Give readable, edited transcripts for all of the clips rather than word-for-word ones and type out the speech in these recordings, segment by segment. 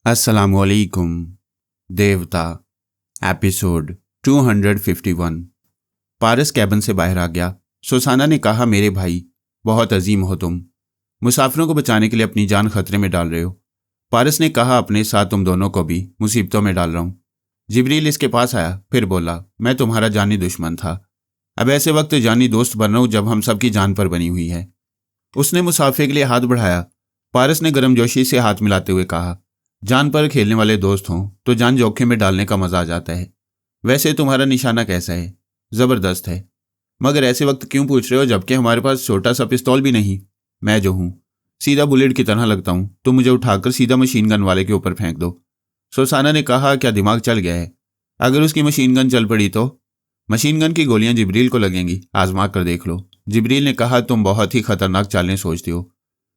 अस्सलामुअलैकुम। देवता एपिसोड 251। पारस कैबिन से बाहर आ गया। सुसाना ने कहा, मेरे भाई, बहुत अजीम हो तुम। मुसाफिरों को बचाने के लिए अपनी जान खतरे में डाल रहे हो। पारस ने कहा, अपने साथ तुम दोनों को भी मुसीबतों में डाल रहा हूँ। जिब्रील इसके पास आया, फिर बोला, मैं तुम्हारा जानी दुश्मन था, अब ऐसे वक्त जानी दोस्त बन रहा हूँ जब हम सबकी जान पर बनी हुई है। उसने मुसाफिर के लिए हाथ बढ़ाया। पारस ने गर्मजोशी से हाथ मिलाते हुए कहा, जान पर खेलने वाले दोस्त हों तो जान जोखिम में डालने का मजा आ जाता है। वैसे तुम्हारा निशाना कैसा है? जबरदस्त है। मगर ऐसे वक्त क्यों पूछ रहे हो जबकि हमारे पास छोटा सा पिस्तौल भी नहीं? मैं जो हूं सीधा बुलेट की तरह लगता हूं, तो मुझे उठाकर सीधा मशीन गन वाले के ऊपर फेंक दो। सुसाना ने कहा, क्या दिमाग चल गया है? अगर उसकी मशीन गन चल पड़ी तो? मशीन गन की गोलियां जिब्रील को लगेंगी, आजमा कर देख लो। जिब्रील ने कहा, तुम बहुत ही खतरनाक चालें सोचते हो।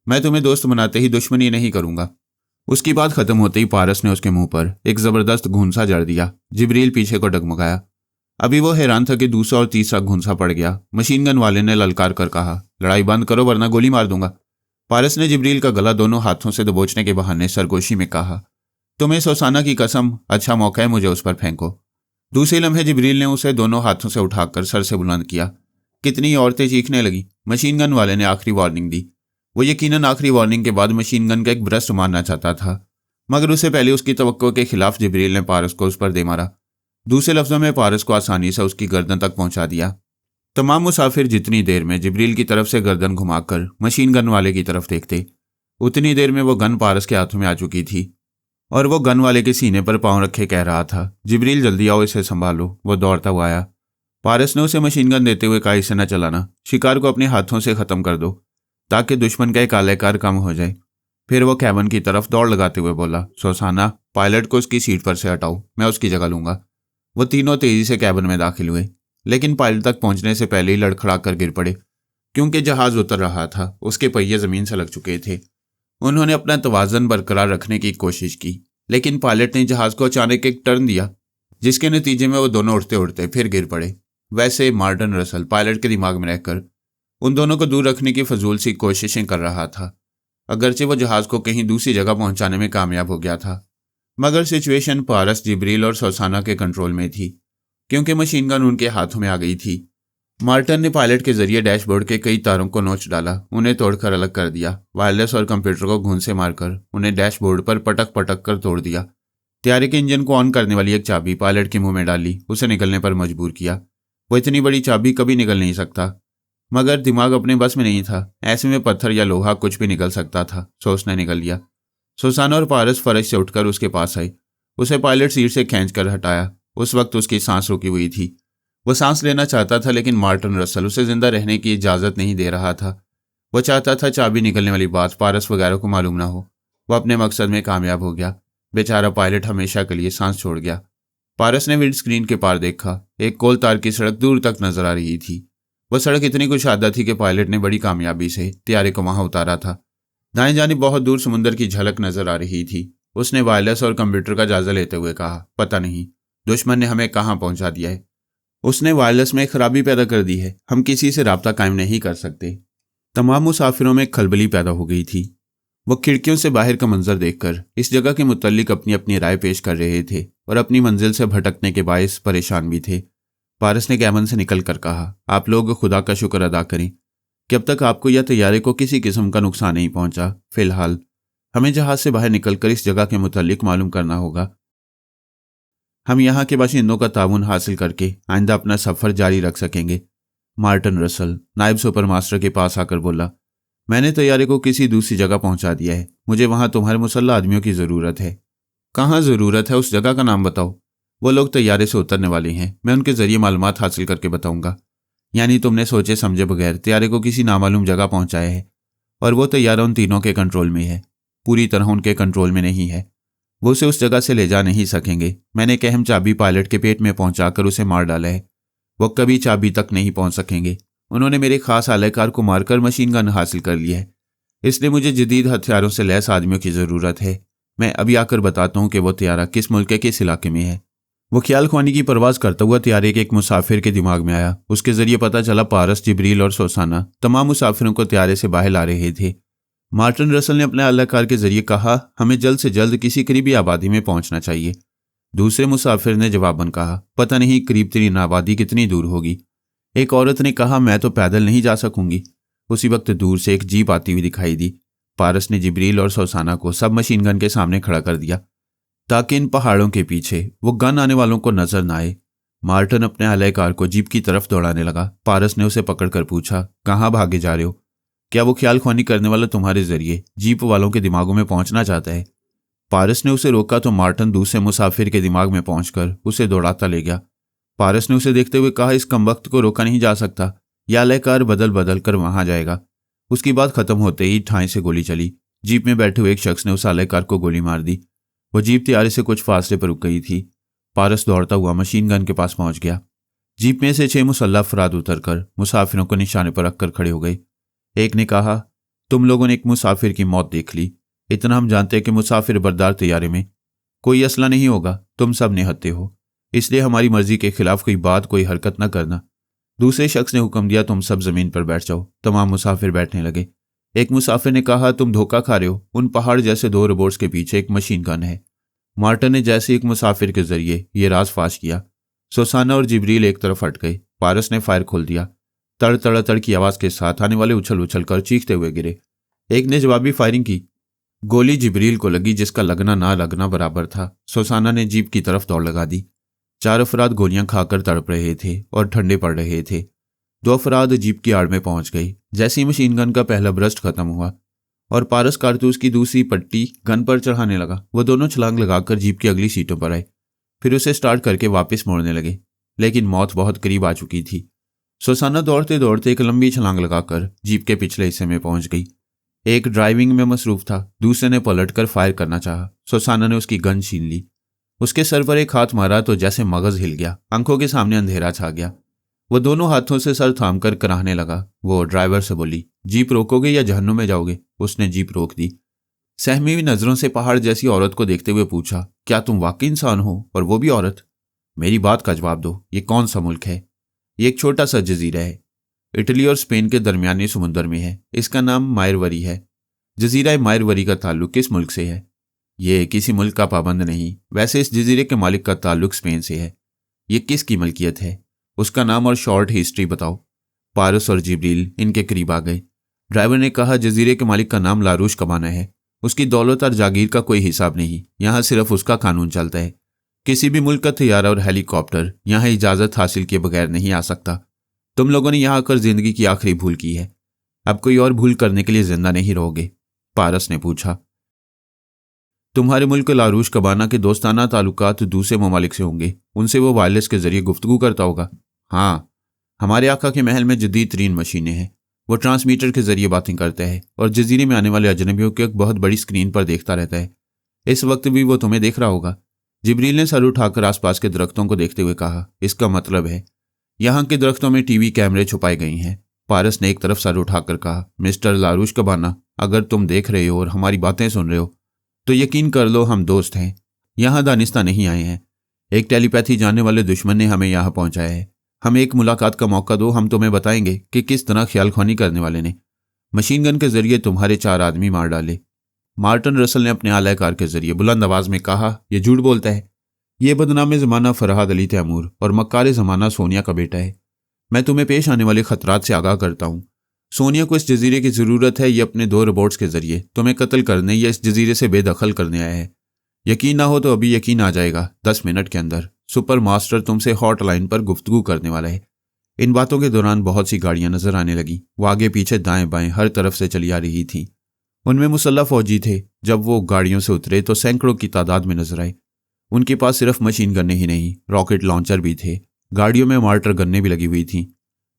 मैं तुम्हें दोस्त बनाते ही दुश्मनी नहीं करूंगा। उसकी बात खत्म होते ही पारस ने उसके मुंह पर एक जबरदस्त घूंसा जड़ दिया। जिब्रील पीछे को डगमगाया। अभी वो हैरान था कि दूसरा और तीसरा घूंसा पड़ गया। मशीन गन वाले ने ललकार कर कहा, लड़ाई बंद करो वरना गोली मार दूंगा। पारस ने जिब्रील का गला दोनों हाथों से दबोचने के बहाने सरगोशी में कहा, तुम्हें सुसाना की कसम, अच्छा मौका है, मुझे उस पर फेंको। दूसरे लम्हे जिब्रील ने उसे दोनों हाथों से उठाकर सर से बुलंद किया। कितनी औरतें चीखने लगी। मशीन गन वाले ने आखिरी वार्निंग दी। वो यकीनन आखिरी वार्निंग के बाद मशीन गन का एक ब्रस्ट मारना चाहता था, मगर उससे पहले उसकी तवक्को के खिलाफ जिब्रील ने पारस को उस पर दे मारा। दूसरे लफ्जों में पारस को आसानी से उसकी गर्दन तक पहुंचा दिया। तमाम मुसाफिर जितनी देर में जिब्रील की तरफ से गर्दन घुमाकर मशीन गन वाले की तरफ देखते, उतनी देर में वो गन पारस के हाथों में आ चुकी थी और वो गन वाले के सीने पर पांव रखे कह रहा था, जिब्रील जल्दी आओ, इसे संभालो। वो दौड़ता हुआ आया। पारस ने उसे मशीन गन देते हुए कहा, इसे न चलाना, शिकार को अपने हाथों से खत्म कर दो ताकि दुश्मन का एक आलेकार कम हो जाए। फिर वो कैबिन की तरफ दौड़ लगाते हुए बोला, सुसाना, पायलट को उसकी सीट पर से हटाओ, मैं उसकी जगह लूंगा। वो तीनों तेजी से कैबिन में दाखिल हुए, लेकिन पायलट तक पहुंचने से पहले ही लड़खड़ा कर गिर पड़े, क्योंकि जहाज उतर रहा था। उसके पहिए जमीन से लग चुके थे। उन्होंने अपना तवाज़न बरकरार रखने की कोशिश की, लेकिन पायलट ने जहाज को अचानक एक टर्न दिया, जिसके नतीजे में वो दोनों उड़ते उड़ते फिर गिर पड़े। वैसे मार्टिन रसल पायलट के दिमाग में रहकर उन दोनों को दूर रखने की फजूल सी कोशिशें कर रहा था। अगरचे वो जहाज को कहीं दूसरी जगह पहुंचाने में कामयाब हो गया था, मगर सिचुएशन पारस, जिब्रील और सुसाना के कंट्रोल में थी, क्योंकि मशीन गन उनके हाथों में आ गई थी। मार्टिन ने पायलट के जरिए डैशबोर्ड के कई तारों को नोच डाला, उन्हें तोड़कर अलग कर दिया। वायरलेस और कंप्यूटर को घूंसे मारकर उन्हें डैशबोर्ड पर पटक पटक कर तोड़ दिया। तैयारी के इंजन को ऑन करने वाली एक चाबी पायलट के मुंह में डाली, उसे निकलने पर मजबूर किया। वो इतनी बड़ी चाबी कभी निकल नहीं सकता, मगर दिमाग अपने बस में नहीं था। ऐसे में पत्थर या लोहा कुछ भी निकल सकता था, सो उसने निकल लिया। सुसाना और पारस फर्श से उठकर उसके पास आए, उसे पायलट सीट से खींचकर हटाया। उस वक्त उसकी सांस रुकी हुई थी। वो सांस लेना चाहता था, लेकिन मार्टिन रसल उसे जिंदा रहने की इजाज़त नहीं दे रहा था। वो चाहता था चाबी निकलने वाली बात पारस वगैरह को मालूम ना हो। वो अपने मकसद में कामयाब हो गया। बेचारा पायलट हमेशा के लिए सांस छोड़ गया। पारस ने विंड स्क्रीन के पार देखा। एक कोल तार की सड़क दूर तक नजर आ रही थी। वह सड़क इतनी कुशादा थी कि पायलट ने बड़ी कामयाबी से तैयारे को वहां उतारा था। दाएं जानिब बहुत दूर समुद्र की झलक नजर आ रही थी। उसने वायरलेस और कंप्यूटर का जायजा लेते हुए कहा, पता नहीं दुश्मन ने हमें कहां पहुंचा दिया है। उसने वायरलेस में खराबी पैदा कर दी है, हम किसी से राब्ता कायम नहीं कर सकते। तमाम मुसाफिरों में खलबली पैदा हो गई थी। वो खिड़कियों से बाहर का मंजर देखकर इस जगह के मुतल्लिक अपनी अपनी राय पेश कर रहे थे और अपनी मंजिल से भटकने के बायस परेशान भी थे। पारस ने कैबिन से निकल कर कहा, आप लोग खुदा का शुक्र अदा करें कि अब तक आपको या तैयारे को किसी किस्म का नुकसान नहीं पहुंचा। फिलहाल हमें जहाज से बाहर निकलकर इस जगह के मुतल्लिक मालूम करना होगा। हम यहाँ के बाशिंदों का ताउन हासिल करके आइंदा अपना सफ़र जारी रख सकेंगे। मार्टिन रसल नायब सुपर मास्टर के पास आकर बोला, मैंने तैयारे को किसी दूसरी जगह पहुंचा दिया है। मुझे वहां तुम्हारे मुसल्लह आदमियों की ज़रूरत है। कहाँ ज़रूरत है? उस जगह का नाम बताओ। वो लोग तैयारे से उतरने वाले हैं, मैं उनके जरिए मालूमात हासिल करके बताऊंगा। यानी तुमने सोचे समझे बगैर तैयारे को किसी नामालूम जगह पहुंचाया है और वो तैयारा उन तीनों के कंट्रोल में है, पूरी तरह उनके कंट्रोल में नहीं है। वो उसे उस जगह से ले जा नहीं सकेंगे। मैंने एक अहम चाबी पायलट के पेट में पहुंचाकर उसे मार डाला है। वो कभी चाबी तक नहीं पहुंच सकेंगे। उन्होंने मेरे खास आलेकार को मारकर मशीन गन हासिल कर लिया है, इसलिए मुझे जदीद हथियारों से लैस आदमियों की ज़रूरत है। मैं अभी आकर बताता हूँ कि वो तैयारा किस मुल्क के किस इलाके में है। वो ख्याल ख्वानी की परवाज़ करता हुआ तैयारे के एक मुसाफिर के दिमाग में आया। उसके जरिए पता चला पारस, जिब्रील और सुसाना तमाम मुसाफिरों को तैयारे से बाहर ला रहे थे। मार्टिन रसल ने अपने एहलकार के जरिए कहा, हमें जल्द से जल्द किसी करीबी आबादी में पहुंचना चाहिए। दूसरे मुसाफिर ने जवाबन कहा, पता नहीं करीब तरीन आबादी कितनी दूर होगी। एक औरत ने कहा, मैं तो पैदल नहीं जा सकूंगी। उसी वक्त दूर से एक जीप आती हुई दिखाई दी। पारस ने जिब्रील और सोसाना को सब मशीन गन के सामने खड़ा कर दिया ताकि इन पहाड़ों के पीछे वो गन आने वालों को नजर न आए। मार्टिन अपने एहलकार को जीप की तरफ दौड़ाने लगा। पारस ने उसे पकड़कर पूछा, कहाँ भागे जा रहे हो? क्या वो ख्याल ख्वानी करने वाला तुम्हारे जरिए जीप वालों के दिमागों में पहुंचना चाहता है? पारस ने उसे रोका तो मार्टिन दूसरे मुसाफिर के दिमाग में पहुंचकर उसे दौड़ाता ले गया। पारस ने उसे देखते हुए कहा, इस कमबख्त को रोका नहीं जा सकता, यह एहलकार बदल बदल कर वहां जाएगा। उसकी बात खत्म होते ही ठाई से गोली चली। जीप में बैठे हुए एक शख्स ने उस एहलकार को गोली मार दी। वो जीप तैयारी से कुछ फासले पर रुक गई थी। पारस दौड़ता हुआ मशीन गन के पास पहुंच गया। जीप में से 6 मुसल्लह अफराद उतरकर मुसाफिरों को निशाने पर रखकर खड़े हो गए। एक ने कहा, तुम लोगों ने एक मुसाफिर की मौत देख ली। इतना हम जानते हैं कि मुसाफिर बरदार तैयारे में कोई असला नहीं होगा। तुम सब निहत्ते हो, इसलिए हमारी मर्जी के खिलाफ कोई बात, कोई हरकत न करना। दूसरे शख्स ने हुक्म दिया, तुम सब जमीन पर बैठ जाओ। तमाम मुसाफिर बैठने लगे। एक मुसाफिर ने कहा, तुम धोखा खा रहे हो। उन पहाड़ जैसे 2 रोबोट्स के पीछे एक मशीन गन है। मार्टिन ने जैसे एक मुसाफिर के जरिए ये राज फाश किया, सोसाना और जिब्रील एक तरफ हट गए। पारस ने फायर खोल दिया। तड़ तड़ तड़ की आवाज के साथ आने वाले उछल उछल कर चीखते हुए गिरे। एक ने जवाबी फायरिंग की। गोली जिब्रील को लगी, जिसका लगना ना लगना बराबर था। सोसाना ने जीप की तरफ दौड़ लगा दी। 4 अफराद गोलियां खाकर तड़प रहे थे और ठंडे पड़ रहे थे। 2 अफराद जीप की आड़ में पहुंच गए। जैसी मशीन गन का पहला ब्रस्ट खत्म हुआ और पारस कारतूस की दूसरी पट्टी गन पर चढ़ाने लगा, वो दोनों छलांग लगाकर जीप की अगली सीटों पर आए। फिर उसे स्टार्ट करके वापस मोड़ने लगे, लेकिन मौत बहुत करीब आ चुकी थी। सोसाना दौड़ते दौड़ते एक लंबी छलांग लगाकर जीप के पिछले हिस्से में पहुंच गई। एक ड्राइविंग में मसरूफ था, दूसरे ने पलटकर फायर करना चाहा। सोसाना ने उसकी गन छीन ली। उसके सर पर एक हाथ मारा तो जैसे मगज हिल गया, आंखों के सामने अंधेरा छा गया। वो दोनों हाथों से सर थामकर कराहने लगा। वो ड्राइवर से बोली, जीप रोकोगे या जहन्नुम में जाओगे? उसने जीप रोक दी। सहमी हुई नजरों से पहाड़ जैसी औरत को देखते हुए पूछा, क्या तुम वाकई इंसान हो, और वो भी औरत? मेरी बात का जवाब दो, ये कौन सा मुल्क है? ये एक छोटा सा जजीरा है, इटली और स्पेन के दरमियानी समुद्र में है। इसका नाम मायरवरी है। जजीरा मायरवरी का ताल्लुक किस मुल्क से है? ये किसी मुल्क का पाबंद नहीं। वैसे इस जजीरे के मालिक का ताल्लुक स्पेन से है। ये किसकी मलकियत है? उसका नाम और शॉर्ट हिस्ट्री बताओ। पारस और जिब्रील इनके करीब आ गए। ड्राइवर ने कहा, जजीरे के मालिक का नाम लारूश कबाना है। उसकी दौलत और जागीर का कोई हिसाब नहीं, यहाँ सिर्फ उसका कानून चलता है। किसी भी मुल्क का तैयारा और हेलीकॉप्टर यहाँ इजाज़त हासिल किए बगैर नहीं आ सकता। तुम लोगों ने यहाँ आकर जिंदगी की आखिरी भूल की है। अब कोई और भूल करने के लिए जिंदा नहीं रहोगे। पारस ने पूछा, तुम्हारे मुल्क लारूश कबाना के दोस्ताना ताल्लुकात दूसरे ममालिक से होंगे, उनसे वो वायरलेस के जरिए गुफ्तगू करता होगा? हाँ, हमारे आका के महल में जदीद तरीन मशीनें हैं। वो ट्रांसमीटर के जरिए बातें करता है और जजीरे में आने वाले अजनबियों को एक बहुत बड़ी स्क्रीन पर देखता रहता है। इस वक्त भी वो तुम्हें देख रहा होगा। जिब्रील ने सर उठाकर आसपास के दरख्तों को देखते हुए कहा, इसका मतलब है यहाँ के दरख्तों में टीवी कैमरे छुपाए गए हैं। पारस ने एक तरफ सर उठाकर कहा, मिस्टर लारूश कबाना, अगर तुम देख रहे हो और हमारी बातें सुन रहे हो तो यकीन कर लो हम दोस्त हैं। यहाँ दानिस्ता नहीं आए हैं। एक टेलीपैथी जानने वाले दुश्मन ने हमें यहाँ पहुँचाया है। हमें एक मुलाकात का मौका दो, हम तुम्हें बताएंगे कि किस तरह ख्याल ख्वानी करने वाले ने मशीन गन के जरिए तुम्हारे 4 आदमी मार डाले। मार्टिन रसल ने अपने आलाकार के जरिए बुलंद आवाज में कहा, यह झूठ बोलता है। ये बदनाम ज़माना फरहाद अली तैमूर और मक्कार ज़माना सोनिया का बेटा है। मैं तुम्हें पेश आने वाले खतरात से आगाह करता हूँ। सोनिया को इस जजीरे की ज़रूरत है। ये अपने 2 रोबोट्स के जरिए तुम्हें कत्ल करने या इस जजीरे से बेदखल करने आया है। यकीन ना हो तो अभी यकीन आ जाएगा। 10 मिनट के अंदर सुपर मास्टर तुमसे हॉटलाइन पर गुफ्तगू करने वाला है। इन बातों के दौरान बहुत सी गाड़ियां नजर आने लगी। वो आगे पीछे दाएं बाएं हर तरफ से चली आ रही थीं। उनमें मुसल्लह फौजी थे। जब वो गाड़ियों से उतरे तो सैकड़ों की तादाद में नजर आए। उनके पास सिर्फ मशीन गन्ने ही नहीं, रॉकेट लॉन्चर भी थे। गाड़ियों में मार्टर गन्ने भी लगी हुई थीं।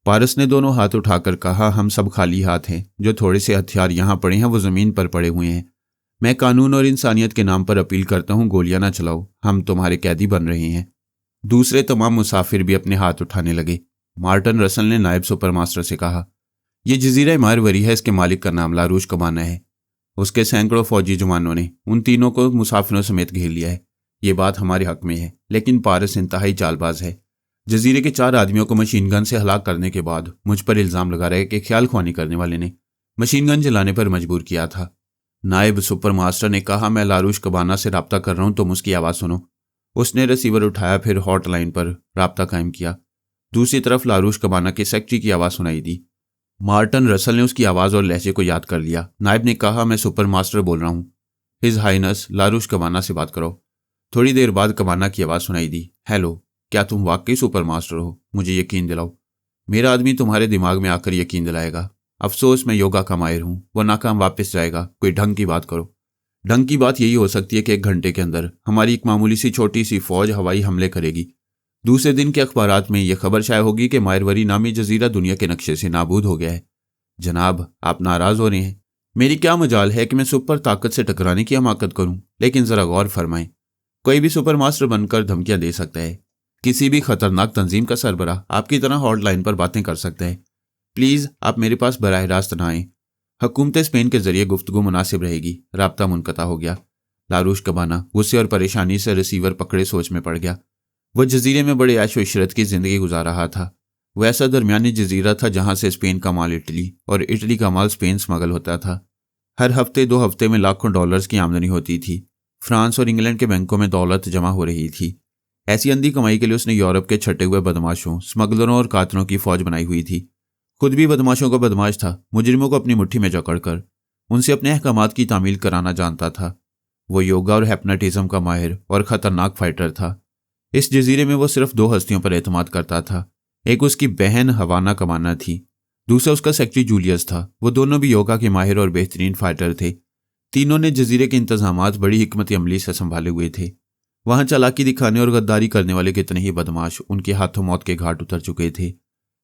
पारस ने दोनों हाथ उठाकर कहा, हम सब खाली हाथ हैं। जो थोड़े से हथियार यहाँ पड़े हैं वो ज़मीन पर पड़े हुए हैं। मैं कानून और इंसानियत के नाम पर अपील करता हूँ, गोलियां ना चलाओ। हम तुम्हारे कैदी बन रहे हैं। दूसरे तमाम मुसाफिर भी अपने हाथ उठाने लगे। मार्टिन रसल ने नायब सुपर मास्टर से कहा, यह जजीरा मायरवरी है। इसके मालिक का नाम लारूश कबाना है। उसके सैकड़ों फौजी जवानों ने उन तीनों को मुसाफिरों समेत घेर लिया है। ये बात हमारे हक में है, लेकिन पारस इंतहाई चालबाज है। जजीरे के 4 आदमियों को मशीन गन से हलाक करने के बाद मुझ पर इल्ज़ाम लगा रहे कि ख्याल ख्वानी करने वाले ने मशीन गन चलाने पर मजबूर किया था। नायब सुपर मास्टर ने कहा, मैं लारूश कबाना से रब्ता कर रहा हूं, तुम उसकी आवाज़ सुनो। उसने रिसीवर उठाया, फिर हॉटलाइन पर रब्ता कायम किया। दूसरी तरफ लारूश कबाना के सेक्रेटरी की आवाज़ सुनाई दी। मार्टन रसल ने उसकी आवाज़ और लहजे को याद कर लिया। नायब ने कहा, मैं सुपर मास्टर बोल रहा हूँ, हिज हाइनस लारूश कबाना से बात करो। थोड़ी देर बाद कबाना की आवाज़ सुनाई दी, हेलो, क्या तुम वाकई सुपर मास्टर हो? मुझे यकीन दिलाओ। मेरा आदमी तुम्हारे दिमाग में आकर यकीन दिलाएगा। अफसोस, मैं योगा का माहिर हूँ, वो नाकाम वापस जाएगा। कोई ढंग की बात करो। ढंग की बात यही हो सकती है कि 1 घंटे के अंदर हमारी एक मामूली सी छोटी सी फौज हवाई हमले करेगी। दूसरे दिन के अखबारात में यह खबर शाया होगी कि मायरवरी नामी जजीरा दुनिया के नक्शे से नाबूद हो गया है। जनाब, आप नाराज हो रहे हैं। मेरी क्या मजाल है कि मैं सुपर ताकत से टकराने की हमाकत करूं, लेकिन जरा गौर फरमाएं, कोई भी सुपर मास्टर बनकर धमकियां दे सकता है। किसी भी खतरनाक तंजीम का सरबराह आपकी तरह हॉटलाइन पर बातें कर सकता है। प्लीज आप मेरे पास बराह रास्त ना आएं। हुकूमत स्पेन के जरिए गुफ्तगू मुनासिब रहेगी। राब्ता मुनक़ता हो गया। लारूश कबाना गुस्से और परेशानी से रिसीवर पकड़े सोच में पड़ गया। वह जजीरे में बड़े ऐशो इशरत की जिंदगी गुजार रहा था। वह ऐसा दरमियानी जजीरा था जहां से स्पेन का माल इटली और इटली का माल स्पेन स्मगल होता था। हर हफ्ते 2 हफ्ते में लाखों डॉलर्स की आमदनी होती थी। फ्रांस और इंग्लैंड के बैंकों में दौलत जमा हो रही थी। ऐसी अंधी कमाई के लिए उसने यूरोप के छटे हुए बदमाशों, स्मगलरों और कातलों की फौज बनाई हुई थी। खुद भी बदमाशों का बदमाश था। मुजरिमों को अपनी मुट्ठी में जकड़कर उनसे अपने अहकामात की तामील कराना जानता था। वो योगा और हिप्नोटिज्म का माहिर और खतरनाक फाइटर था। इस जजीरे में वो सिर्फ 2 हस्तियों पर एतमाद करता था। एक उसकी बहन हवाना कबाना थी, दूसरा उसका सेक्रेटरी जूलियस था। वो दोनों भी योगा के माहिर और बेहतरीन फाइटर थे। तीनों ने जजीरे के इंतजामात बड़ी हिकमत अमली से संभाले हुए थे। वहां चालाकी दिखाने और गद्दारी करने वाले कितने ही बदमाश उनके हाथों मौत के घाट उतर चुके थे।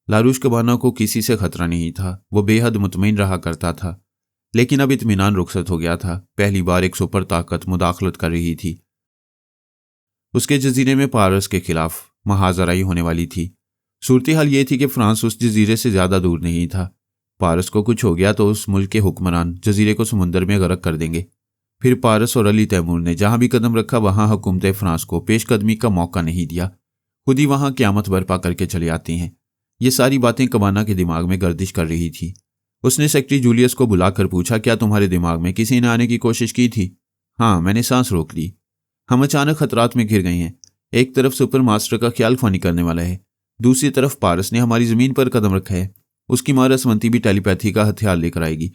लारूश कबाना को किसी से खतरा नहीं था। वो बेहद मुतमईन रहा करता था, लेकिन अब इत्मीनान रुखसत हो गया था। पहली बार एक सुपर ताकत मुदाखलत कर रही थी। उसके जजीरे में पारस के खिलाफ महाजराई होने वाली थी। सूरत हाल ये थी कि फ्रांस उस जजीरे से ज्यादा दूर नहीं था। पारस को कुछ हो गया तो उस मुल्क के हुक्मरान जजीरे को समुंदर में गर्क कर देंगे। फिर पारस और अली तैमूर ने जहां भी कदम रखा वहां हुकूमत फ्रांस को पेशकदमी का मौका नहीं दिया। खुद ही वहां क़यामत बर्पा करके चले आते हैं। ये सारी बातें कबाना के दिमाग में गर्दिश कर रही थी। उसने सेक्रेटरी जूलियस को बुलाकर पूछा, क्या तुम्हारे दिमाग में किसी ने आने की कोशिश की थी? हाँ, मैंने सांस रोक ली। हम अचानक खतरात में घिर गए हैं। एक तरफ सुपर मास्टर का ख्याल ख्वानी करने वाला है, दूसरी तरफ पारस ने हमारी जमीन पर कदम रखा है। उसकी मां रसवंती भी टेलीपैथी का हथियार लेकर आएगी।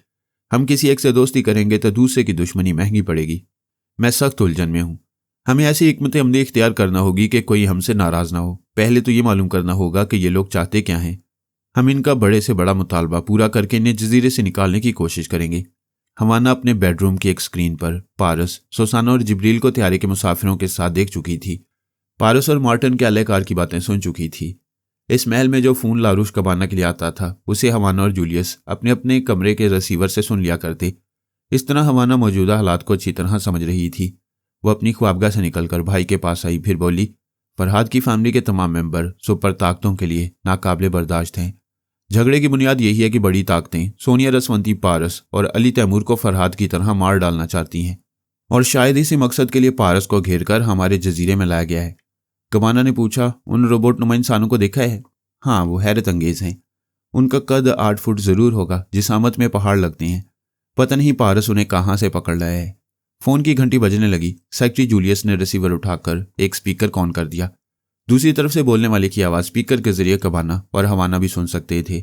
हम किसी एक से दोस्ती करेंगे तो दूसरे की दुश्मनी महंगी पड़ेगी। मैं सख्त उलझन में हूं। हमें ऐसी हिकमत अमली इख्तियार करना होगी कि कोई हमसे नाराज ना हो। पहले तो ये मालूम करना होगा कि ये लोग चाहते क्या हैं। हम इनका बड़े से बड़ा मुतालबा पूरा करके इन्हें जजीरे से निकालने की कोशिश करेंगे। हवाना अपने बेडरूम की एक स्क्रीन पर पारस, सुसाना और जिब्रील को त्यारे के मुसाफिरों के साथ देख चुकी थी। पारस और मार्टिन के अहलकार की बातें सुन चुकी थी। इस महल में जो फोन लारूश कबाना के लिए आता था उसे हवाना और जूलियस अपने अपने कमरे के रिसीवर से सुन लिया करते। इस तरह हवाना मौजूदा हालात को अच्छी तरह समझ रही थी। वो अपनी ख्वाबगाह से निकलकर भाई के पास आई, फिर बोली, फरहाद की फैमिली के तमाम मेंबर सुपर ताकतों के लिए नाकाबिले बर्दाश्त हैं। झगड़े की बुनियाद यही है कि बड़ी ताकतें सोनिया, रसवंती, पारस और अली तैमूर को फरहाद की तरह मार डालना चाहती हैं, और शायद इसी मकसद के लिए पारस को घेरकर हमारे जजीरे में लाया गया है। कबाना ने पूछा, उन रोबोट नुमा इंसानों को देखा है? हाँ, वो हैरत अंगेज हैं। उनका कद 8 फुट जरूर होगा, जिसामत में पहाड़ लगते हैं। पता नहीं पारस उन्हें कहाँ से पकड़ लाया है। फोन की घंटी बजने लगी। सेक्रेटरी जूलियस ने रिसीवर उठाकर एक स्पीकर ऑन कर दिया। दूसरी तरफ से बोलने वाले की आवाज़ स्पीकर के जरिए कबाना और हवाना भी सुन सकते थे।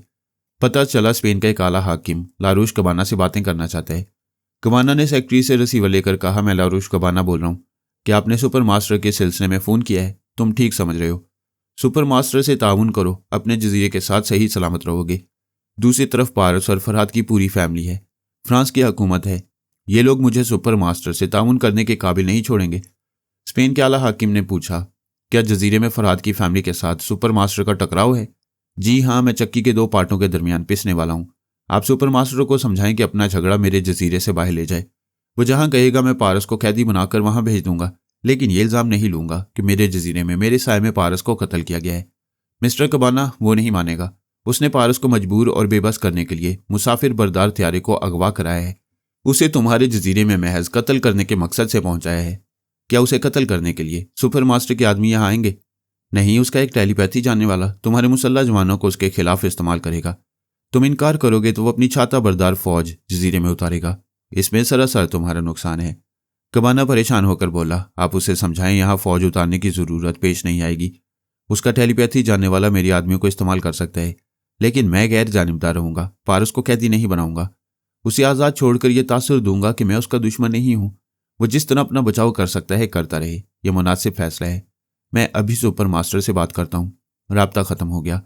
पता चला स्पेन का एक आला हाकिम लारूश कबाना से बातें करना चाहता है। कबाना ने सेक्रेटरी से रिसीवर लेकर कहा, मैं लारूश कबाना बोल रहा हूँ। क्या आपने सुपर मास्टर के सिलसिले में फ़ोन किया है? तुम ठीक समझ रहे हो। सुपर मास्टर से ताउन करो, अपने जजीरे के साथ सही सलामत रहोगे। दूसरी तरफ पारस और फरहाद की पूरी फैमिली है। फ्रांस की हुकूमत है। ये लोग मुझे सुपर मास्टर से ताउन करने के काबिल नहीं छोड़ेंगे। स्पेन के आला हाकिम ने पूछा, क्या जजीरे में फरहाद की फैमिली के साथ सुपर मास्टर का टकराव है? जी हाँ, मैं चक्की के 2 पार्टों के दरमियान पिसने वाला हूँ। आप सुपर मास्टर को समझाएं कि अपना झगड़ा मेरे जजीरे से बाहर ले जाए। वो जहाँ कहेगा मैं पारस को कैदी बनाकर वहाँ भेज दूंगा, लेकिन ये इल्ज़ाम नहीं लूंगा कि मेरे जजीरे में मेरे साय में पारस को कत्ल किया गया है। मिस्टर कबाना वो नहीं मानेगा। उसने पारस को मजबूर और बेबस करने के लिए मुसाफिर बरदार त्यारे को अगवा कराया है। उसे तुम्हारे जजीरे में महज कत्ल करने के मकसद से पहुंचाया है। क्या उसे कत्ल करने के लिए सुपर मास्टर के आदमी यहाँ आएंगे? नहीं, उसका एक टेलीपैथी जानने वाला तुम्हारे मुसल्लह जवानों को उसके खिलाफ इस्तेमाल करेगा। तुम इनकार करोगे तो वो अपनी छाता बरदार फौज जजीरे में उतारेगा। इसमें सरासर तुम्हारा नुकसान है। कबाना परेशान होकर बोला, आप उसे समझाएं, यहाँ फौज उतारने की जरूरत पेश नहीं आएगी। उसका टेलीपैथी जानने वाला मेरी आदमियों को इस्तेमाल कर सकता है, लेकिन मैं गैर जानिबदार रहूंगा। पारस को कैदी नहीं बनाऊंगा। उसे आज़ाद छोड़कर यह तासुर दूंगा कि मैं उसका दुश्मन नहीं हूं। वो जिस तरह अपना बचाव कर सकता है करता रहे, यह मुनासिब फैसला है। मैं अभी सुपर मास्टर से बात करता हूं। राब्ता खत्म हो गया।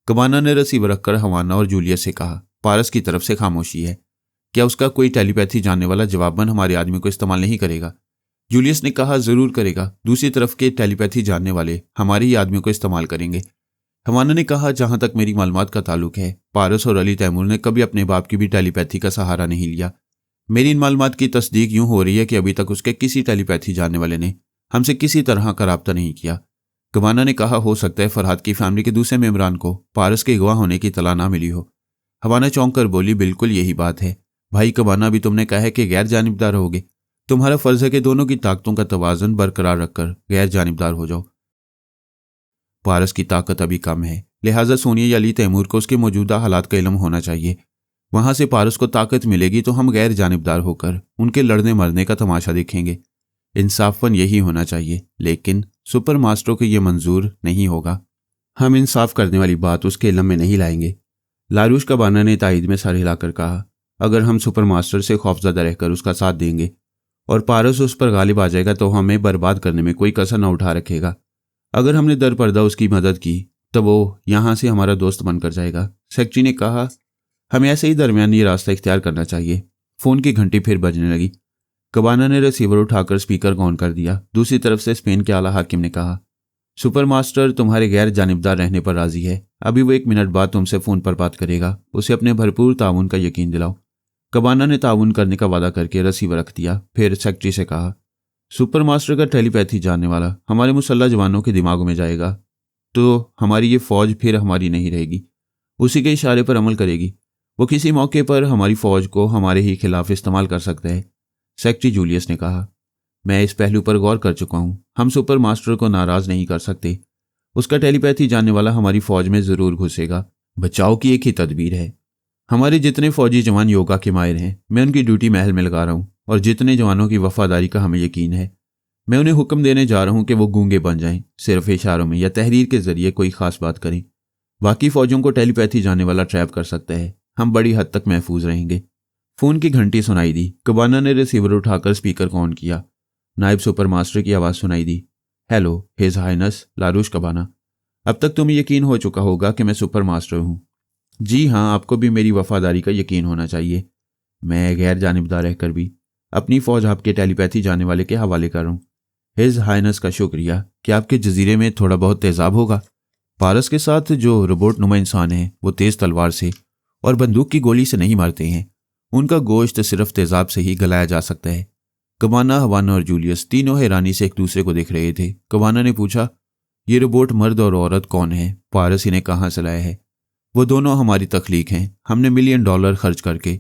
कबाना ने रसीवर रखकर हवाना और जूलियस से कहा, पारस की तरफ से खामोशी है। क्या उसका कोई टेलीपैथी जानने वाला जवाबन हमारे आदमी को इस्तेमाल नहीं करेगा? जूलियस ने कहा, जरूर करेगा। दूसरी तरफ के टेलीपैथी जानने वाले हमारे ही आदमियों को इस्तेमाल करेंगे। हवाना ने कहा, जहां तक मेरी मालूमात का ताल्लुक है, पारस और अली तैमूर ने कभी अपने बाप की भी टेलीपैथी का सहारा नहीं लिया। मेरी इन मालूमात की तस्दीक यूं हो रही है कि अभी तक उसके किसी टेलीपैथी जानने वाले ने हमसे किसी तरह का राब्ता नहीं किया। कबाना ने कहा, हो सकता है फरहाद की फैमिली के दूसरे मेम्बरान को पारस के गवाह होने की तला ना मिली हो। हवाना चौंक कर बोली, बिल्कुल यही बात है भाई कबाना। भी तुमने कहा है कि गैर जानिबदार रहोगे। तुम्हारा फर्ज है कि दोनों की ताकतों का तवाज़ुन बरकरार रखकर गैर जानिबदार हो जाओ। पारस की ताकत अभी कम है, लिहाजा सोनिया या अली तैमूर को उसके मौजूदा हालात का इल्म होना चाहिए। वहां से पारस को ताकत मिलेगी तो हम गैर जानिबदार होकर उनके लड़ने मरने का तमाशा देखेंगे। इंसाफन यही होना चाहिए, लेकिन सुपर मास्टरों को यह मंजूर नहीं होगा। हम इंसाफ करने वाली बात उसके इल्म में नहीं लाएंगे। लारूश कबाना ने तायद में सर हिलाकर कहा, अगर हम सुपर मास्टर से खौफजदा रहकर उसका साथ देंगे और पारस उस पर गालिब आ जाएगा तो हमें बर्बाद करने में कोई कसर न उठा रखेगा। अगर हमने दर पर्दा उसकी मदद की तो वो यहां से हमारा दोस्त बनकर जाएगा। सेक्रेटरी ने कहा, हमें ऐसे ही दरमियानी रास्ता इख्तियार करना चाहिए। फोन की घंटी फिर बजने लगी। कबाना ने रिसीवर उठाकर स्पीकर को ऑन कर दिया। दूसरी तरफ से स्पेन के आला हाकिम ने कहा, सुपर मास्टर तुम्हारे गैर जानिबदार रहने पर राजी है। अभी वो 1 मिनट बाद तुमसे फोन पर बात करेगा। उसे अपने भरपूर ताउन का यकीन दिलाओ। कबाना ने ताउन करने का वादा करके रिसीवर रख दिया। फिर सेक्रेटरी से कहा, सुपर मास्टर का टेलीपैथी जानने वाला हमारे मुसल्ला जवानों के दिमागों में जाएगा तो हमारी ये फौज फिर हमारी नहीं रहेगी, उसी के इशारे पर अमल करेगी। वो किसी मौके पर हमारी फौज को हमारे ही खिलाफ इस्तेमाल कर सकता है। सेक्रेटरी जूलियस ने कहा, मैं इस पहलू पर गौर कर चुका हूं। हम सुपर मास्टर को नाराज नहीं कर सकते। उसका टेलीपैथी जानने वाला हमारी फौज में जरूर घुसेगा। बचाव की एक ही तदबीर है। हमारे जितने फौजी जवान योगा के माहिर हैं, मैं उनकी ड्यूटी महल में लगा रहा हूं, और जितने जवानों की वफादारी का हमें यकीन है, मैं उन्हें हुक्म देने जा रहा हूं कि वो गूंगे बन जाएं, सिर्फ इशारों में या तहरीर के जरिए कोई खास बात करें। बाकी फौजियों को टेलीपैथी जानने वाला ट्रैप कर सकता है। हम बड़ी हद तक महफूज रहेंगे। फोन की घंटी सुनाई दी। कबाना ने रिसीवर उठाकर स्पीकर को ऑन किया। नायब सुपर मास्टर की आवाज़ सुनाई दी, हेलो हिज हाइनस लारूश कबाना। अब तक तुम्हें यकीन हो चुका होगा कि मैं सुपर मास्टर हूं। जी हाँ, आपको भी मेरी वफादारी का यकीन होना चाहिए। मैं गैर जानिबदार रहकर भी अपनी फौज आपके टेलीपैथी जानने वाले के हवाले कर रहा हूँ। हिज हाइनस का शुक्रिया। कि आपके जजीरे में थोड़ा बहुत तेजाब होगा। पारस के साथ जो रोबोट नुमा इंसान है वो तेज तलवार से और बंदूक की गोली से नहीं मरते हैं। उनका गोश्त सिर्फ तेजाब से ही गलाया जा सकता है। कबाना, हवाना और जूलियस तीनों हैरानी से एक दूसरे को देख रहे थे। कबाना ने पूछा, ये रोबोट मर्द और औरत कौन है? पारस इन्हें कहाँ से लाया है? वो दोनों हमारी तख्लीक हैं। हमने $1 मिलियन खर्च करके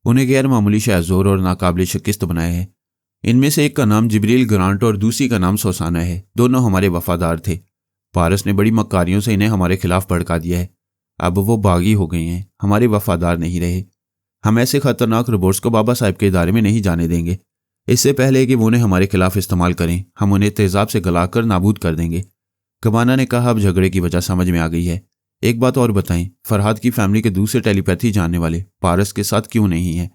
उन्हें गैर मामूली शाहजोर और नाकाबिल शिकस्त बनाया है। इनमें से एक का नाम जिब्रील ग्रांट और दूसरी का नाम सोसाना है। दोनों हमारे वफादार थे। पारस ने बड़ी मक्कारियों से इन्हें हमारे खिलाफ भड़का दिया है। अब वो बागी हो गए हैं, हमारे वफादार नहीं रहे। हम ऐसे खतरनाक रोबोट्स को बाबा साहब के इदारे में नहीं जाने देंगे। इससे पहले कि वो उन्हें हमारे खिलाफ इस्तेमाल करें, हम उन्हें तेजाब से गलाकर नाबूद कर देंगे। कबाना ने कहा, अब झगड़े की वजह समझ में आ गई है। एक बात और बताएं, फरहाद की फैमिली के दूसरे टेलीपैथी जानने वाले पारस के साथ क्यों नहीं है?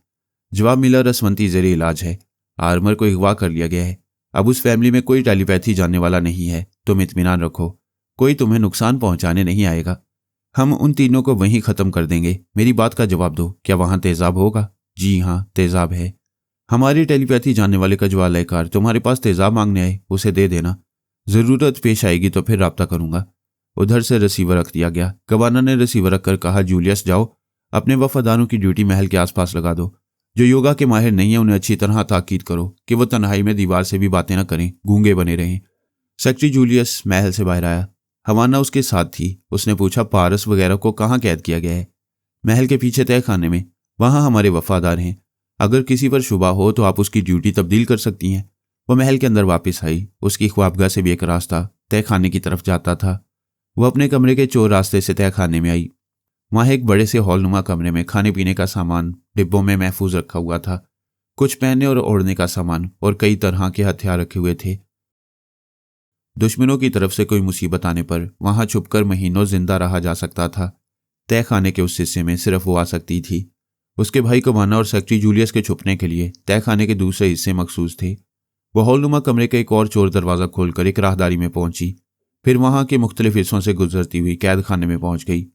जवाब मिला, रसवंती ज़ेरे इलाज है। आर्मर को अगवा कर लिया गया है। अब उस फैमिली में कोई टेलीपैथी जानने वाला नहीं है। तुम इत्मीनान रखो, कोई तुम्हें नुकसान पहुंचाने नहीं आएगा। हम उन तीनों को वहीं ख़त्म कर देंगे। मेरी बात का जवाब दो, क्या वहाँ तेजाब होगा? जी हाँ, तेजाब है। हमारी टेलीपैथी जानने वाले का जो आलाकार तुम्हारे पास तेजाब मांगने आए, उसे दे देना। ज़रूरत पेश आएगी तो फिर रब्ता करूँगा। उधर से रिसीवर रख दिया गया। कबाना ने रिसीवर रखकर कहा, जूलियस जाओ, अपने वफादारों की ड्यूटी महल के आसपास लगा दो। जो योगा के माहिर नहीं है उन्हें अच्छी तरह ताकीद करो कि वो तन्हाई में दीवार से भी बातें न करें, गूंगे बने रहें। सेक्रेटरी जूलियस महल से बाहर आया। हवाना उसके साथ थी। उसने पूछा, पारस वगैरह को कहाँ कैद किया गया है? महल के पीछे तय खाने में। वहाँ हमारे वफादार हैं। अगर किसी पर शुबा हो तो आप उसकी ड्यूटी तब्दील कर सकती हैं। वो महल के अंदर वापस आई। उसकी ख्वाबगाह से भी एक रास्ता तय खाने की तरफ जाता था। वह अपने कमरे के चोर रास्ते से तय खाने में आई। वहाँ एक बड़े से हॉलनुमा कमरे में खाने पीने का सामान डिब्बों में महफूज रखा हुआ था, कुछ पहनने और ओढ़ने का सामान और कई तरह के हथियार रखे हुए थे। दुश्मनों की तरफ से कोई मुसीबत आने पर वहां छुपकर महीनों जिंदा रहा जा सकता था। तय खाने के उस हिस्से में सिर्फ वो आ सकती थी। उसके भाई कमाना और सेक्रेटरी जूलियस के छुपने के लिए तय खाने के दूसरे हिस्से मखसूस थे। वह हॉलनुमा कमरे का एक और चोर दरवाजा खोलकर एक राहदारी में पहुंची, फिर वहां के मुख्तलिफ हिस्सों से गुजरती हुई कैद खाने में पहुंच गई।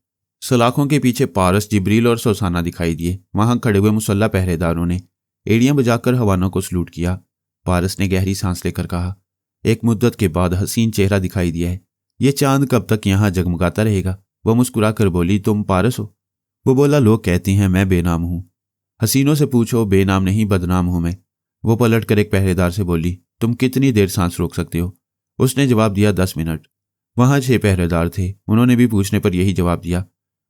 सलाखों के पीछे पारस, जिब्रील और सोसाना दिखाई दिए। वहां खड़े हुए मुसल्ला पहरेदारों ने एड़ियां बजाकर हवानों को सलूट किया। पारस ने गहरी सांस लेकर कहा, एक मुद्दत के बाद हसीन चेहरा दिखाई दिया है। ये चांद कब तक यहां जगमगाता रहेगा? वह मुस्कुराकर बोली, तुम पारस हो? वो बोला, लोग कहती हैं मैं बेनाम हूं। हसीनों से पूछो, बेनाम नहीं बदनाम हूं मैं। वो पलट कर एक पहरेदार से बोली, तुम कितनी देर सांस रोक सकते हो? उसने जवाब दिया, 10 मिनट। वहां 6 पहरेदार थे, उन्होंने भी पूछने पर यही जवाब दिया।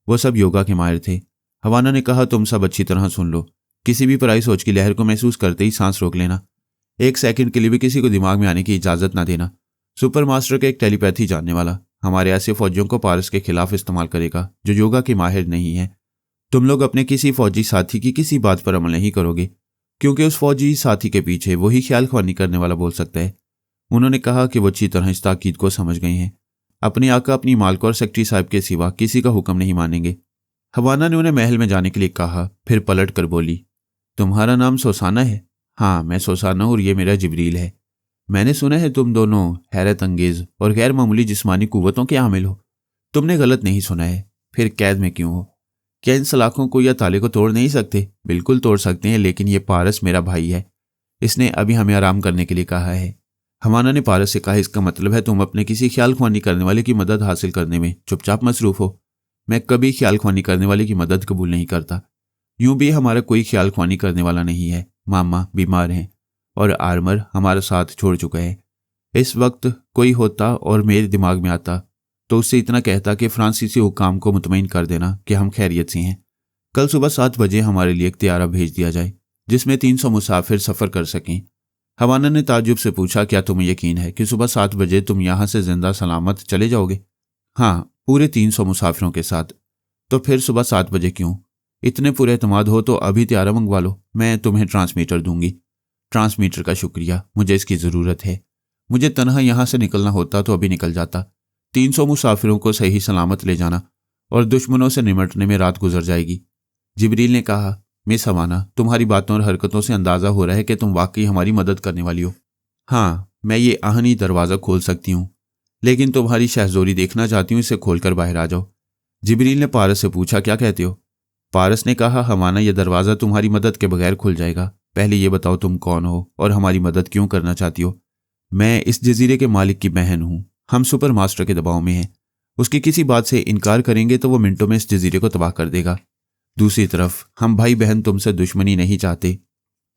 वो सब योगा के माहिर थे। हवाना ने कहा, तुम सब अच्छी तरह सुन लो, किसी भी पराई सोच की लहर को महसूस करते ही सांस रोक लेना। 1 सेकंड के लिए भी किसी को दिमाग में आने की इजाजत ना देना। सुपर मास्टर का एक टेलीपैथी जानने वाला हमारे ऐसे फौजियों को पारस के खिलाफ इस्तेमाल करेगा जो योगा के माहिर नहीं है। तुम लोग अपने किसी फौजी साथी की किसी बात पर अमल नहीं करोगे, क्योंकि उस फौजी साथी के पीछे वही ख्याल ख्वानी करने वाला बोल सकता है। उन्होंने कहा कि वो अच्छी तरह इस ताकीद को समझ गए हैं। अपने आका, अपनी मालक और सेक्रेटरी साहब के सिवा किसी का हुक्म नहीं मानेंगे। हवाना ने उन्हें महल में जाने के लिए कहा, फिर पलट कर बोली, तुम्हारा नाम सोसाना है? हाँ, मैं सोसाना और ये मेरा जिब्रील है। मैंने सुना है तुम दोनों हैरत अंगेज और गैर मामूली जिस्मानी कुव्वतों के हामिल हो। तुमने गलत नहीं सुना है। फिर कैद में क्यों हो? क्या इन सलाखों को या ताले को तोड़ नहीं सकते? बिल्कुल तोड़ सकते हैं, लेकिन ये पारस मेरा भाई है। इसने अभी हमें आराम करने के लिए कहा है। हवाना ने पारस से कहा, इसका मतलब है तुम अपने किसी ख्याल ख्वानी करने वाले की मदद हासिल करने में चुपचाप मसरूफ हो। मैं कभी ख्याल ख्वानी करने वाले की मदद कबूल नहीं करता। यूं भी हमारा कोई ख्याल ख्वानी करने वाला नहीं है। मामा बीमार हैं और आर्मर हमारा साथ छोड़ चुका है। इस वक्त कोई होता और मेरे दिमाग में आता तो उससे इतना कहता कि फ्रांसीसी हुकाम को मुतमईन कर देना कि हम खैरियत से हैं। कल सुबह 7 बजे हमारे लिए एक तैयारा भेज दिया जाए जिसमें 300 मुसाफिर सफ़र कर सकें। हवाना ने ताज्जुब से पूछा, क्या तुम्हें यकीन है कि सुबह 7 बजे तुम यहाँ से जिंदा सलामत चले जाओगे? हाँ, पूरे 300 मुसाफिरों के साथ। तो फिर सुबह 7 बजे क्यों? इतने पूरे एतमाद हो तो अभी तैयारा मंगवा लो, मैं तुम्हें ट्रांसमीटर दूंगी। ट्रांसमीटर का शुक्रिया, मुझे इसकी ज़रूरत है। मुझे तनहा यहाँ से निकलना होता तो अभी निकल जाता। 300 मुसाफिरों को सही सलामत ले जाना और दुश्मनों से निमटने में रात गुजर जाएगी। जिब्रील ने कहा, मिस हवाना, तुम्हारी बातों और हरकतों से अंदाज़ा हो रहा है कि तुम वाकई हमारी मदद करने वाली हो। हाँ, मैं ये आहनी दरवाज़ा खोल सकती हूँ, लेकिन तुम्हारी शहज़ोरी देखना चाहती हूँ, इसे खोलकर बाहर आ जाओ। जिब्रील ने पारस से पूछा, क्या कहते हो? पारस ने कहा, हवाना, यह दरवाज़ा तुम्हारी मदद के बगैर खुल जाएगा। पहले ये बताओ तुम कौन हो और हमारी मदद क्यों करना चाहती हो? मैं इस जजीरे के मालिक की बहन हूँ। हम सुपर मास्टर के दबाव में हैं। उसकी किसी बात से इनकार करेंगे तो वो मिनटों में इस जजीरे को तबाह कर देगा। दूसरी तरफ हम भाई बहन तुमसे दुश्मनी नहीं चाहते।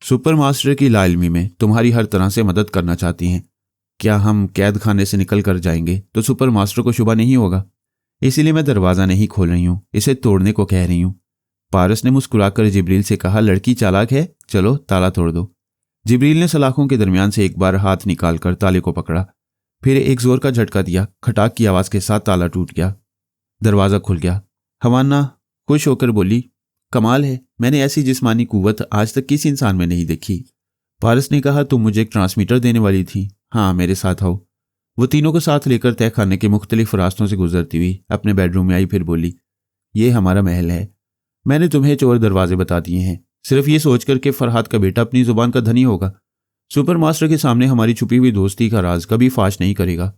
सुपर मास्टर की लाइल्मी में तुम्हारी हर तरह से मदद करना चाहती हैं। क्या हम कैद खाने से निकल कर जाएंगे तो सुपर मास्टर को शुबा नहीं होगा? इसीलिए मैं दरवाज़ा नहीं खोल रही हूँ, इसे तोड़ने को कह रही हूँ। पारस ने मुस्कुराकर जिब्रील से कहा, लड़की चालाक है, चलो ताला तोड़ दो। जिब्रील ने सलाखों के दरमियान से एक बार हाथ निकालकर ताले को पकड़ा, फिर एक जोर का झटका दिया। खटाक की आवाज़ के साथ ताला टूट गया, दरवाज़ा खुल गया। हवाना खुश होकर बोली, कमाल है, मैंने ऐसी जिस्मानी कुव्वत आज तक किसी इंसान में नहीं देखी। पारस ने कहा, तुम मुझे एक ट्रांसमीटर देने वाली थी। हाँ, मेरे साथ आओ। वो तीनों को साथ लेकर तय खाने के मुख्तलिफ रास्तों से गुजरती हुई अपने बेडरूम में आई, फिर बोली, ये हमारा महल है। मैंने तुम्हें चोर दरवाजे बता दिए हैं, सिर्फ ये सोचकर कि फरहाद का बेटा अपनी जुबान का धनी होगा। सुपर मास्टर के सामने हमारी छुपी हुई दोस्ती का राज कभी फाश नहीं करेगा।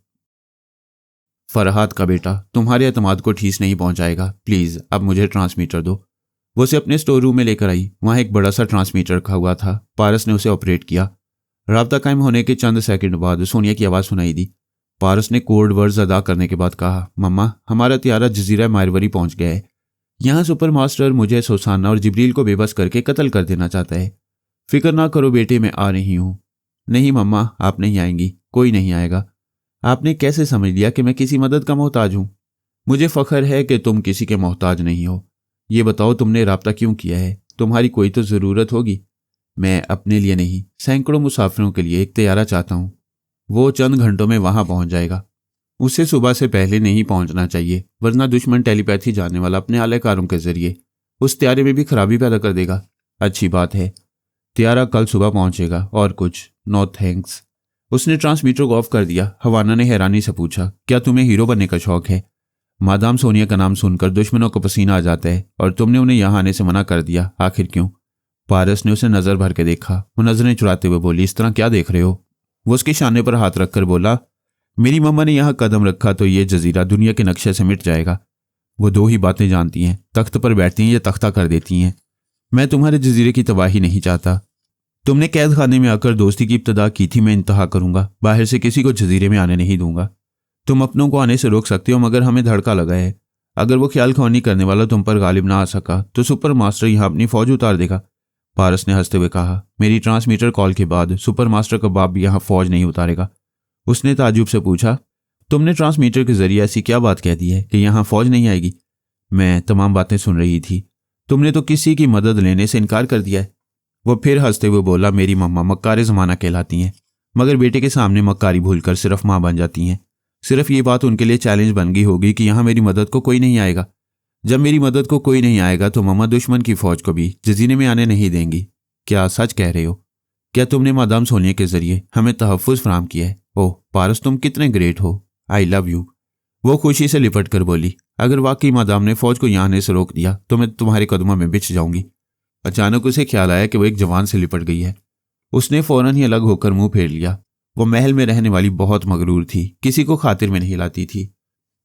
फरहाद का बेटा तुम्हारे एतमाद को ठेस नहीं पहुंचाएगा। प्लीज अब मुझे ट्रांसमीटर दो। वो उसे अपने स्टोर रूम में लेकर आई। वहां एक बड़ा सा ट्रांसमीटर रखा हुआ था। पारस ने उसे ऑपरेट किया। राब्ता कायम होने के चंद सेकंड बाद सोनिया की आवाज़ सुनाई दी। पारस ने कोड वर्ड्स अदा करने के बाद कहा, मम्मा, हमारा त्यारा जजीरा मारवरी पहुंच गया है। यहाँ सुपर मास्टर मुझे, सोसाना और जिब्रील को बेबस करके कत्ल कर देना चाहता है। फिक्र ना करो बेटे, मैं आ रही हूँ। नहीं मम्मा, आप नहीं आएंगी, कोई नहीं आएगा। आपने कैसे समझ लिया कि मैं किसी मदद का मोहताज हूँ? मुझे फख्र है कि तुम किसी के मोहताज नहीं हो। ये बताओ तुमने राब्ता क्यों किया है? तुम्हारी कोई तो ज़रूरत होगी। मैं अपने लिए नहीं, सैकड़ों मुसाफिरों के लिए एक तैयारा चाहता हूँ। वो चंद घंटों में वहां पहुंच जाएगा। उसे सुबह से पहले नहीं पहुंचना चाहिए, वरना दुश्मन टेलीपैथी जानने वाला अपने आलाकारों के जरिए उस त्यारे में भी खराबी पैदा कर देगा। अच्छी बात है, त्यारा कल सुबह पहुंचेगा और कुछ। No thanks. उसने ट्रांसमीटर को ऑफ कर दिया। हवाना ने हैरानी से पूछा, क्या तुम्हें हीरो बनने का शौक है? मादाम सोनिया का नाम सुनकर दुश्मनों को पसीना आ जाता है, और तुमने उन्हें यहां आने से मना कर दिया, आखिर क्यों? पारस ने उसे नजर भर के देखा। वो नजरें चुराते हुए बोली, इस तरह क्या देख रहे हो? वो उसके शाने पर हाथ रखकर बोला, मेरी मम्मा ने यहाँ कदम रखा तो ये जजीरा दुनिया के नक्शे से मिट जाएगा। वो दो ही बातें जानती हैं, तख्त पर बैठती हैं या तख्ता कर देती हैं। मैं तुम्हारे जजीरे की तबाही नहीं चाहता। तुमने कैद खाने में आकर दोस्ती की इब्तदा की थी, मैं इंतहा करूंगा। बाहर से किसी को जजीरे में आने नहीं दूंगा। तुम अपनों को आने से रोक सकते हो, मगर हमें धड़का लगा है। अगर वो ख्याल ख्वानी करने वाला तुम पर गालिब ना आ सका तो सुपर मास्टर यहाँ अपनी फौज उतार देगा। पारस ने हंसते हुए कहा, मेरी ट्रांसमीटर कॉल के बाद सुपर मास्टर का बाप भी यहाँ फौज नहीं उतारेगा। उसने ताज्जुब से पूछा, तुमने ट्रांसमीटर के जरिए ऐसी क्या बात कह दी है कि यहाँ फौज नहीं आएगी? मैं तमाम बातें सुन रही थी। तुमने तो किसी की मदद लेने से इनकार कर दिया है। वो फिर हंसते हुए बोला, मेरी मम्मा मक्कार ज़माना कहलाती हैं, मगर बेटे के सामने मक्कारी भूलकर सिर्फ माँ बन जाती हैं। सिर्फ ये बात उनके लिए चैलेंज बन गई होगी कि यहाँ मेरी मदद को कोई नहीं आएगा। जब मेरी मदद को कोई नहीं आएगा तो मम्मा दुश्मन की फौज को भी जजीरे में आने नहीं देंगी। क्या सच कह रहे हो? क्या तुमने मादाम सोनिया के जरिए हमें तहफ़्फ़ुज़ फराहम किया है? ओह पारस, तुम कितने ग्रेट हो। I love you. वो खुशी से लिपट कर बोली, अगर वाकई मादाम ने फौज को यहाँ आने से रोक दिया तो मैं तुम्हारे कदमों में बिछ जाऊंगी। अचानक उसे ख्याल आया कि वो एक जवान से लिपट गई है। उसने फौरन ही अलग होकर मुंह फेर लिया। वो महल में रहने वाली बहुत मगरूर थी, किसी को खातिर में नहीं लाती थी,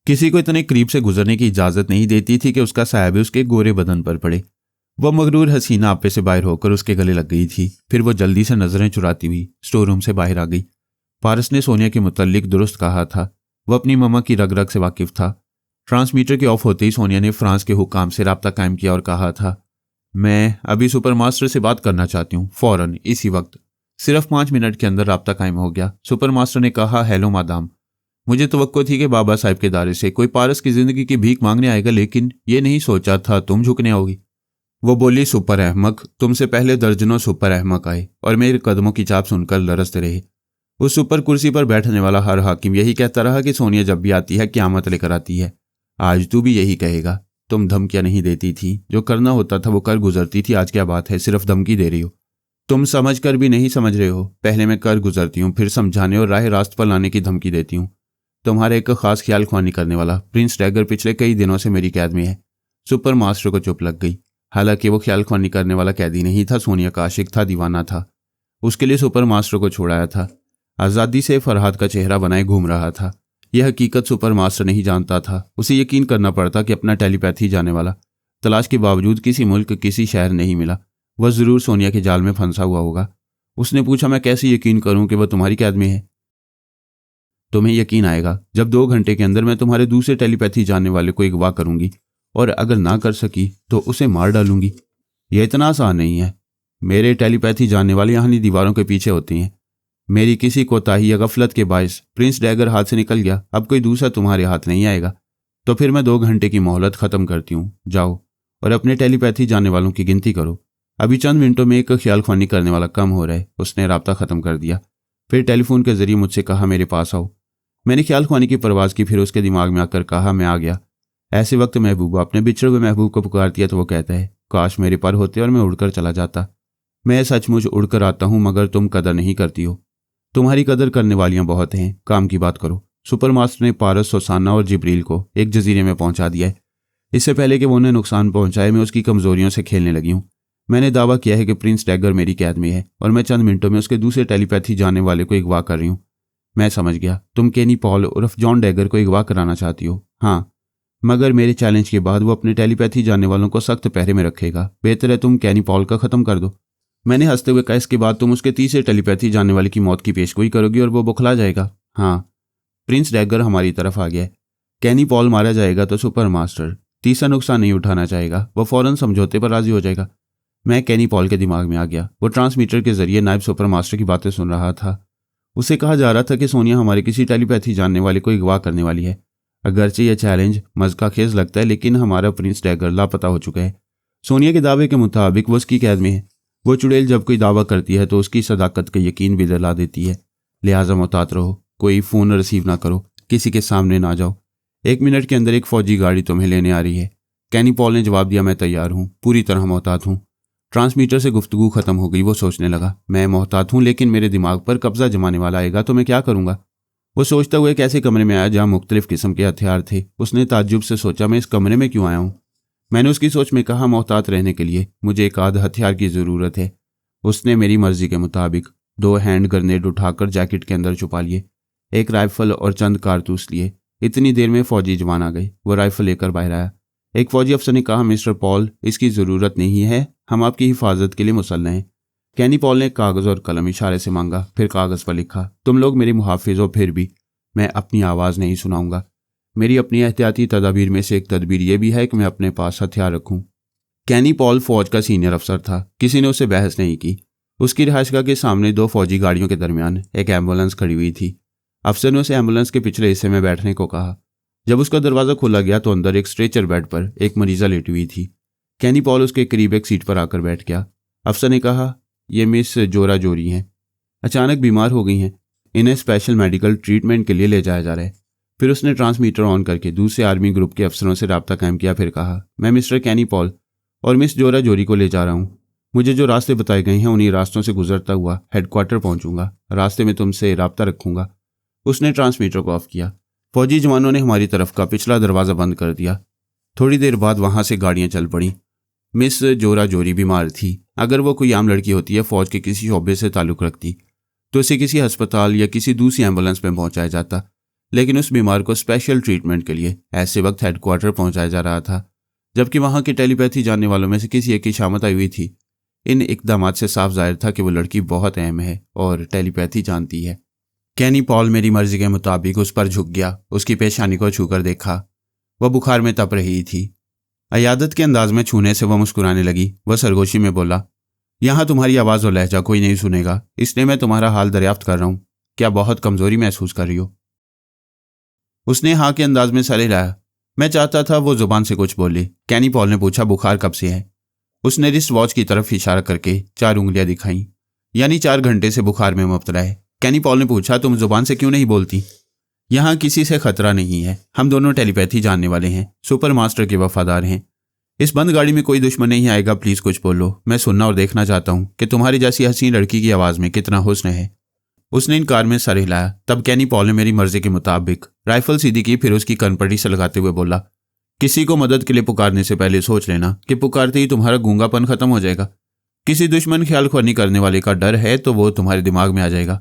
किसी को इतने करीब से गुजरने की इजाजत नहीं देती थी कि उसका साया भी उसके गोरे बदन पर पड़े। वह मगरूर हसीना आपे से बाहर होकर उसके गले लग गई थी। फिर वो जल्दी से नजरें चुराती हुई स्टोर रूम से बाहर आ गई। पारस ने सोनिया के मुतल्लिक दुरुस्त कहा था। वह अपनी मम्मा की रग रग से वाकिफ था। ट्रांसमीटर के ऑफ होते ही सोनिया ने फ्रांस के हुक्काम से राब्ता कायम किया और कहा था, मैं अभी सुपर मास्टर से बात करना चाहती हूँ, फौरन, इसी वक्त। सिर्फ 5 मिनट के अंदर राब्ता कायम हो गया। सुपर मास्टर ने कहा, हेलो मादाम, मुझे तवक्को थी कि बाबा साहब के दायरे से कोई पारस की जिंदगी की भीख मांगने आएगा, लेकिन ये नहीं सोचा था तुम झुकने आओगी। वो बोली, सुपर अहमक, तुमसे पहले दर्जनों सुपर अहमक आए और मेरे कदमों की चाप सुनकर लरसते रहे। उस सुपर कुर्सी पर बैठने वाला हर हाकिम यही कहता रहा कि सोनिया जब भी आती है क़यामत लेकर आती है। आज तू भी यही कहेगा। तुम धमकियां नहीं देती थी, जो करना होता था वो कर गुजरती थी। आज क्या बात है, सिर्फ धमकी दे रही हो? तुम समझ कर भी नहीं समझ रहे हो। पहले मैं कर गुजरती हूँ, फिर समझाने और राह रास्त पर लाने की धमकी देती हूँ। तुम्हारे एक खास ख्याल ख्वानी करने वाला प्रिंस डैगर पिछले कई दिनों से मेरी कैद में है। सुपर मास्टर को चुप लग गई। हालांकि वो ख्याल ख्वानी करने वाला कैदी नहीं था, सोनिया का आशिक था, दीवाना था। उसके लिए सुपर मास्टर को छोड़ाया था। आज़ादी से फरहाद का चेहरा बनाए घूम रहा था। यह हकीकत सुपर मास्टर नहीं जानता था। उसे यकीन करना पड़ता कि अपना टेलीपैथी जाने वाला तलाश के बावजूद किसी मुल्क, किसी शहर नहीं मिला। वह जरूर सोनिया के जाल में फंसा हुआ होगा। उसने पूछा, मैं कैसे यकीन करूं कि वह तुम्हारी कैद में है? तुम्हें यकीन आएगा जब 2 घंटे के अंदर मैं तुम्हारे दूसरे टेलीपैथी जानने वाले को अगवा करूंगी, और अगर ना कर सकी तो उसे मार डालूंगी। यह इतना आसान नहीं है। मेरे टेलीपैथी जानने वाले यहाँ दीवारों के पीछे होते हैं। मेरी किसी कोताही या गफलत के बायस प्रिंस डैगर हाथ से निकल गया। अब कोई दूसरा तुम्हारे हाथ नहीं आएगा। तो फिर मैं 2 घंटे की मोहलत खत्म करती हूँ। जाओ और अपने टेलीपैथी जानने वालों की गिनती करो। अभी चंद मिनटों में एक ख्याल ख्वानी करने वाला कम हो रहा है। उसने राब्ता खत्म कर दिया। फिर टेलीफोन के जरिए मुझसे कहा, मेरे पास आओ। मैंने ख्याल ख्वानी की परवाज की, फिर उसके दिमाग में आकर कहा, मैं आ गया। ऐसे वक्त महबूबा अपने बिछड़े हुए महबूब को पुकारती है तो वो कहता है, काश मेरे पर होते और मैं उड़कर चला जाता। मैं सचमुच उड़कर आता हूँ, मगर तुम कदर नहीं करती हो। तुम्हारी कदर करने वालियां बहुत हैं, काम की बात करो। सुपर मास्टर ने पारस, सोसाना और जिब्रील को एक जजीरे में पहुंचा दिया है। इससे पहले कि वो उन्हें नुकसान पहुंचाए, मैं उसकी कमजोरियों से खेलने लगी हूँ। मैंने दावा किया है कि प्रिंस डैगर मेरी कैद में है और मैं चंद मिनटों में उसके दूसरे टेलीपैथी जानने वाले को अगवा कर रही हूँ। मैं समझ गया, तुम केनी पॉल उर्फ जॉन डैगर को अगवा कराना चाहती हो। हाँ, मगर मेरे चैलेंज के बाद वो अपने टेलीपैथी जानने वालों को सख्त पहरे में रखेगा। बेहतर है तुम केनी पॉल का ख़त्म कर दो। मैंने हंसते हुए कहा, इसके बाद तुम उसके तीसरे टेलीपैथी जानने वाले की मौत की पेशगोई करोगी और वो बुखला जाएगा। हाँ, प्रिंस डैगर हमारी तरफ आ गया है। केनी पॉल मारा जाएगा तो सुपर मास्टर तीसरा नुकसान नहीं उठाना चाहेगा। वो फौरन समझौते पर राजी हो जाएगा। मैं केनी पॉल के दिमाग में आ गया। वो ट्रांसमीटर के जरिए नायब सुपर मास्टर की बातें सुन रहा था। उसे कहा जा रहा था कि सोनिया हमारे किसी टेलीपैथी जानने वाले को अगवा करने वाली है। अगरचे यह चैलेंज मज़का खेज लगता है, लेकिन हमारा प्रिंस डैगर लापता हो चुका है। सोनिया के दावे के मुताबिक वो उसकी कैद में है। वो चुड़ैल जब कोई दावा करती है तो उसकी सदाकत का यकीन भी दिला देती है। लिहाजा मुहतात रहो, कोई फ़ोन रिसीव ना करो। किसी के सामने ना जाओ। 1 मिनट के अंदर एक फौजी गाड़ी तुम्हें लेने आ रही है। कैनी पॉल ने जवाब दिया, मैं तैयार हूँ, पूरी तरह मोहतात हूँ। ट्रांसमीटर से गुफ्तगू खत्म हो गई। वो सोचने लगा, मैं मोहतात हूँ लेकिन मेरे दिमाग पर कब्जा जमाने वाला आएगा तो मैं क्या करूँगा। वो सोचता हुआ एक ऐसे कमरे में आया जहाँ मुख्तलिफ किस्म के हथियार थे। उसने ताज्जुब से सोचा, मैं इस कमरे में क्यों आया हूँ। मैंने उसकी सोच में कहा, मोहतात रहने के लिए मुझे एक आध हथियार की ज़रूरत है। उसने मेरी मर्जी के मुताबिक 2 हैंड ग्रेनेड उठाकर जैकेट के अंदर छुपा लिए, एक राइफल और चंद कारतूस लिए। इतनी देर में फौजी जवान आ गए। वो राइफल लेकर बाहर आया। एक फौजी अफसर ने कहा, मिस्टर पॉल, इसकी ज़रूरत नहीं है, हम आपकी हिफाजत के लिए मुसल्लह हैं। कैनी पॉल ने कागज़ और कलम इशारे से मांगा, फिर कागज़ पर लिखा, तुम लोग मेरे मुहाफिज हो, फिर भी मैं अपनी आवाज़ नहीं सुनाऊंगा। मेरी अपनी एहतियाती तदाबीर में से एक तदबीर यह भी है कि मैं अपने पास हथियार रखूं। कैनी पॉल फौज का सीनियर अफसर था। किसी ने उससे बहस नहीं की। उसकी रिहाइशगाह के सामने 2 फौजी गाड़ियों के दरमियान एक एम्बुलेंस खड़ी हुई थी। अफसर ने उसे एम्बुलेंस के पिछले हिस्से में बैठने को कहा। जब उसका दरवाज़ा खोला गया तो अंदर एक स्ट्रेचर बेड पर एक मरीज़ा लेटी हुई थी। कैनी पॉल उसके करीब एक सीट पर आकर बैठ गया। अफसर ने कहा, ये मिस जोरा जोरी हैं, अचानक बीमार हो गई हैं, इन्हें स्पेशल मेडिकल ट्रीटमेंट के लिए ले जाया जा रहा है। फिर उसने ट्रांसमीटर ऑन करके दूसरे आर्मी ग्रुप के अफसरों से रब्ता कायम किया। फिर कहा, मैं मिस्टर कैनी पॉल और मिस जोरा जोरी को ले जा रहा हूँ। मुझे जो रास्ते बताए गए हैं उन्हीं रास्तों से गुजरता हुआ हेडक्वार्टर पहुंचूंगा। रास्ते में तुमसे रब्ता रखूंगा। उसने ट्रांसमीटर को ऑफ किया। फौजी जवानों ने हमारी तरफ का पिछला दरवाज़ा बंद कर दिया। थोड़ी देर बाद वहाँ से गाड़ियाँ चल पड़ी। मिस जोरा जोरी बीमार थी। अगर वो कोई आम लड़की होती है, फौज के किसी शोबे से ताल्लुक़ रखती, तो उसे किसी अस्पताल या किसी दूसरी एम्बुलेंस में पहुंचाया जाता, लेकिन उस बीमार को स्पेशल ट्रीटमेंट के लिए ऐसे वक्त हेडक्वार्टर पहुंचाया जा रहा था, जबकि वहां के टेलीपैथी जानने वालों में से किसी एक की शामत आई हुई थी। इन इकदामात से साफ जाहिर था कि वो लड़की बहुत अहम है और टेलीपैथी जानती है। कैनी पॉल मेरी मर्जी के मुताबिक उस पर झुक गया। उसकी पेशानी को छूकर देखा। वह बुखार में तप रही थी। अयादत के अंदाज में छूने से वह मुस्कुराने लगी। वह सरगोशी में बोला, यहाँ तुम्हारी आवाज़ और लहजा कोई नहीं सुनेगा, इसलिए मैं तुम्हारा हाल दरियाफ्त कर रहा हूँ। क्या बहुत कमज़ोरी महसूस कर रही हो? उसने हाँ के अंदाज में सर हिलाया। मैं चाहता था वो जुबान से कुछ बोले। कैनी पॉल ने पूछा, बुखार कब से है? उसने रिस्ट वॉच की तरफ इशारा करके 4 उंगलियां दिखाईं। यानी 4 घंटे से बुखार में मुब्तला है। कैनी पॉल ने पूछा, तुम जुबान से क्यों नहीं बोलती? यहाँ किसी से खतरा नहीं है। हम दोनों टेलीपैथी जानने वाले हैं, सुपर मास्टर के वफादार हैं। इस बंद गाड़ी में कोई दुश्मन नहीं आएगा। प्लीज़ कुछ बोलो। मैं सुनना और देखना चाहता हूँ कि तुम्हारी जैसी हसीन लड़की की आवाज़ में कितना हुस्न है। उसने इनकार में सर हिलाया। तब कैनी पॉल ने मेरी मर्जी के मुताबिक राइफल सीधी की, फिर उसकी कनपटी से लगाते हुए बोला, किसी को मदद के लिए पुकारने से पहले सोच लेना कि पुकारते ही तुम्हारा गूंगापन खत्म हो जाएगा। किसी दुश्मन ख्याल ख्वानी करने वाले का डर है तो वो तुम्हारे दिमाग में आ जाएगा,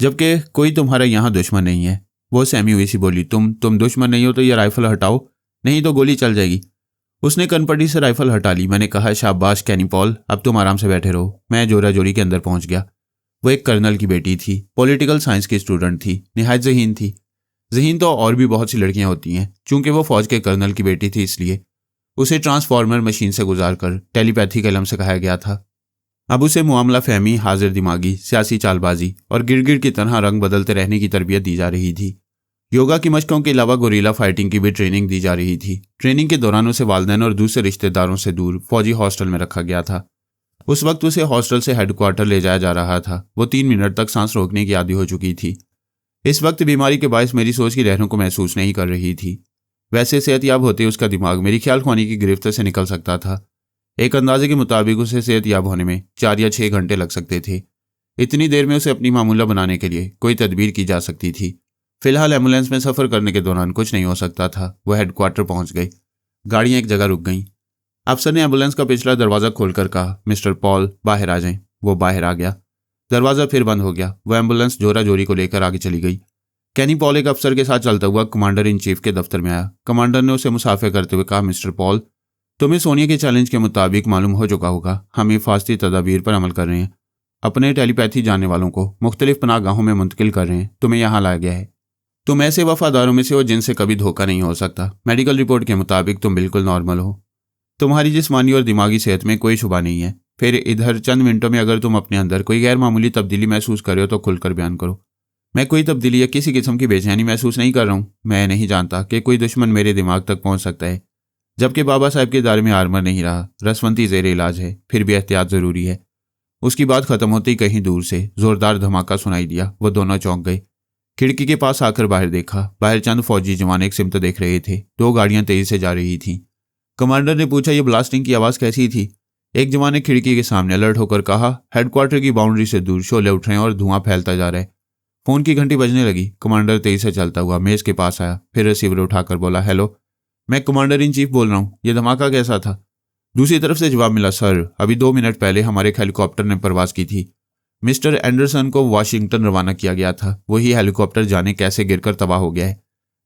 जबकि कोई तुम्हारा यहाँ दुश्मन नहीं है। वो सहमी हुई सी बोली, तुम दुश्मन नहीं हो तो ये राइफल हटाओ, नहीं तो गोली चल जाएगी। उसने कनपटी से राइफल हटा ली। मैंने कहा, शाबाश कैनी पॉल, अब तुम आराम से बैठे रहो। मैं जोरा जोरी के अंदर पहुंच गया। वो एक कर्नल की बेटी थी, पॉलिटिकल साइंस की स्टूडेंट थी, निहायत ज़हीन थी। ज़हीन तो और भी बहुत सी लड़कियां होती हैं, चूंकि वो फौज के कर्नल की बेटी थी इसलिए उसे ट्रांसफार्मर मशीन से गुजारकर टेलीपैथी का इल्म सिखाया गया था। अब उसे मामला फहमी, हाजिर दिमागी, सियासी चालबाजी और गिरगिट की तरह रंग बदलते रहने की तरबियत दी जा रही थी। योगा की मशकों के अलावा गोरीला फाइटिंग की भी ट्रेनिंग दी जा रही थी। ट्रेनिंग के दौरान उसे वालिदैन और दूसरे रिश्तेदारों से दूर फौजी हॉस्टल में रखा गया था। उस वक्त उसे हॉस्टल से हेडक्वार्टर ले जाया जा रहा था। वो 3 मिनट तक सांस रोकने की आदी हो चुकी थी। इस वक्त बीमारी के बायस मेरी सोच की लहरों को महसूस नहीं कर रही थी। वैसे सेहतयाब होते उसका दिमाग मेरी ख्याल ख्वानी की गिरफ्त से निकल सकता था। एक अंदाजे के मुताबिक उसे सेहतयाब होने में 4 या 6 घंटे लग सकते थे। इतनी देर में उसे अपनी मामूला बनाने के लिए कोई तदबीर की जा सकती थी। फिलहाल एम्बुलेंस में सफ़र करने के दौरान कुछ नहीं हो सकता था। वह हेडक्वार्टर पहुंच गई। गाड़ियां एक जगह रुक गईं। अफसर ने एम्बुलेंस का पिछला दरवाज़ा खोलकर कहा, मिस्टर पॉल बाहर आ जाएं। वो बाहर आ गया। दरवाज़ा फिर बंद हो गया। वह एम्बुलेंस जोरा जोरी को लेकर आगे चली गई। कैनी पॉल एक अफसर के साथ चलता हुआ कमांडर इन चीफ के दफ्तर में आया। कमांडर ने उसे मुसाफे करते हुए कहा, मिस्टर पॉल, तुम्हें सोनिया के चैलेंज के मुताबिक मालूम हो चुका होगा, हम हिफाजती तदाबीर पर अमल कर रहे हैं। अपने टेलीपैथी जानने वालों को मुख्तलिफ पनाहगाहों में मुंतकिल कर रहे हैं। तुम्हें यहाँ लाया गया है। तुम ऐसे वफादारों में से हो जिनसे कभी धोखा नहीं हो सकता। मेडिकल रिपोर्ट के मुताबिक तुम बिल्कुल नॉर्मल हो। तुम्हारी जिस्मानी और दिमागी सेहत में कोई शुबा नहीं है। फिर इधर चंद मिनटों में अगर तुम अपने अंदर कोई गैर मामूली तब्दीली महसूस कर रहे हो तो खुलकर बयान करो। मैं कोई तब्दीली या किसी किस्म की बेचैनी महसूस नहीं कर रहा हूँ। मैं नहीं जानता कि कोई दुश्मन मेरे दिमाग तक पहुँच सकता है, जबकि बाबा साहब के दायरे में आर्मर नहीं रहा। रसवंती ज़ेर इलाज है, फिर भी एहतियात ज़रूरी है। उसकी बात खत्म होते ही कहीं दूर से ज़ोरदार धमाका सुनाई दिया। वो दोनों चौंक गए। खिड़की के पास आकर बाहर देखा। बाहर चंद फौजी जवान एक सिमत देख रहे थे। 2 गाड़ियां तेजी से जा रही थीं। कमांडर ने पूछा, ये ब्लास्टिंग की आवाज़ कैसी थी? एक जवान ने खिड़की के सामने अलर्ट होकर कहा, हेडक्वार्टर की बाउंड्री से दूर शोले उठ रहे हैं और धुआं फैलता जा रहा है। फोन की घंटी बजने लगी। कमांडर तेजी से चलता हुआ मेज के पास आया, फिर रिसीवर उठाकर बोला, हेलो, मैं कमांडर इन चीफ बोल रहा हूँ। ये धमाका कैसा था? दूसरी तरफ से जवाब मिला, सर अभी 2 मिनट पहले हमारे एक हेलीकॉप्टर ने परवाज की थी। मिस्टर एंडरसन को वाशिंगटन रवाना किया गया था। वही हेलीकॉप्टर जाने कैसे गिरकर तबाह हो गया है।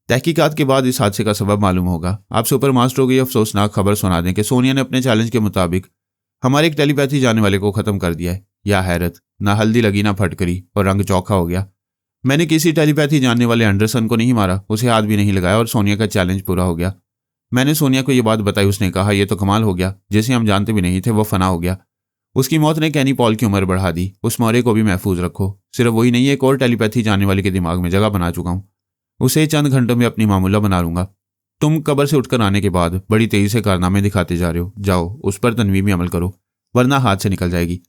तहकीकात के बाद इस हादसे का सबब मालूम होगा। आप सुपर मास्टरों को ये अफसोसनाक खबर सुना दें कि सोनिया ने अपने चैलेंज के मुताबिक हमारे एक टेलीपैथी जाने वाले को खत्म कर दिया है। या हैरत, ना हल्दी लगी ना फटकरी और रंग चौखा हो गया। मैंने किसी टेलीपैथी जानने वाले एंडरसन को नहीं मारा, उसे हाथ भी नहीं लगाया और सोनिया का चैलेंज पूरा हो गया। मैंने सोनिया को यह बात बताई। उसने कहा, यह तो कमाल हो गया, जिसे हम जानते भी नहीं थे वो फना हो गया। उसकी मौत ने कैनी पॉल की उम्र बढ़ा दी। उस मौर्य को भी महफूज रखो। सिर्फ वही नहीं, एक और टेलीपैथी जानने वाले के दिमाग में जगह बना चुका हूं। उसे चंद घंटों में अपनी मामूला बना लूंगा। तुम कब्र से उठकर आने के बाद बड़ी तेजी से कारनामे दिखाते जा रहे हो। जाओ उस पर तनवीमी अमल करो, वरना हाथ से निकल जाएगी।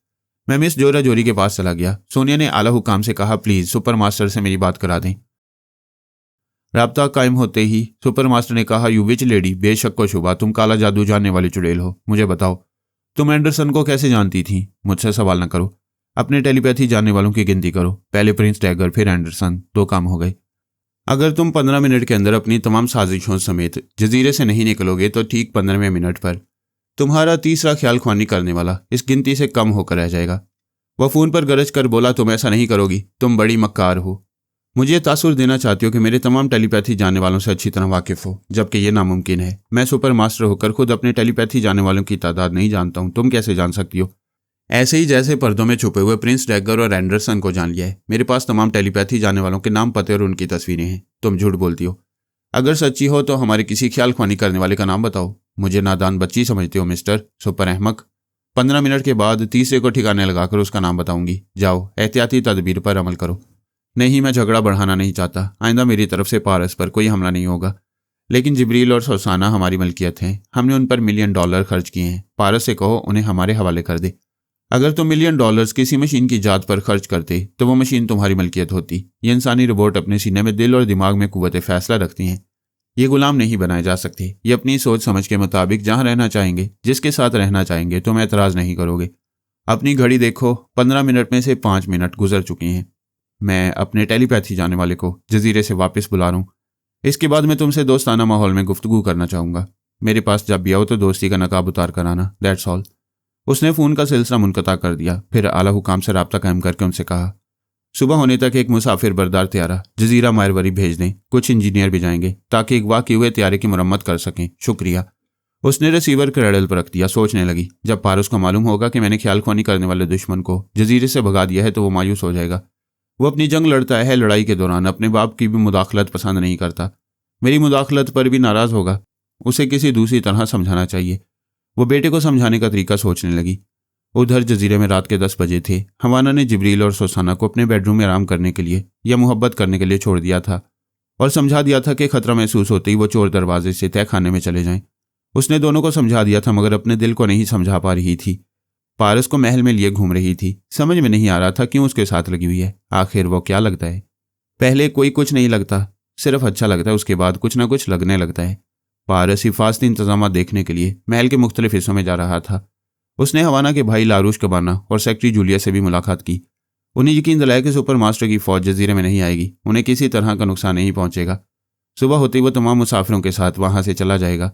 मैं मिस जोरा जोरी के पास चला गया। सोनिया ने आला हुकाम से कहा, प्लीज सुपर मास्टर से मेरी बात करा दें। राब्ता कायम होते ही सुपर मास्टर ने कहा, यू विच लेडी, बेशक को शुबा तुम काला जादू जानने वाली चुड़ैल हो। मुझे बताओ, तुम एंडरसन को कैसे जानती थी? मुझसे सवाल न करो, अपने टेलीपैथी जानने वालों की गिनती करो। पहले प्रिंस डैगर, फिर एंडरसन, 2 काम हो गए। अगर तुम 15 मिनट के अंदर अपनी तमाम साजिशों समेत जजीरे से नहीं निकलोगे तो ठीक 15वें मिनट पर तुम्हारा तीसरा ख्याल ख्वानी करने वाला इस गिनती से कम होकर रह जाएगा। वह फोन पर गरज कर बोला, तुम ऐसा नहीं करोगी, तुम बड़ी मक्कार हो। मुझे तासुर देना चाहती हो कि मेरे तमाम टेलीपैथी जानने वालों से अच्छी तरह वाकिफ हो, जबकि यह नामुमकिन है। मैं सुपर मास्टर होकर खुद अपने टेलीपैथी जानने वालों की तादाद नहीं जानता हूं। तुम कैसे जान सकती हो? ऐसे ही जैसे पर्दों में छुपे हुए प्रिंस डैगर और एंडरसन को जान लिया है। मेरे पास तमाम टेलीपैथी जानने वालों के नाम, पते और उनकी तस्वीरें हैं। तुम झूठ बोलती हो। अगर सच्ची हो तो हमारे किसी ख्याल ख्वानी करने वाले का नाम बताओ। मुझे नादान बच्ची समझते हो मिस्टर सुपर अहमक? 15 मिनट के बाद तीसरे को ठिकाने लगाकर उसका नाम बताऊंगी। जाओ एहतियाती तदबीर पर अमल करो। नहीं, मैं झगड़ा बढ़ाना नहीं चाहता। आइंदा मेरी तरफ से पारस पर कोई हमला नहीं होगा। लेकिन जिब्रील और सुसाना हमारी मलकियत हैं। हमने उन पर $1 मिलियन खर्च किए हैं। पारस से कहो उन्हें हमारे हवाले कर दे। अगर तुम $1 मिलियन किसी मशीन की जात पर खर्च करते तो वो मशीन तुम्हारी मलकियत होती। ये इंसानी रोबोट अपने सीने में दिल और दिमाग में कुव्वत फैसला रखती हैं। ये गुलाम नहीं बनाए जा सकते। ये अपनी सोच समझ के मुताबिक जहां रहना चाहेंगे, जिसके साथ रहना चाहेंगे, तुम एतराज़ नहीं करोगे। अपनी घड़ी देखो, 15 मिनट में से 5 मिनट गुजर चुके हैं। मैं अपने टेलीपैथी जाने वाले को जजीरे से वापस बुला रहा हूँ। इसके बाद मैं तुमसे दोस्ताना माहौल में गुफ्तगू करना चाहूँगा। मेरे पास जब भी आओ तो दोस्ती का नकाब उतार कर आना। That's all. उसने फ़ोन का सिलसिला मुनक़ता कर दिया। फिर आला हुकाम से रब्ता कायम करके उनसे कहा, सुबह होने तक एक मुसाफिर बरदार त्यारा जजीरा मायरवरी भेज दें। कुछ इंजीनियर भी जाएंगे ताकि अगवा किए हुए त्यारे की मरम्मत कर सकें। शुक्रिया। उसने रिसीवर क्रैडल पर रख दिया। सोचने लगी, जब पारस को मालूम होगा कि मैंने ख्याल ख्वानी करने वाले दुश्मन को जजीरे से भगा दिया है तो वो मायूस हो जाएगा। वो अपनी जंग लड़ता है, लड़ाई के दौरान अपने बाप की भी मुदाखलत पसंद नहीं करता। मेरी मुदाखलत पर भी नाराज़ होगा। उसे किसी दूसरी तरह समझाना चाहिए। वो बेटे को समझाने का तरीका सोचने लगी। उधर जजीरे में रात के 10 बजे थे। हवाना ने जिब्रील और सुसाना को अपने बेडरूम में आराम करने के लिए या मोहब्बत करने के लिए छोड़ दिया था और समझा दिया था कि खतरा महसूस होते ही वो चोर दरवाजे से तय खाने में चले जाएं। उसने दोनों को समझा दिया था, मगर अपने दिल को नहीं समझा पा रही थी। पारस को महल में लिए घूम रही थी। समझ में नहीं आ रहा था क्यों उसके साथ लगी हुई है। आखिर वो क्या लगता है? पहले कोई कुछ नहीं लगता, सिर्फ अच्छा लगता है। उसके बाद कुछ ना कुछ लगने लगता है। पारस हिफाजती इंतजाम देखने के लिए महल के मुख्तलिफ हिस्सों में जा रहा था। उसने हवाना के भाई लारूश कबाना और सेक्रेटरी जूलिया से भी मुलाकात की। उन्हें यकीन दिलाया कि सुपर मास्टर की फौज जजीरे में नहीं आएगी। उन्हें किसी तरह का नुकसान नहीं पहुंचेगा। सुबह होते ही वो तमाम मुसाफिरों के साथ वहां से चला जाएगा।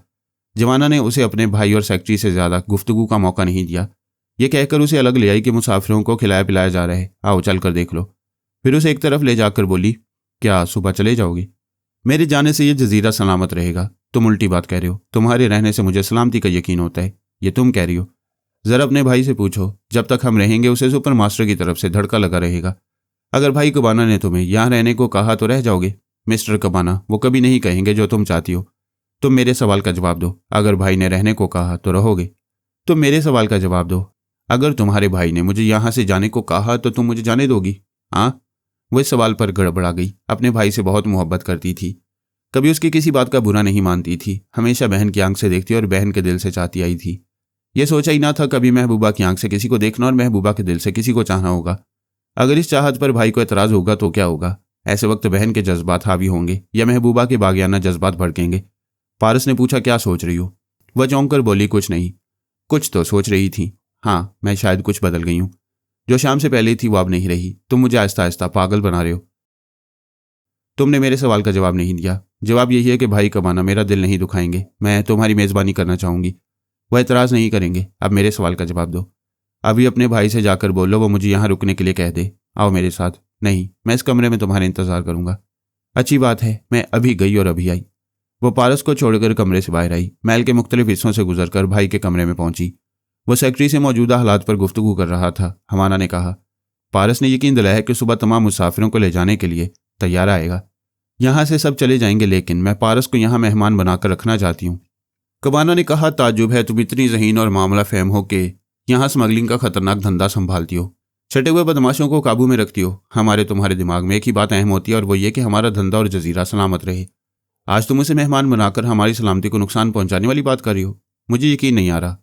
जवाना ने उसे अपने भाई और सेक्रेटरी से ज़्यादा गुफ्तगू का मौका नहीं दिया। ये कहकर उसे अलग ले आई कि मुसाफिरों को खिलाया पिलाया जा रहा है, आओ चल कर देख लो। फिर उसे एक तरफ ले जाकर बोली, क्या सुबह चले जाओगे? मेरे जाने से ये जजीरा सलामत रहेगा। तुम उल्टी बात कह रहे हो। तुम्हारे रहने से मुझे सलामती का यकीन होता है। ये तुम कह रही हो। जरा अपने भाई से पूछो, जब तक हम रहेंगे उसे सुपर मास्टर की तरफ से धड़का लगा रहेगा। अगर भाई कबाना ने तुम्हें यहाँ रहने को कहा तो रह जाओगे। मिस्टर कबाना, वो कभी नहीं कहेंगे जो तुम चाहती हो। तुम मेरे सवाल का जवाब दो। अगर भाई ने रहने को कहा तो रहोगे। तुम मेरे सवाल का जवाब दो। अगर तुम्हारे भाई ने मुझे यहाँ से जाने को कहा तो तुम मुझे जाने दोगी? हाँ। वो इस सवाल पर गड़बड़ा गई। अपने भाई से बहुत मोहब्बत करती थी। कभी उसकी किसी बात का बुरा नहीं मानती थी। हमेशा बहन की आंख से देखती और बहन के दिल से चाहती आई थी। यह सोचा ही ना था कभी महबूबा की आंख से किसी को देखना और महबूबा के दिल से किसी को चाहना होगा। अगर इस चाहत पर भाई को एतराज़ होगा तो क्या होगा? ऐसे वक्त बहन के जज्बात हावी होंगे या महबूबा के बागियाना जज्बात भड़केंगे। पारस ने पूछा, क्या सोच रही हो? वह चौंक कर बोली, कुछ नहीं। कुछ तो सोच रही थी। हाँ, मैं शायद कुछ बदल गई हूँ। जो शाम से पहले थी वो अब नहीं रही। तुम मुझे आहिस्ता आहिस्ता पागल बना रहे हो। तुमने मेरे सवाल का जवाब नहीं दिया। जवाब यही है कि भाई कबाना मेरा दिल नहीं दुखाएंगे। मैं तुम्हारी मेज़बानी करना चाहूँगी। वह एतराज़ नहीं करेंगे। अब मेरे सवाल का जवाब दो। अभी अपने भाई से जाकर बोलो वो मुझे यहाँ रुकने के लिए कह दे। आओ मेरे साथ। नहीं, मैं इस कमरे में तुम्हारा इंतज़ार करूँगा। अच्छी बात है। मैं अभी गई और अभी आई। वो पारस को छोड़कर कमरे से बाहर आई। महल के मुख्तलिफ हिस्सों से गुजरकर भाई के कमरे में पहुंची। वो सेक्रेटरी से मौजूदा हालात पर गुफ्तगू कर रहा था। हमाना ने कहा, पारस ने यकीन दिलाया कि सुबह तमाम मुसाफिरों को ले जाने के लिए तैयार आएगा। यहाँ से सब चले जाएंगे, लेकिन मैं पारस को यहाँ मेहमान बनाकर रखना चाहती हूँ। कबाना ने कहा, ताज्जुब है तुम इतनी ज़हीन और मामला फ़हम हो कि यहाँ स्मगलिंग का खतरनाक धंधा संभालती हो, छटे हुए बदमाशों को काबू में रखती हो। हमारे तुम्हारे दिमाग में एक ही बात अहम होती है और वो ये कि हमारा धंधा और जजीरा सलामत रहे। आज तुम उसे मेहमान बनाकर हमारी सलामती को नुकसान पहुंचाने वाली बात कर रही हो। मुझे यकीन नहीं आ रहा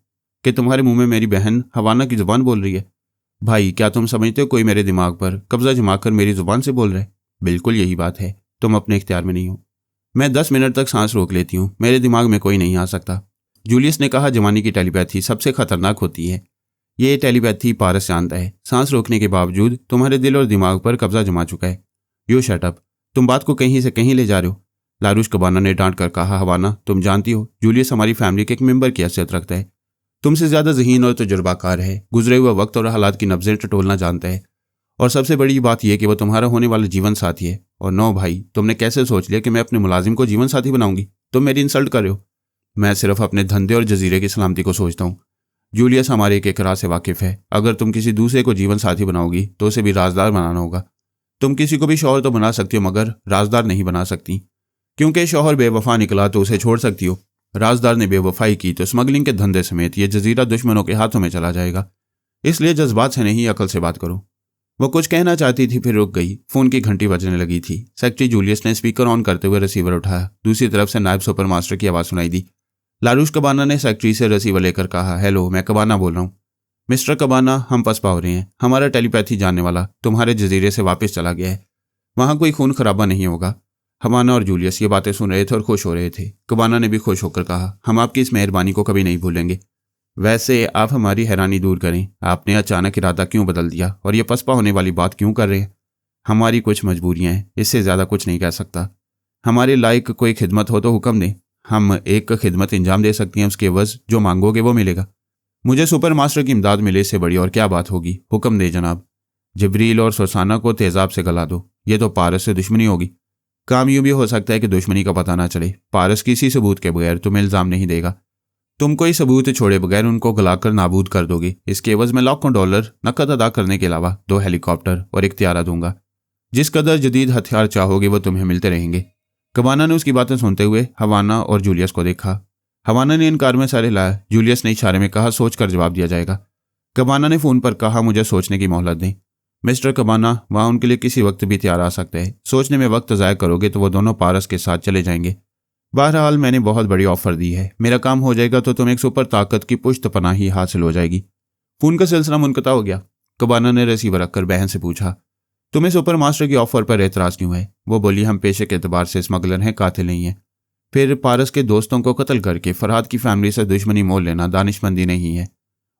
कि तुम्हारे मुंह में मेरी बहन हवाना की ज़ुबान बोल रही है। भाई, क्या तुम समझते हो कोई मेरे दिमाग पर कब्जा जमाकर मेरी ज़ुबान से बोल रहे? बिल्कुल यही बात है। तुम अपने इख्तियार में नहीं हो। मैं 10 मिनट तक सांस रोक लेती हूँ। मेरे दिमाग में कोई नहीं आ सकता। जूलियस ने कहा, जवानी की टेलीपैथी सबसे खतरनाक होती है। ये टेलीपैथी पारस जानता है। सांस रोकने के बावजूद तुम्हारे दिल और दिमाग पर कब्जा जमा चुका है। You shut up. तुम बात को कहीं से कहीं ले जा रहे हो। लारूश कबाना ने डांट कर कहा, हवाना तुम जानती हो जूलियस हमारी फैमिली के एक मेंबर की हैसियत रखता है। तुमसे ज़्यादा ज़हीन और तजुर्बाकार है। गुजरे हुए वक्त और हालात की नब्ज़ें टटोलना जानता है। और सबसे बड़ी बात यह कि वह तुम्हारा होने वाला जीवन साथी है। और नो भाई, तुमने कैसे सोच लिया कि मैं अपने मुलाजिम को जीवन साथी बनाऊंगी? तुम मेरी इंसल्ट कर रहे हो। मैं सिर्फ अपने धंधे और जजीरे की सलामती को सोचता हूँ। जूलियस हमारे एक इकरार से वाकिफ़ है। अगर तुम किसी दूसरे को जीवन साथी बनाओगी तो उसे भी राजदार बनाना होगा। तुम किसी को भी शौहर तो बना सकती हो, मगर राजदार नहीं बना सकती, क्योंकि शौहर बेवफा निकला तो उसे छोड़ सकती हो। राजदार ने बेवफाई की तो स्मगलिंग के धंधे समेत ये जजीरा दुश्मनों के हाथों में चला जाएगा। इसलिए जज्बात से नहीं, अकल से बात करो। वो कुछ कहना चाहती थी, फिर रुक गई। फ़ोन की घंटी बजने लगी थी। सेक्रेटरी जूलियस ने स्पीकर ऑन करते हुए रिसीवर उठाया। दूसरी तरफ से नायब सुपर मास्टर की आवाज़ सुनाई दी। लारूश कबाना ने सेक्रेटरी से रिसीवर लेकर कहा, हेलो, मैं कबाना बोल रहा हूँ। मिस्टर कबाना, हम पसपा हो रहे हैं। हमारा टेलीपैथी जानने वाला तुम्हारे जजीरे से वापस चला गया है। वहाँ कोई खून खराबा नहीं होगा। हवाना और जूलियस ये बातें सुन रहे थे और खुश हो रहे थे। कबाना ने भी खुश होकर कहा, हम आपकी इस मेहरबानी को कभी नहीं भूलेंगे। वैसे आप हमारी हैरानी दूर करें। आपने अचानक इरादा क्यों बदल दिया और ये पसपा होने वाली बात क्यों कर रहे हैं? हमारी कुछ मजबूरियां हैं, इससे ज़्यादा कुछ नहीं कह सकता। हमारे लायक कोई खिदमत हो तो हुक्म दें। हम एक खिदमत इंजाम दे सकती हैं, उसके एवज़ जो मांगोगे वो मिलेगा। मुझे सुपर मास्टर की इमदाद मिले, इससे बड़ी और क्या बात होगी। हुक्म दे जनाब। जबरील और सुसाना को तेज़ाब से गला दो। ये तो पारस से दुश्मनी होगी। काम यूँ भी हो सकता है कि दुश्मनी का पता ना चले। पारस किसी सबूत के बगैर तुम्हें इल्ज़ाम नहीं देगा। तुम कोई सबूत छोड़े बगैर उनको गलाकर नाबूद कर दोगे। इसके एवज़ में लाखों $1 नकद अदा करने के अलावा 2 हेलीकॉप्टर और इख्तियार दूंगा। जिस कदर जदीद हथियार चाहोगे वो तुम्हें मिलते रहेंगे। कबाना ने उसकी बातें सुनते हुए हवाना और जूलियस को देखा। हवाना ने इनकार में सर हिलाया। जूलियस ने इशारे में कहा, सोच कर जवाब दिया जाएगा। कबाना ने फ़ोन पर कहा, मुझे सोचने की मोहलत दें। मिस्टर कबाना, वहाँ उनके लिए किसी वक्त भी तैयार आ सकता है। सोचने में वक्त ज़ाया करोगे तो वो दोनों पारस के साथ चले जाएंगे। बहरहाल मैंने बहुत बड़ी ऑफर दी है। मेरा काम हो जाएगा तो तुम्हें एक सुपर ताकत की पुश्त पनाही हासिल हो जाएगी। फ़ोन का सिलसिला मुनक़ता हो गया। कबाना ने रिसीवर रखकर बहन से पूछा, तुम्हें सुपर मास्टर की ऑफर पर एतराज़ क्यों है? वो बोली, हम पेशे के एतबार से स्मगलर हैं, कातिल नहीं हैं। फिर पारस के दोस्तों को कत्ल करके फरहाद की फैमिली से दुश्मनी मोल लेना दानिशमंदी नहीं है।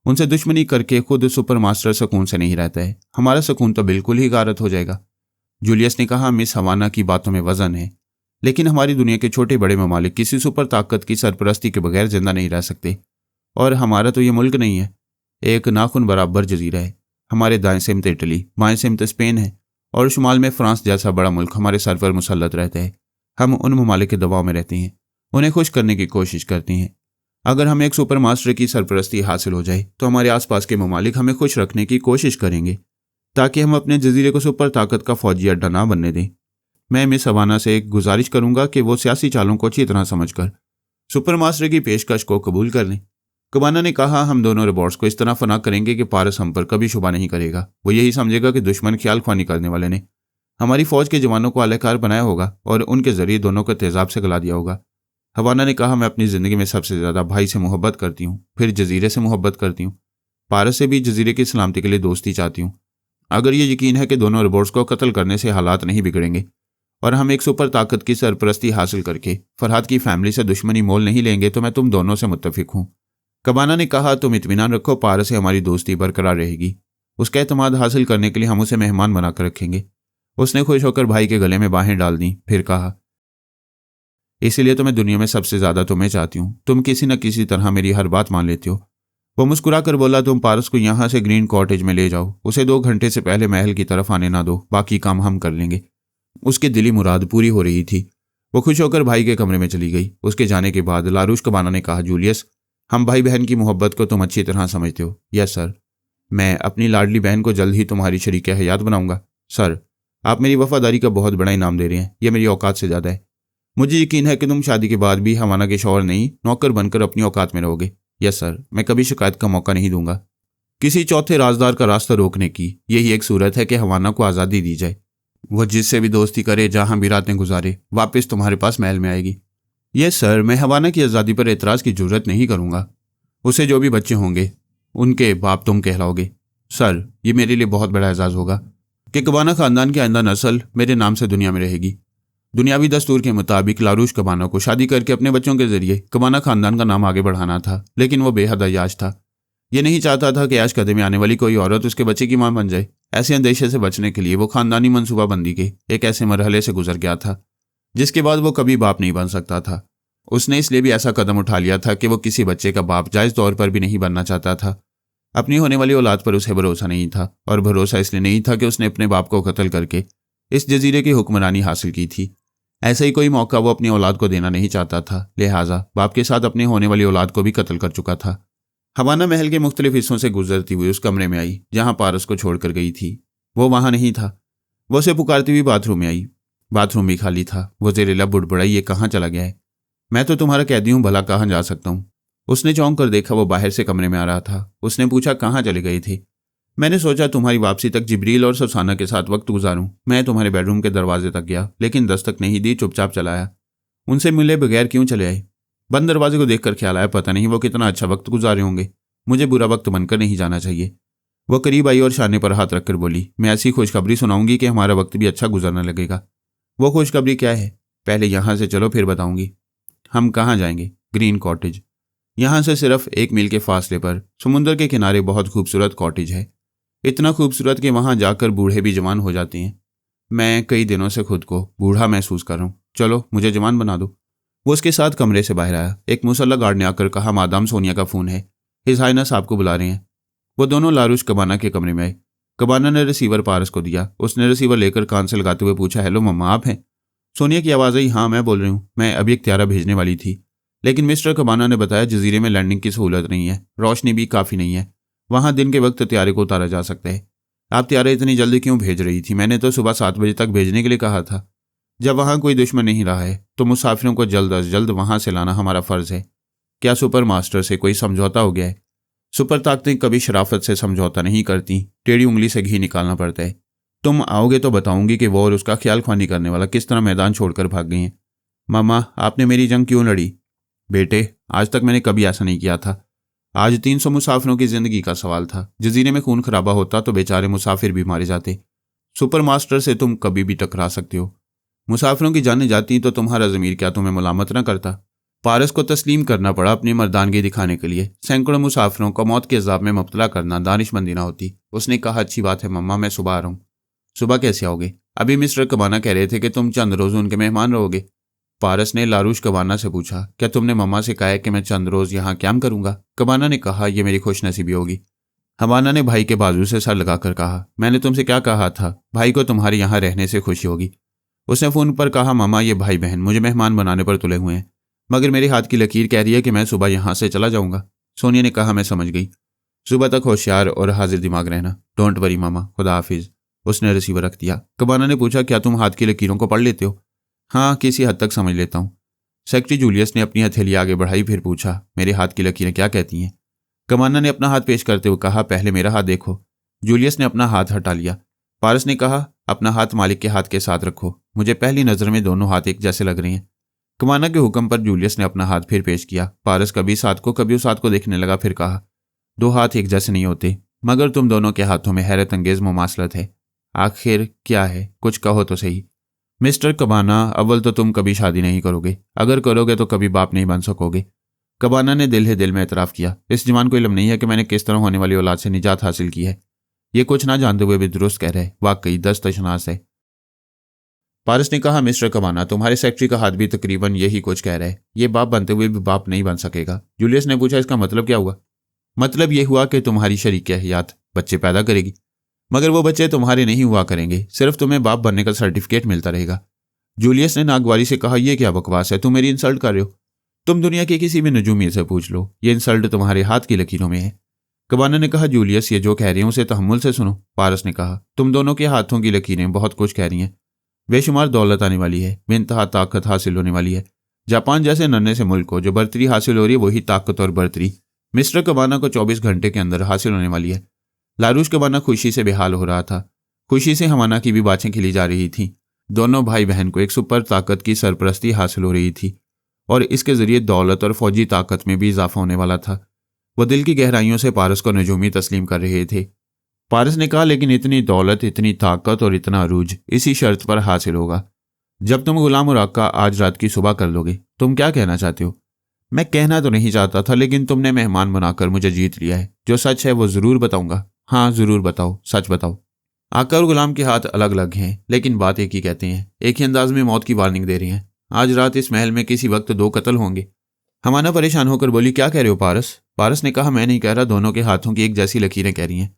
उनसे दुश्मनी करके खुद सुपर मास्टर सुकून से नहीं रहता है। हमारा सुकून तो बिल्कुल ही गारत हो जाएगा। जूलियस ने कहा, मिस हवाना की बातों में वजन है, लेकिन हमारी दुनिया के छोटे बड़े ममालिक किसी सुपर ताकत की सरपरस्ती के बगैर जिंदा नहीं रह सकते। और हमारा तो ये मुल्क नहीं है, एक नाखून बराबर जजीरा है। हमारे दाएं सिमत इटली, बाएं सिमत स्पेन है और शुमाल में फ्रांस जैसा बड़ा मुल्क हमारे सर पर मुसल्लत रहता है। हम उन ममालिक के दबाव में रहते हैं, उन्हें खुश करने की कोशिश करते हैं। अगर हमें एक सुपर मास्टर की सरपरस्ती हासिल हो जाए तो हमारे आसपास के ममालिक हमें खुश रखने की कोशिश करेंगे ताकि हम अपने जजीरे को सुपर ताकत का फौजी अड्डा ना बनने दें। मैं मिस हवाना से एक गुजारिश करूंगा कि वो सियासी चालों को अच्छी तरह समझकर सुपर मास्टर की पेशकश को कबूल कर लें। कबाना ने कहा, हम दोनों रिबॉट्स को इस तरह फना करेंगे कि पारस हम पर कभी शुबा नहीं करेगा। वो यही समझेगा कि दुश्मन ख्याल ख्वानी करने वाले ने हमारी फौज के जवानों को आलाकार बनाया होगा और उनके जरिए दोनों को तेजाब से गला दिया होगा। हवाना ने कहा, मैं अपनी ज़िंदगी में सबसे ज़्यादा भाई से मोहब्बत करती हूँ, फिर जजीरे से मोहब्बत करती हूँ। पारस से भी जजीरे की सलामती के लिए दोस्ती चाहती हूँ। अगर ये यकीन है कि दोनों रिबॉट्स को कत्ल करने से हालात नहीं बिगड़ेंगे और हम एक सुपर ताकत की सरपरस्ती हासिल करके फरहाद की फैमिली से दुश्मनी मोल नहीं लेंगे तो मैं तुम दोनों से मुत्तफिक हूं। कबाना ने कहा, तुम इत्मीनान रखो, पारस से हमारी दोस्ती बरकरार रहेगी। उसका एतमाद हासिल करने के लिए हम उसे मेहमान बनाकर रखेंगे। उसने खुश होकर भाई के गले में बाहें डाल दी, फिर कहा, इसीलिए तो मैं दुनिया में सबसे ज्यादा तुम्हें चाहती हूँ। तुम किसी न किसी तरह मेरी हर बात मान लेती हो। वो मुस्कुराकर बोला, तुम पारस को यहां से ग्रीन कॉटेज में ले जाओ, उसे 2 घंटे से पहले महल की तरफ आने ना दो, बाकी काम हम कर लेंगे। उसकी दिली मुराद पूरी हो रही थी। वो खुश होकर भाई के कमरे में चली गई। उसके जाने के बाद लारूश कबाना ने कहा, जूलियस, हम भाई बहन की मोहब्बत को तुम अच्छी तरह समझते हो। Yes sir. मैं अपनी लाडली बहन को जल्द ही तुम्हारी शरीक हयात बनाऊंगा। सर, आप मेरी वफादारी का बहुत बड़ा इनाम दे रहे हैं, यह मेरी औकात से ज़्यादा है। मुझे यकीन है कि तुम शादी के बाद भी हवाना के शौहर नहीं, नौकर बनकर अपनी औकात में रहोगे। यस सर, मैं कभी शिकायत का मौका नहीं दूंगा। किसी चौथे राजदार का रास्ता रोकने की यही एक सूरत है कि हवाना को आज़ादी दी जाए। वह जिससे भी दोस्ती करे, जहां भी रातें गुजारे, वापस तुम्हारे पास महल में आएगी। यस सर, मैं हवाना की आज़ादी पर एतराज़ की जरूरत नहीं करूंगा। उसे जो भी बच्चे होंगे उनके बाप तुम कहलाओगे। सर, ये मेरे लिए बहुत बड़ा एजाज़ होगा कि कबाना खानदान की आइंदा नस्ल मेरे नाम से दुनिया में रहेगी। दुनियावी दस्तूर के मुताबिक लारूश कबाना को शादी करके अपने बच्चों के जरिए कबाना खानदान का नाम आगे बढ़ाना था, लेकिन वो बेहद अयाश था। ये नहीं चाहता था कि ऐश कदे में आने वाली कोई औरत उसके बच्चे की मां बन जाए। ऐसे अंदेशे से बचने के लिए वो खानदानी मनसूबाबंदी के एक ऐसे मरहले से गुजर गया था जिसके बाद वो कभी बाप नहीं बन सकता था। उसने इसलिए भी ऐसा कदम उठा लिया था कि वो किसी बच्चे का बाप जायज़ तौर पर भी नहीं बनना चाहता था। अपनी होने वाली औलाद पर उसे भरोसा नहीं था, और भरोसा इसलिए नहीं था कि उसने अपने बाप को कत्ल करके इस जजीरे की हुक्मरानी हासिल की थी। ऐसा ही कोई मौका वो अपनी औलाद को देना नहीं चाहता था, लिहाजा बाप के साथ अपने होने वाली औलाद को भी कत्ल कर चुका था। हवाना महल के मुख्तलिफ हिस्सों से गुजरती हुई उस कमरे में आई जहां पारस को छोड़कर गई थी। वो वहां नहीं था। वो उसे पुकारती हुई बाथरूम में आई। बाथरूम भी खाली था। वो ज़ेरे लब बुड़बड़ाई, ये कहाँ चला गया है? मैं तो तुम्हारा कैदी हूँ, भला कहाँ जा सकता हूँ? उसने चौंक कर देखा, वो बाहर से कमरे में आ रहा था। उसने पूछा, कहाँ चले गए थे? मैंने सोचा तुम्हारी वापसी तक जिब्रील और सुसाना के साथ वक्त गुजारूं। मैं तुम्हारे बेडरूम के दरवाजे तक गया, लेकिन दस्तक नहीं दी, चुपचाप चला आया। उनसे मिले बगैर क्यों चले आए? बंद दरवाजे को देखकर ख्याल आया, पता नहीं वो कितना अच्छा वक्त गुजारे होंगे। मुझे बुरा वक्त बनकर नहीं जाना चाहिए। वो करीब आई और शाने पर हाथ रखकर बोली, मैं ऐसी खुशखबरी सुनाऊंगी कि हमारा वक्त भी अच्छा गुजरने लगेगा। वो खुशखबरी क्या है? पहले यहाँ से चलो, फिर बताऊंगी। हम कहाँ जाएंगे? Green cottage. यहाँ से सिर्फ 1 मील के फासले पर समुद्र के किनारे बहुत खूबसूरत कॉटेज है। इतना खूबसूरत कि वहां जाकर बूढ़े भी जवान हो जाते हैं। मैं कई दिनों से खुद को बूढ़ा महसूस कर रहा हूँ। चलो, मुझे जवान बना दो। वो उसके साथ कमरे से बाहर आया। एक मुसल्ला गार्ड ने आकर कहा, मादाम सोनिया का फ़ोन है, हिज हाइनेस आपको बुला रहे हैं। वो दोनों लारूश कबाना के कमरे में आए। कबाना ने रिसीवर पारस को दिया। उसने रिसीवर लेकर कान से लगाते हुए पूछा, हेलो मम्मा, आप हैं? सोनिया की आवाज़ आई, हाँ मैं बोल रही हूँ। मैं अभी एक त्यारा भेजने वाली थी, लेकिन मिस्टर कबाना ने बताया जजीरे में लैंडिंग की सहूलत नहीं है, रोशनी भी काफ़ी नहीं है। वहाँ दिन के वक्त त्यारे को उतारा जा सकता है। आप त्यारे इतनी जल्दी क्यों भेज रही थी? मैंने तो सुबह 7 बजे तक भेजने के लिए कहा था। जब वहाँ कोई दुश्मन नहीं रहा है तो मुसाफिरों को जल्द अज जल्द वहाँ से लाना हमारा फ़र्ज़ है। क्या सुपर मास्टर से कोई समझौता हो गया है? सुपर ताकतें कभी शराफत से समझौता नहीं करती, टेढ़ी उंगली से घी निकालना पड़ता है। तुम आओगे तो बताऊंगी कि वो और उसका ख्याल ख्वानी करने वाला किस तरह मैदान छोड़कर भाग गए हैं। मामा, आपने मेरी जंग क्यों लड़ी? बेटे, आज तक मैंने कभी ऐसा नहीं किया था। आज 300 मुसाफिरों की जिंदगी का सवाल था। जजीरे में खून खराबा होता तो बेचारे मुसाफिर भी मारे जाते। सुपर मास्टर से तुम कभी भी टकरा सकते हो। मुसाफिरों की जानें जाती तो तुम्हारा ज़मीर क्या तुम्हें मुलामत न करता? पारस को तस्लीम करना पड़ा अपनी मर्दानगी दिखाने के लिए। सैकड़ों मुसाफिरों को मौत के अजाब में मुब्तला करना दानिशमंदी न होती। उसने कहा, अच्छी बात है मम्मा, मैं सुबह आ रहा हूँ। सुबह कैसे आओगे? अभी मिस्टर कबाना कह रहे थे कि तुम चंद रोज़ उनके मेहमान रहोगे। पारस ने लारूश कबाना से पूछा, क्या तुमने मम्मा से कहा है कि मैं चंद रोज़ यहाँ क्याम करूँगा? कबाना ने कहा, यह मेरी खुशनसीबी होगी। हवाना ने भाई के बाजू से सर लगाकर कहा, मैंने तुमसे क्या कहा था? भाई को तुम्हारे यहाँ रहने से खुशी होगी। उसने फ़ोन पर कहा, मामा ये भाई बहन मुझे मेहमान बनाने पर तुले हुए हैं, मगर मेरे हाथ की लकीर कह रही है कि मैं सुबह यहाँ से चला जाऊँगा। सोनिया ने कहा, मैं समझ गई। सुबह तक होशियार और हाजिर दिमाग रहना। डोंट वरी मामा, खुदा हाफिज़। उसने रिसीवर रख दिया। कबाना ने पूछा, क्या तुम हाथ की लकीरों को पढ़ लेते हो? हाँ, किसी हद तक समझ लेता हूँ। सेक्रेटरी जूलियस ने अपनी हथेली आगे बढ़ाई, फिर पूछा, मेरे हाथ की लकीरें क्या कहती हैं? कबाना ने अपना हाथ पेश करते हुए कहा, पहले मेरा हाथ देखो। जूलियस ने अपना हाथ हटा लिया। पारस ने कहा, अपना हाथ मालिक के हाथ के साथ रखो। मुझे पहली नज़र में दोनों हाथ एक जैसे लग रहे हैं। कबाना के हुक्म पर जूलियस ने अपना हाथ फिर पेश किया। पारस कभी इस हाथ को कभी उस हाथ को देखने लगा, फिर कहा, दो हाथ एक जैसे नहीं होते, मगर तुम दोनों के हाथों में हैरत अंगेज मुमासलत है। आखिर क्या है? कुछ कहो तो सही। मिस्टर कबाना, अव्वल तो तुम कभी शादी नहीं करोगे, अगर करोगे तो कभी बाप नहीं बन सकोगे। कबाना ने दिल ही दिल में एतराफ़ किया, इस जवान को इल्म नहीं है कि मैंने किस तरह होने वाली औलाद से निजात हासिल की है। ये कुछ ना जानते हुए भी दुरुस्त कह रहे, वाकई दस्तशनास है। पारस ने कहा, मिस्टर कबाना, तुम्हारे सेक्रेटरी का हाथ भी तकरीबन यही कुछ कह रहा है। ये बाप बनते हुए भी बाप नहीं बन सकेगा। जूलियस ने पूछा, इसका मतलब क्या हुआ? मतलब ये हुआ कि तुम्हारी शरीक हयात बच्चे पैदा करेगी, मगर वो बच्चे तुम्हारे नहीं हुआ करेंगे, सिर्फ तुम्हें बाप बनने का सर्टिफिकेट मिलता रहेगा। जूलियस ने नागवारी से कहा, यह क्या बकवास है, तुम मेरी इंसल्ट कर रहे हो। तुम दुनिया के किसी भी नजूमी से पूछ लो, ये इंसल्ट तुम्हारे हाथ की लकीरों में है। कबाना ने कहा, जूलियस ये जो कह रही हैं उसे तहम्मुल से सुनो। पारस ने कहा, तुम दोनों के हाथों की लकीरें बहुत कुछ कह रही हैं। बेशुमार दौलत आने वाली है, बेइंतहा ताकत हासिल होने वाली है। जापान जैसे नन्हे से मुल्क को जो बर्तरी हासिल हो रही है, वही ताकत और बर्तरी मिस्टर कबाना को 24 घंटे के अंदर हासिल होने वाली है। लारूश कबाना खुशी से बेहाल हो रहा था। खुशी से हमाना की भी बातें खिली जा रही थीं। दोनों भाई बहन को एक सुपर ताकत की सरपरस्ती हासिल हो रही थी और इसके जरिए दौलत और फौजी ताकत में भी इजाफा होने वाला था। वह दिल की गहराइयों से पारस को नजूमी तस्लीम कर रहे थे। पारस ने कहा, लेकिन इतनी दौलत, इतनी ताकत और इतना अरूज इसी शर्त पर हासिल होगा जब तुम गुलाम और आका आज रात की सुबह कर लोगे। तुम क्या कहना चाहते हो? मैं कहना तो नहीं चाहता था, लेकिन तुमने मेहमान बनाकर मुझे जीत लिया है। जो सच है वो जरूर बताऊंगा। हाँ जरूर बताओ, सच बताओ। आका और गुलाम के हाथ अलग अलग हैं, लेकिन बात एक ही कहते हैं, एक ही अंदाज में मौत की वार्निंग दे रही हैं। आज रात इस महल में किसी वक्त 2 कत्ल होंगे। हमाना परेशान होकर बोली, क्या कह रहे हो पारस? पारस ने कहा, मैं नहीं कह रहा, दोनों के हाथों की एक जैसी लकीरें कह रही हैं।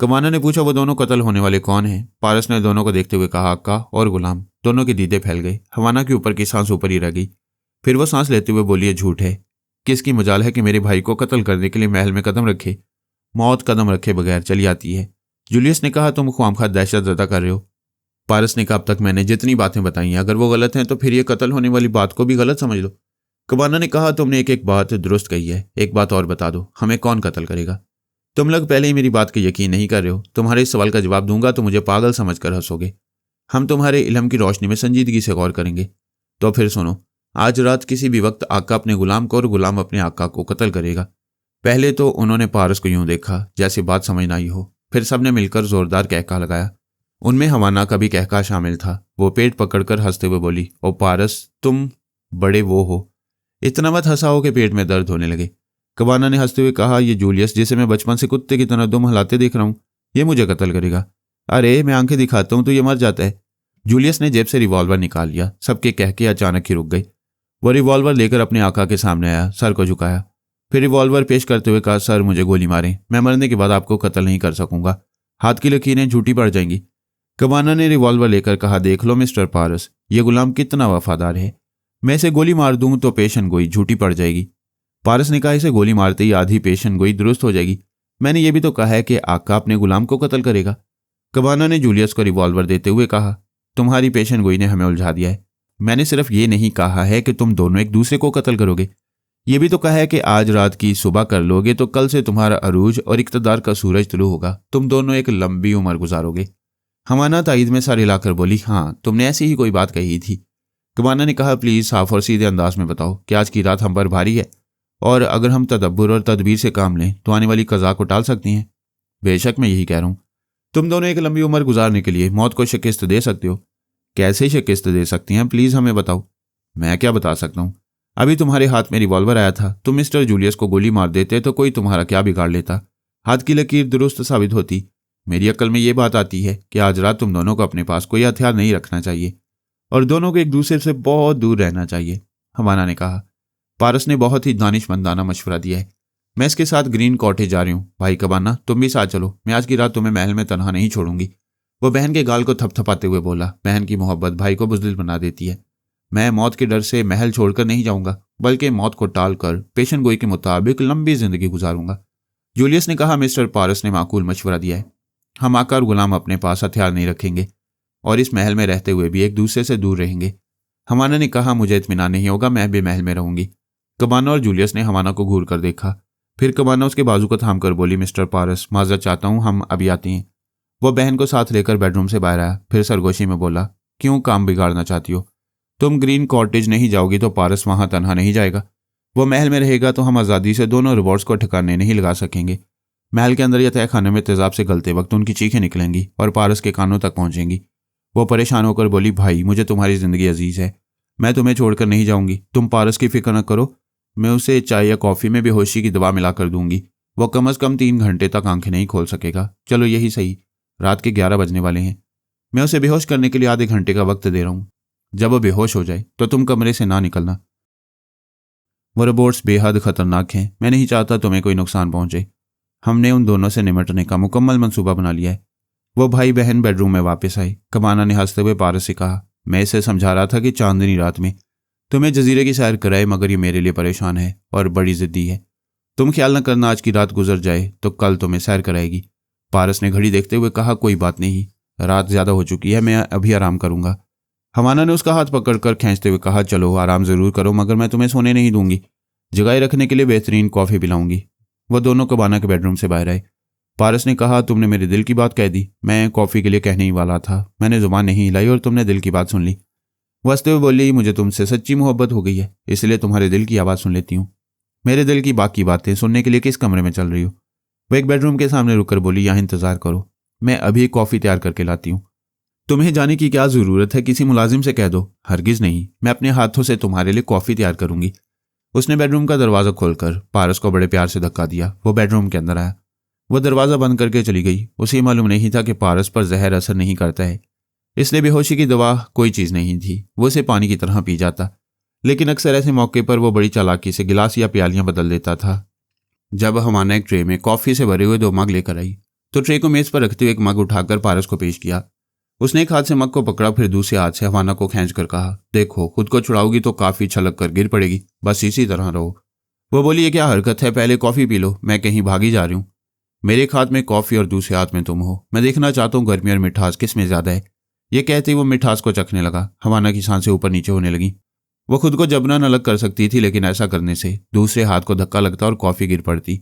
कमाना ने पूछा, वो दोनों कत्ल होने वाले कौन हैं? पारस ने दोनों को देखते हुए कहा, आका और गुलाम। दोनों के दीदे फैल गए। हवाना के ऊपर की सांस ऊपर ही रह गई। फिर वो सांस लेते हुए बोली, झूठ है। किसकी मजाल है कि मेरे भाई को कत्ल करने के लिए महल में कदम रखे? मौत कदम रखे बगैर चली आती है। जूलियस ने कहा, तुम ख्वामखा दहशत ज़दा कर रहे हो। पारस ने कहा, अब तक मैंने जितनी बातें बताई हैं, अगर वो गलत हैं तो फिर ये कत्ल होने वाली बात को भी गलत समझ लो। कबाना ने कहा, तुमने एक एक बात दुरुस्त कही है। एक बात और बता दो, हमें कौन कत्ल करेगा? तुम लोग पहले ही मेरी बात का यकीन नहीं कर रहे हो। तुम्हारे इस सवाल का जवाब दूंगा तो मुझे पागल समझकर हंसोगे। हम तुम्हारे इल्म की रोशनी में संजीदगी से गौर करेंगे। तो फिर सुनो, आज रात किसी भी वक्त आका अपने गुलाम को और गुलाम अपने आका को कत्ल करेगा। पहले तो उन्होंने पारस को यूं देखा जैसे बात समझ ना आई हो। फिर सबने मिलकर जोरदार कहका लगाया। उनमें हवाना का भी कहका शामिल था। वो पेट पकड़कर हंसते हुए बोली, ओ पारस, तुम बड़े वो हो, इतना मत हंसाओ कि पेट में दर्द होने लगे। कबाना ने हंसते हुए कहा, ये जूलियस जिसे मैं बचपन से कुत्ते की तरह दुम हिलाते देख रहा हूं, ये मुझे कत्ल करेगा। अरे मैं आंखें दिखाता हूं तो ये मर जाता है। जूलियस ने जेब से रिवॉल्वर निकाल लिया। सबके कहके अचानक ही रुक गए। वो रिवॉल्वर लेकर अपने आका के सामने आया, सर को झुकाया, फिर रिवॉल्वर पेश करते हुए कहा, सर मुझे गोली मारें, मैं मरने के बाद आपको कत्ल नहीं कर सकूंगा। हाथ की लकीरें झूठी पड़ जाएंगी। कबाना ने रिवॉल्वर लेकर कहा, देख लो मिस्टर पारस, ये गुलाम कितना वफादार है। मैं इसे गोली मार दूं तो पेशन गोई झूठी पड़ जाएगी। पारस ने कहा, इसे गोली मारते ही आधी पेशन गोई दुरुस्त हो जाएगी। मैंने ये भी तो कहा है कि आका अपने गुलाम को कत्ल करेगा। कबाना ने जूलियस को रिवॉल्वर देते हुए कहा, तुम्हारी पेशन गोई ने हमें उलझा दिया है। मैंने सिर्फ ये नहीं कहा है कि तुम दोनों एक दूसरे को कत्ल करोगे, ये भी तो कहा है कि आज रात की सुबह कर लोगे तो कल से तुम्हारा अरूज और इक़्तिदार का सूरज तुलू होगा। तुम दोनों एक लंबी उम्र गुजारोगे। हमाना ताईद में सर हिलाकर बोली, हाँ तुमने ऐसी ही कोई बात कही थी। कबाना ने कहा, प्लीज़ साफ और सीधे अंदाज में बताओ कि आज की रात हम पर भारी है और अगर हम तदब्बुर और तदबीर से काम लें तो आने वाली कज़ा को टाल सकती हैं। बेशक मैं यही कह रहा हूँ। तुम दोनों एक लंबी उम्र गुजारने के लिए मौत को शिकस्त दे सकते हो। कैसे शिकस्त दे सकती हैं, प्लीज़ हमें बताओ। मैं क्या बता सकता हूँ? अभी तुम्हारे हाथ में रिवॉल्वर आया था, तुम मिस्टर जूलियस को गोली मार देते तो कोई तुम्हारा क्या बिगाड़ लेता। हाथ की लकीर दुरुस्त साबित होती। मेरी अक्ल में ये बात आती है कि आज रात तुम दोनों को अपने पास कोई हथियार नहीं रखना चाहिए और दोनों को एक दूसरे से बहुत दूर रहना चाहिए। हवाना ने कहा। पारस ने बहुत ही दानिशमंदाना मशवरा दिया है। मैं इसके साथ ग्रीन कॉटेज जा रही हूँ। भाई कबाना तुम भी साथ चलो, मैं आज की रात तुम्हें महल में तनहा नहीं छोड़ूंगी। वो बहन के गाल को थपथपाते हुए बोला, बहन की मोहब्बत भाई को बुज़दिल बना देती है। मैं मौत के डर से महल छोड़कर नहीं जाऊंगा, बल्कि मौत को टालकर पेशन गोई के मुताबिक लंबी जिंदगी गुजारूंगा। जूलियस ने कहा, मिस्टर पारस ने माकूल मशवरा दिया है। हम आका और गुलाम अपने पास हथियार नहीं रखेंगे और इस महल में रहते हुए भी एक दूसरे से दूर रहेंगे। हमाना ने कहा, मुझे इत्मीनान नहीं होगा, मैं भी महल में रहूंगी। कबाना और जूलियस ने हमाना को घूर कर देखा। फिर कबाना उसके बाजू को थाम कर बोली, मिस्टर पारस माजरत चाहता हूँ, हम अभी आते हैं। वो बहन को साथ लेकर बेडरूम से बाहर आया। फिर सरगोशी में बोला, क्यों काम बिगाड़ना चाहती हो? तुम ग्रीन कॉटेज नहीं जाओगी तो पारस वहां तनहा नहीं जाएगा। वो महल में रहेगा तो हम आज़ादी से दोनों रिवॉर्ड्स को ठिकाने नहीं लगा सकेंगे। महल के अंदर या तय खाने में तेजाब से गलते वक्त उनकी चीखें निकलेंगी और पारस के कानों तक पहुंचेंगी। वो परेशान होकर बोली, भाई मुझे तुम्हारी ज़िंदगी अजीज़ है, मैं तुम्हें छोड़कर नहीं जाऊंगी। तुम पारस की फिक्र न करो, मैं उसे चाय या कॉफ़ी में बेहोशी की दवा मिला कर दूंगी। वो कम से कम 3 घंटे तक आंखें नहीं खोल सकेगा। चलो यही सही, रात के 11 बजने वाले हैं। मैं उसे बेहोश करने के लिए आधे घंटे का वक्त दे रहा हूँ। जब वो बेहोश हो जाए तो तुम कमरे से ना निकलना। वो रोबोट्स बेहद खतरनाक हैं, मैं नहीं चाहता तुम्हें कोई नुकसान पहुंचे। हमने उन दोनों से निपटने का मुकम्मल मंसूबा बना लिया है। वो भाई बहन बेडरूम में वापस आए। कबाना ने हंसते हुए पारस से कहा, मैं इसे समझा रहा था कि चांदनी रात में तुम्हें जजीरे की सैर कराए, मगर ये मेरे लिए परेशान है और बड़ी जिद्दी है। तुम ख्याल न करना, आज की रात गुजर जाए तो कल तुम्हें सैर कराएगी। पारस ने घड़ी देखते हुए कहा, कोई बात नहीं, रात ज्यादा हो चुकी है, मैं अभी आराम करूंगा। हवाना ने उसका हाथ पकड़कर खींचते हुए कहा, चलो आराम जरूर करो, मगर मैं तुम्हें सोने नहीं दूंगी। जगाए रखने के लिए बेहतरीन कॉफ़ी पिलाऊंगी। वह दोनों कबाना के बेडरूम से बाहर आए। पारस ने कहा, तुमने मेरे दिल की बात कह दी। मैं कॉफ़ी के लिए कहने ही वाला था, मैंने जुबान नहीं हिलाई और तुमने दिल की बात सुन ली। वह हंसते हुए बोली, मुझे तुमसे सच्ची मोहब्बत हो गई है, इसलिए तुम्हारे दिल की आवाज़ सुन लेती हूँ। मेरे दिल की बाकी बातें सुनने के लिए किस कमरे में चल रही हो? वह एक बेडरूम के सामने रुककर बोली, यहाँ इंतजार करो, मैं अभी कॉफ़ी तैयार करके लाती हूँ। तुम्हें जाने की क्या ज़रूरत है, किसी मुलाजिम से कह दो। हरगिज़ नहीं, मैं अपने हाथों से तुम्हारे लिए कॉफ़ी तैयार करूंगी। उसने बेडरूम का दरवाज़ा खोलकर पारस को बड़े प्यार से धक्का दिया। वो बेडरूम के अंदर आया। वह दरवाज़ा बंद करके चली गई। उसे मालूम नहीं था कि पारस पर जहर असर नहीं करता है, इसलिए बेहोशी की दवा कोई चीज़ नहीं थी। वो इसे पानी की तरह पी जाता, लेकिन अक्सर ऐसे मौके पर वो बड़ी चालाकी से गिलास या प्यालियां बदल देता था। जब हमारा एक ट्रे में कॉफ़ी से भरे हुए 2 मग लेकर आई तो ट्रे को मेज़ पर रखते हुए एक मग उठाकर पारस को पेश किया। उसने एक हाथ से मग को पकड़ा, फिर दूसरे हाथ से हवाना को खींच कर कहा, देखो खुद को छुड़ाओगी तो काफ़ी छलक कर गिर पड़ेगी, बस इसी तरह रहो। वो बोली, ये क्या हरकत है, पहले कॉफ़ी पी लो, मैं कहीं भागी जा रही हूँ। मेरे एक हाथ में कॉफ़ी और दूसरे हाथ में तुम हो, मैं देखना चाहता हूँ गर्मी और मिठास किस में ज़्यादा है। ये कहते ही वो मिठास को चखने लगा। हवाना की सांसें ऊपर नीचे होने लगी। वो खुद को जबरन अलग कर सकती थी, लेकिन ऐसा करने से दूसरे हाथ को धक्का लगता और कॉफ़ी गिर पड़ती,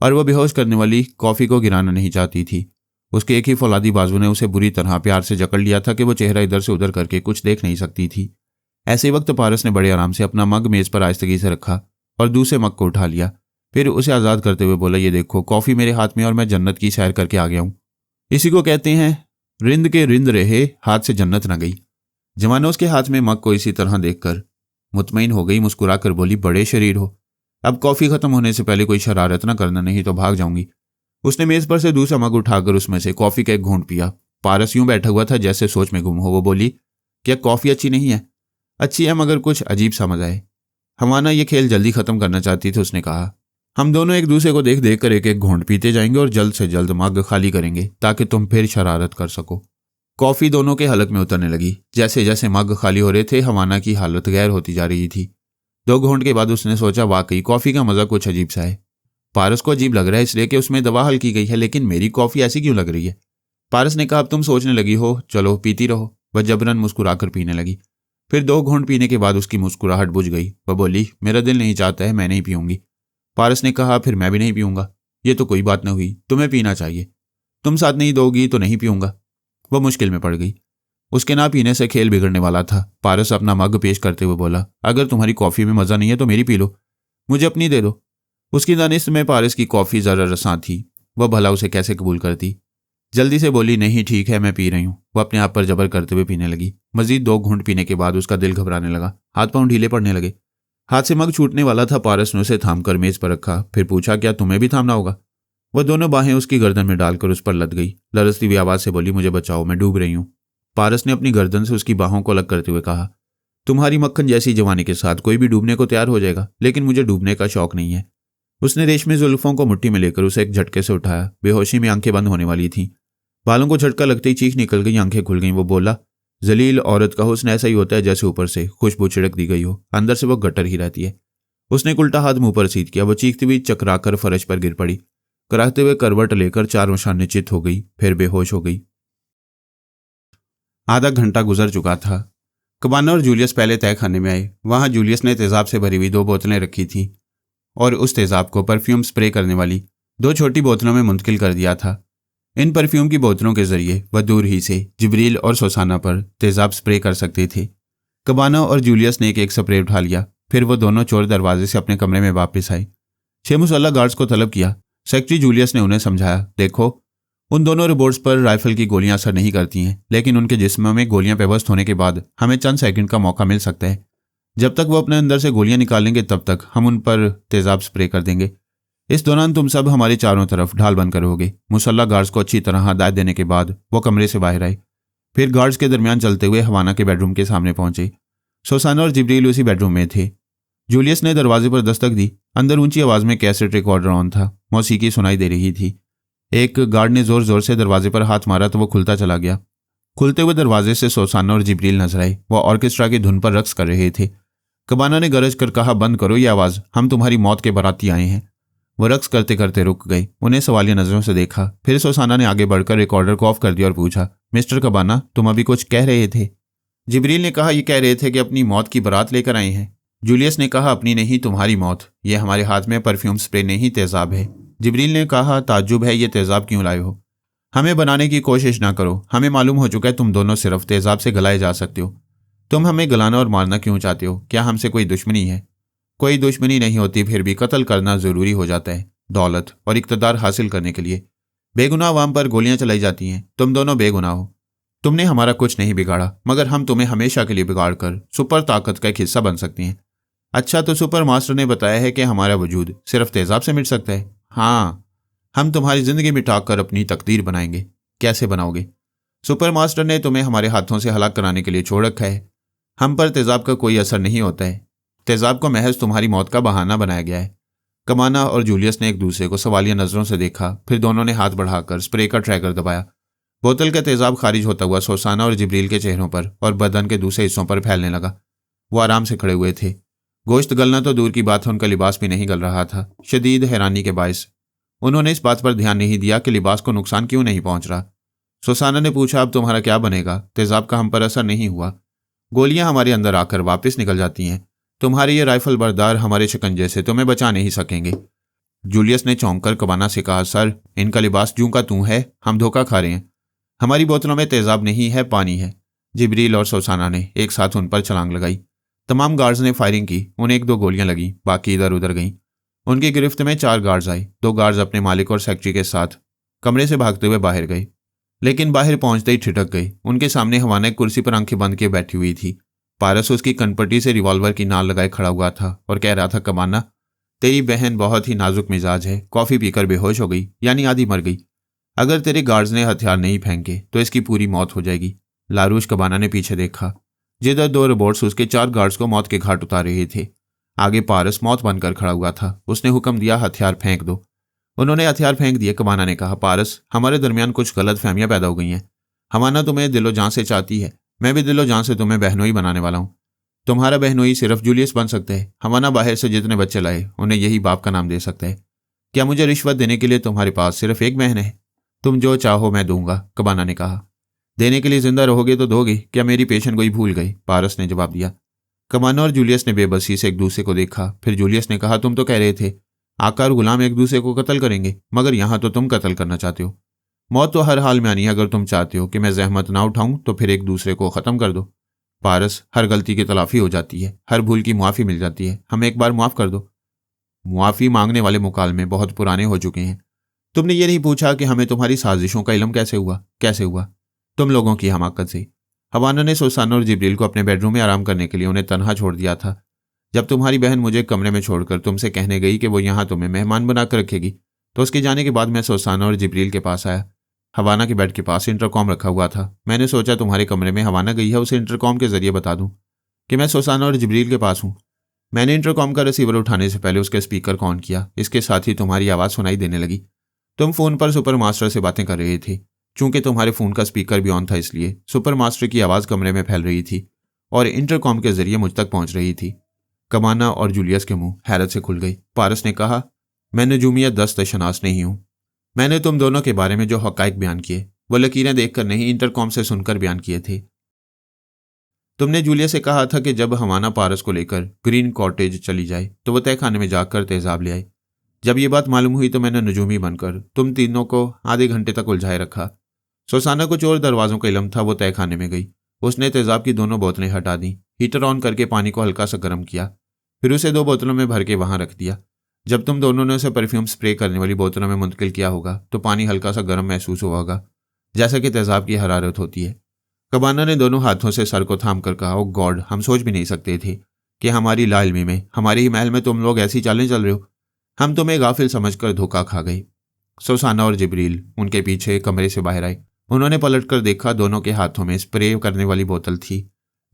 और वह बेहोश करने वाली कॉफ़ी को गिराना नहीं चाहती थी। उसके एक ही फौलादी बाजू ने उसे बुरी तरह प्यार से जकड़ लिया था कि वो चेहरा इधर से उधर करके कुछ देख नहीं सकती थी। ऐसे वक्त पारस ने बड़े आराम से अपना मग मेज़ पर आहिस्तगी से रखा और दूसरे मग को उठा लिया। फिर उसे आज़ाद करते हुए बोला, ये देखो कॉफ़ी मेरे हाथ में और मैं जन्नत की सैर करके आ गया हूँ। इसी को कहते हैं रिंद के रिंद रहे, हाथ से जन्नत न गई। जवाना उसके हाथ में मग को इसी तरह देखकर मुतमईन हो गई। मुस्कुरा कर बोली, बड़े शरीर हो, अब कॉफ़ी खत्म होने से पहले कोई शरारत न करना, नहीं तो भाग जाऊंगी। उसने मेज़ पर से दूसरा मग उठाकर उसमें से कॉफ़ी का एक घूंट पिया। पारस यूं बैठा हुआ था जैसे सोच में गुम हो। वो बोली, क्या कॉफ़ी अच्छी नहीं है? अच्छी है, मगर कुछ अजीब समझ आए। हवाना ये खेल जल्दी खत्म करना चाहती थी। उसने कहा, हम दोनों एक दूसरे को देख देख कर एक एक घूंट पीते जाएंगे और जल्द से जल्द मग खाली करेंगे ताकि तुम फिर शरारत कर सको। कॉफ़ी दोनों के हलक में उतरने लगी। जैसे जैसे मग खाली हो रहे थे, हवाना की हालत गैर होती जा रही थी। 2 घूंट के बाद उसने सोचा, वाकई कॉफ़ी का मज़ा कुछ अजीब सा है। पारस को अजीब लग रहा है इसलिए कि उसमें दवा हल की गई है, लेकिन मेरी कॉफ़ी ऐसी क्यों लग रही है? पारस ने कहा, अब तुम सोचने लगी हो, चलो पीती रहो। वह जबरन मुस्कुराकर पीने लगी। फिर 2 घूंट पीने के बाद उसकी मुस्कुराहट बुझ गई। वह बोली, मेरा दिल नहीं चाहता है, मैं नहीं पीऊंगी। पारस ने कहा, फिर मैं भी नहीं पीऊंगा। ये तो कोई बात न हुई, तुम्हें पीना चाहिए। तुम साथ नहीं दोगी तो नहीं पीऊंगा। वह मुश्किल में पड़ गई। उसके ना पीने से खेल बिगड़ने वाला था। पारस अपना मग पेश करते हुए बोला, अगर तुम्हारी कॉफ़ी में मज़ा नहीं है तो मेरी पी लो, मुझे अपनी दे दो। उसकी दानिश में पारस की कॉफ़ी ज़रा रसां थी। वह भला उसे कैसे कबूल करती। जल्दी से बोली, नहीं ठीक है, मैं पी रही हूँ। वह अपने आप पर जबर करते हुए पीने लगी। मजीद 2 घूंट पीने के बाद उसका दिल घबराने लगा, हाथ पांव ढीले पड़ने लगे। हाथ से मग छूटने वाला था। पारस ने उसे थामकर मेज पर रखा, फिर पूछा, क्या तुम्हें भी थामना होगा? वह दोनों बाहें उसकी गर्दन में डालकर उस पर लद गई। लरजती हुई आवाज़ से बोली, मुझे बचाओ, मैं डूब रही हूँ। पारस ने अपनी गर्दन से उसकी बाहों को अलग करते हुए कहा, तुम्हारी मक्खन जैसी जवानी के साथ कोई भी डूबने को तैयार हो जाएगा, लेकिन मुझे डूबने का शौक नहीं है। उसने रेशमी जुल्फों को मुट्ठी में लेकर उसे एक झटके से उठाया। बेहोशी में आंखें बंद होने वाली थीं। बालों को झटका लगते ही चीख निकल गई, आंखें खुल गईं। वो बोला, जलील औरत का हुस्न ऐसा ही होता है जैसे ऊपर से खुशबू छिड़क दी गई हो, अंदर से वो गटर ही रहती है। उसने एक उल्टा हाथ मुंह पर सीध किया। वो चीखती हुई चकराकर फर्श पर गिर पड़ी। कराहते हुए करवट लेकर चारों शान निश्चित हो गई, फिर बेहोश हो गई। आधा घंटा गुजर चुका था। कबाना और जूलियस पहले तय खाने में आए। वहां जूलियस ने तेजाब से भरी हुई 2 बोतलें रखी थीं और उस तेजाब को परफ्यूम स्प्रे करने वाली 2 छोटी बोतलों में मुंतकिल कर दिया था। इन परफ्यूम की बोतलों के जरिए वह दूर ही से जिब्रील और सोसाना पर तेजाब स्प्रे कर सकते थे। कबाना और जूलियस ने एक एक स्प्रे उठा लिया। फिर वो दोनों चोर दरवाजे से अपने कमरे में वापस आए। 6 मुसल्ला गार्ड्स को तलब किया। सेक्रेटरी जूलियस ने उन्हें समझाया, देखो उन दोनों रिपोर्ट्स पर राइफल की गोलियां असर नहीं करती हैं, लेकिन उनके जिस्म में गोलियां पेवस्त होने के बाद हमें चंद सेकंड का मौका मिल सकता है। जब तक वो अपने अंदर से गोलियां निकालेंगे तब तक हम उन पर तेजाब स्प्रे कर देंगे। इस दौरान तुम सब हमारे चारों तरफ ढाल बनकर रहोगे। मुसल्ला गार्ड्स को अच्छी तरह हदायत देने के बाद वो कमरे से बाहर आए। फिर गार्ड्स के दरमियान चलते हुए हवाना के बेडरूम के सामने पहुंचे। सुसाना और जिब्रील उसी बेडरूम में थे। जूलियस ने दरवाजे पर दस्तक दी। अंदर ऊंची आवाज में कैसेट रिकॉर्डर ऑन था। मौसीकी सुनाई दे रही थी। एक गार्ड ने जोर जोर से दरवाजे पर हाथ मारा तो वो खुलता चला गया। खुलते हुए दरवाजे से सुसाना और जिब्रील नजर आए। वह ऑर्केस्ट्रा की धुन पर रक्स कर रहे थे। कबाना ने गरज कर कहा, बंद करो ये आवाज, हम तुम्हारी मौत के बाराती आए हैं। वो रक्स करते करते रुक गए। उन्हें सवालिया नजरों से देखा। फिर सुसाना ने आगे बढ़कर रिकॉर्डर को ऑफ कर दिया और पूछा, मिस्टर कबाना, तुम अभी कुछ कह रहे थे? जिब्रील ने कहा, ये कह रहे थे कि अपनी मौत की बारात लेकर आए हैं। जूलियस ने कहा, अपनी नहीं, तुम्हारी मौत। ये हमारे हाथ में परफ्यूम स्प्रे नहीं, तेजाब है। जिब्रील ने कहा, ताज्जुब है, ये तेजाब क्यों लाए हो? हमें बनाने की कोशिश ना करो। हमें मालूम हो चुका है तुम दोनों सिर्फ तेजाब से गलाए जा सकते हो। तुम हमें गलाना और मारना क्यों चाहते हो? क्या हमसे कोई दुश्मनी है? कोई दुश्मनी नहीं होती, फिर भी कत्ल करना जरूरी हो जाता है, दौलत और इक्तदार हासिल करने के लिए। बेगुनाह अवाम पर गोलियां चलाई जाती हैं। तुम दोनों बेगुनाह हो। तुमने हमारा कुछ नहीं बिगाड़ा, मगर हम तुम्हें हमेशा के लिए बिगाड़ कर सुपर ताकत का एक हिस्सा बन सकते हैं। अच्छा, तो सुपर मास्टर ने बताया है कि हमारा वजूद सिर्फ तेजाब से मिट सकता है। हाँ, हम तुम्हारी जिंदगी मिटाकर अपनी तकदीर बनाएंगे। कैसे बनाओगे? सुपर मास्टर ने तुम्हें हमारे हाथों से हलाक कराने के लिए छोड़ रखा है। हम पर तेजाब का कोई असर नहीं होता है। तेजाब को महज तुम्हारी मौत का बहाना बनाया गया है। कमाना और जूलियस ने एक दूसरे को सवालिया नजरों से देखा। फिर दोनों ने हाथ बढ़ाकर स्प्रे का ट्रैगर दबाया। बोतल का तेजाब खारिज होता हुआ सुसाना और जिब्रील के चेहरों पर और बदन के दूसरे हिस्सों पर फैलने लगा। वो आराम से खड़े हुए थे। गोश्त गलना तो दूर की बात है, उनका लिबास भी नहीं गल रहा था। शदीद हैरानी के बायस उन्होंने इस बात पर ध्यान नहीं दिया कि लिबास को नुकसान क्यों नहीं पहुंच रहा। सुसाना ने पूछा, अब तुम्हारा क्या बनेगा? तेजाब का हम पर असर नहीं हुआ। गोलियां हमारे अंदर आकर वापस निकल जाती हैं। तुम्हारे ये राइफल बरदार हमारे शिकंजे से तुम्हें बचा नहीं सकेंगे। जूलियस ने चौंक कर कबाना से कहा, सर, इनका लिबास जूं का तूं है। हम धोखा खा रहे हैं। हमारी बोतलों में तेजाब नहीं है, पानी है। जिब्रील और सुसाना ने एक साथ उन पर छलांग लगाई। तमाम गार्ड्स ने फायरिंग की। उन्हें 1-2 गोलियां लगी, बाकी इधर उधर गईं। उनकी गिरफ्त में 4 गार्ड्स आए। 2 गार्ड्स अपने मालिक और सेक्रेटरी के साथ कमरे से भागते हुए बाहर गए, लेकिन बाहर पहुंचते ही ठिठक गए। उनके सामने हवाना एक कुर्सी पर आंखें बंद किए बैठी हुई थी। पारस उसकी कनपट्टी से रिवॉल्वर की नाल लगाए खड़ा हुआ था और कह रहा था, कबाना, तेरी बहन बहुत ही नाजुक मिजाज है। कॉफी पीकर बेहोश हो गई, यानी आधी मर गई। अगर तेरे गार्ड्स ने हथियार नहीं फेंके तो इसकी पूरी मौत हो जाएगी। लारूश कबाना ने पीछे देखा, जिधर 2 रोबोट्स उसके 4 गार्ड्स को मौत के घाट उतार रहे थे। आगे पारस मौत बनकर खड़ा हुआ था। उसने हुक्म दिया, हथियार फेंक दो। उन्होंने हथियार फेंक दिए। कबाना ने कहा, पारस, हमारे दरमियान कुछ गलत फहमियां पैदा हो गई हैं। हमाना तुम्हें दिलो जान से चाहती है, मैं भी दिलो जान से तुम्हें बहनोई बनाने वाला हूं। तुम्हारा बहनोई सिर्फ जूलियस बन सकता है। हमाना बाहर से जितने बच्चे लाए उन्हें यही बाप का नाम दे सकता है। क्या मुझे रिश्वत देने के लिए तुम्हारे पास सिर्फ एक बहन है? तुम जो चाहो मैं दूंगा, कबाना ने कहा। देने के लिए जिंदा रहोगे तो दोगे। क्या मेरी पेशन गोई भूल गई? पारस ने जवाब दिया। कबाना और जूलियस ने बेबसी से एक दूसरे को देखा। फिर जूलियस ने कहा, तुम तो कह रहे थे आका और गुलाम एक दूसरे को कत्ल करेंगे, मगर यहां तो तुम कत्ल करना चाहते हो। मौत तो हर हाल में आनी है। अगर तुम चाहते हो कि मैं जहमत ना उठाऊं तो फिर एक दूसरे को खत्म कर दो। पारस, हर गलती की तलाफी हो जाती है, हर भूल की मुआफ़ी मिल जाती है। हमें एक बार माफ़ कर दो। मुआफ़ी मांगने वाले मुकालमे बहुत पुराने हो चुके हैं। तुमने ये नहीं पूछा कि हमें तुम्हारी साजिशों का इल्म कैसे हुआ? कैसे हुआ? तुम लोगों की हमाकत से। हवाना ने सुसाना और जिब्रील को अपने बेडरूम में आराम करने के लिए उन्हें तन्हा छोड़ दिया था। जब तुम्हारी बहन मुझे कमरे में छोड़कर तुमसे कहने गई कि वो यहाँ तुम्हें मेहमान बनाकर रखेगी, तो उसके जाने के बाद मैं सुसाना और जिब्रील के पास आया। हवाना के बेड के पास इंटरकॉम रखा हुआ था। मैंने सोचा तुम्हारे कमरे में हवाना गई है, उसे इंटरकॉम के जरिए बता दूं कि मैं सुसाना और जिब्रील के पास हूं। मैंने इंटरकॉम का रिसीवर उठाने से पहले उसके स्पीकर को ऑन किया। इसके साथ ही तुम्हारी आवाज़ सुनाई देने लगी। तुम फोन पर सुपर मास्टर से बातें कर रहे थे। चूंकि तुम्हारे फोन का स्पीकर भी ऑन था, इसलिए सुपर मास्टर की आवाज़ कमरे में फैल रही थी और इंटरकॉम के जरिए मुझ तक पहुंच रही थी। कमाना और जूलियस के मुंह हैरत से खुल गई। पारस ने कहा, मैं नजूमियत दस्तशनास नहीं हूं। मैंने तुम दोनों के बारे में जो हकाइक बयान किए वो लकीरें देखकर नहीं, इंटरकॉम से सुनकर बयान किए थे। तुमने जूलियस से कहा था कि जब हवाना पारस को लेकर ग्रीन कॉटेज चली जाए तो वह तय खाने में जाकर तेजाब ले आए। जब ये बात मालूम हुई तो मैंने नजूमी बनकर तुम तीनों को आधे घंटे तक उलझाए रखा। सुसाना को चोर दरवाजों का इल्म था। वो तय खाने में गई। उसने तेजाब की 2 बोतलें हटा दी। हीटर ऑन करके पानी को हल्का सा गर्म किया, फिर उसे 2 बोतलों में भर के वहां रख दिया। जब तुम दोनों ने उसे परफ्यूम स्प्रे करने वाली बोतलों में मुंतकिल किया होगा तो पानी हल्का सा गर्म महसूस हुआ होगा, जैसा कि तेजाब की हरारत होती है। कबाना ने दोनों हाथों से सर को थाम कर कहा, ओ गॉड, हम सोच भी नहीं सकते थे कि हमारी लाइल्मी में, हमारे ही महल में तुम लोग ऐसी चालें चल रहे हो। हम तुम्हें गाफिल समझकर धोखा खा गए। सुसाना और जिब्रील उनके पीछे कमरे से बाहर आए। उन्होंने पलटकर देखा, दोनों के हाथों में स्प्रे करने वाली बोतल थी।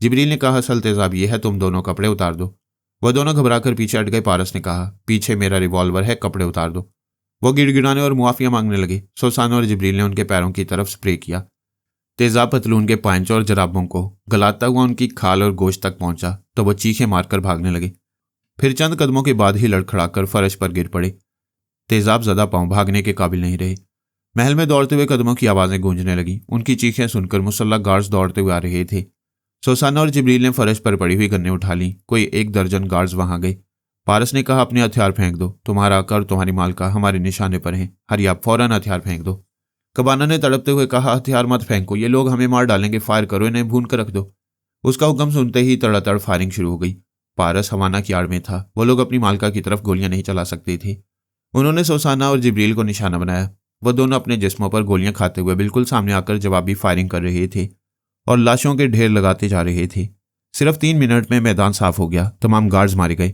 जिब्रील ने कहा, असल तेजाब ये है, तुम दोनों कपड़े उतार दो। वह दोनों घबराकर पीछे हट गए। पारस ने कहा, पीछे मेरा रिवॉल्वर है, कपड़े उतार दो। वो गिड़गिड़ाने और मुआफिया मांगने लगे। सुसाना और जिब्रील ने उनके पैरों की तरफ स्प्रे किया। तेजाब पतलून के पांचों और जराबों को गलाता हुआ उनकी खाल और गोश्त तक पहुंचा तो वो चीखें मारकर भागने लगे। फिर चंद कदमों के बाद ही लड़खड़ाकर फर्श पर गिर पड़े। तेजाब ज़्यादा पांव भागने के काबिल नहीं रहे। महल में दौड़ते हुए कदमों की आवाज़ें गूंजने लगीं। उनकी चीखें सुनकर मुसल्लह गार्ड्स दौड़ते हुए आ रहे थे। सुसाना और जिब्रील ने फर्श पर पड़ी हुई गन्ने उठा ली। कोई 1 दर्जन गार्ड्स वहां गए। पारस ने कहा, अपने हथियार फेंक दो, तुम्हारा आका और तुम्हारी मालका हमारे निशाने पर हैं। हरिया, फौरन हथियार फेंक दो। कबाना ने तड़पते हुए कहा, हथियार मत फेंको, ये लोग हमें मार डालेंगे, फायर करो, इन्हें भून कर रख दो। उसका हुक्म सुनते ही तड़ातड़ फायरिंग शुरू हो गई। पारस हवाना की आड़ में था। वो लोग अपनी मालका की तरफ गोलियां नहीं चला सकते थे। उन्होंने सुसाना और जिब्रील को निशाना बनाया। वह दोनों अपने जिस्मों पर गोलियां खाते हुए बिल्कुल सामने आकर जवाबी फायरिंग कर रहे थे और लाशों के ढेर लगाते जा रहे थे। सिर्फ 3 मिनट में मैदान साफ हो गया। तमाम गार्ड्स मारे गए।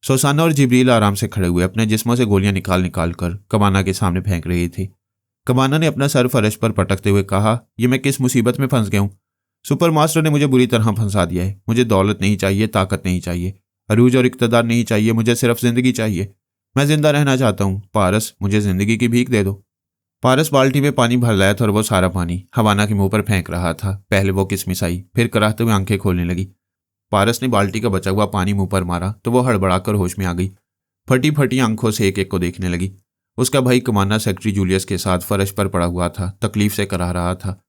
सुसाना और जिब्रील आराम से खड़े हुए अपने जिस्मों से गोलियां निकाल कर कबाना के सामने फेंक रहे थे। कबाना ने अपना सर फर्श पर पटकते हुए कहा, ये मैं किस मुसीबत में फंस गया हूँ। सुपर मास्टर ने मुझे बुरी तरह फंसा दिया है। मुझे दौलत नहीं चाहिए, ताकत नहीं चाहिए, अरूज और इक़्तिदार नहीं चाहिए, मुझे सिर्फ जिंदगी चाहिए। मैं जिंदा रहना चाहता हूँ। पारस, मुझे जिंदगी की भीख दे दो। पारस बाल्टी में पानी भर लाया था और वो सारा पानी हवाना के मुंह पर फेंक रहा था। पहले वो किसमिसाई, फिर कराहते हुए आंखें खोलने लगी। पारस ने बाल्टी का बचा हुआ पानी मुंह पर मारा तो वो हड़बड़ाकर होश में आ गई। फटी फटी आंखों से एक एक को देखने लगी। उसका भाई कमांडर सेक्रेटरी जूलियस के साथ फर्श पर पड़ा हुआ था, तकलीफ से करा रहा था।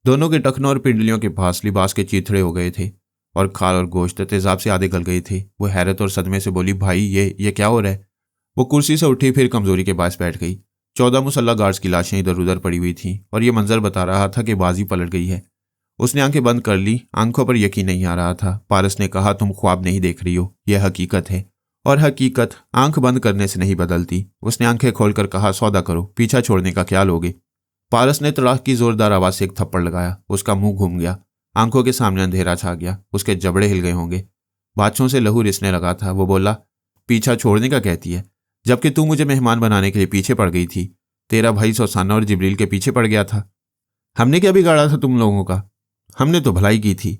दोनों के टखनों और पिंडलियों के पास लिबास के चीथड़े हो गए थे और खाल और गोश्त तेजाब से आधे गल गए थे। वो हैरत और सदमे से बोली, भाई ये क्या हो रहा है। वो कुर्सी से उठी, फिर कमजोरी के पास बैठ गई। 14 मुसल्ला गार्ड्स की लाशें इधर उधर पड़ी हुई थीं और ये मंजर बता रहा था कि बाजी पलट गई है। उसने आंखें बंद कर ली। आंखों पर यकीन नहीं आ रहा था। पारस ने कहा, तुम ख्वाब नहीं देख रही हो, यह हकीकत है और हकीकत आंख बंद करने से नहीं बदलती। उसने आंखें खोलकर कहा, सौदा करो, पीछा छोड़ने का क्या लोगे। पारस ने तड़ाक की जोरदार आवाज से एक थप्पड़ लगाया। उसका मुंह घूम गया। आंखों के सामने अंधेरा छा गया। उसके जबड़े हिल गए होंगे। बाछों से लहू रिसने लगा था। वो बोला, पीछा छोड़ने का कहती है, जबकि तू मुझे मेहमान बनाने के लिए पीछे पड़ गई थी। तेरा भाई सुसाना और जिब्रील के पीछे पड़ गया था। हमने क्या बिगाड़ा था तुम लोगों का? हमने तो भलाई की थी।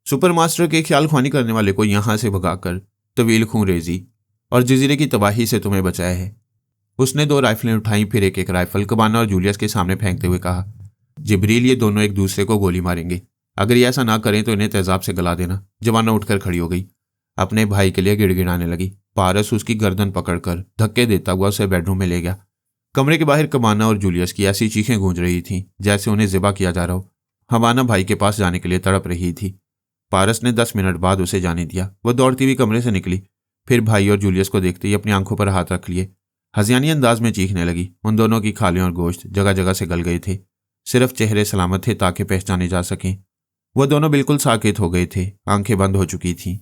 सुपर मास्टर के ख्याल ख्वानी करने वाले को यहां से भगाकर तवील खून रेजी और जजीरे की तबाही से तुम्हें बचाया है। उसने 2 राइफलें उठाई, फिर एक एक राइफल कबाना और जूलियस के सामने फेंकते हुए कहा, जिब्रील, ये दोनों एक दूसरे को गोली मारेंगे। अगर ये ऐसा ना करें तो इन्हें तेजाब से गला देना। जवाना उठकर खड़ी हो गई। अपने भाई के लिए गिड़गिड़ाने लगी। पारस उसकी गर्दन पकड़कर धक्के देता हुआ उसे बेडरूम में ले गया। कमरे के बाहर कबाना और जूलियस की ऐसी चीखें गूंज रही थीं जैसे उन्हें ज़िबा किया जा रहा हो। हवाना भाई के पास जाने के लिए तड़प रही थी। पारस ने 10 मिनट बाद उसे जाने दिया। वह दौड़ती हुई कमरे से निकली। फिर भाई और जूलियस को देखते ही अपनी आंखों पर हाथ रख लिए हज़ियानी अंदाज में चीखने लगी। उन दोनों की खालें और गोश्त जगह जगह से गल गए थे। सिर्फ चेहरे सलामत थे ताकि पहचाने जा सकें। वह दोनों बिल्कुल साकित हो गए थे। आंखें बंद हो चुकी थीं।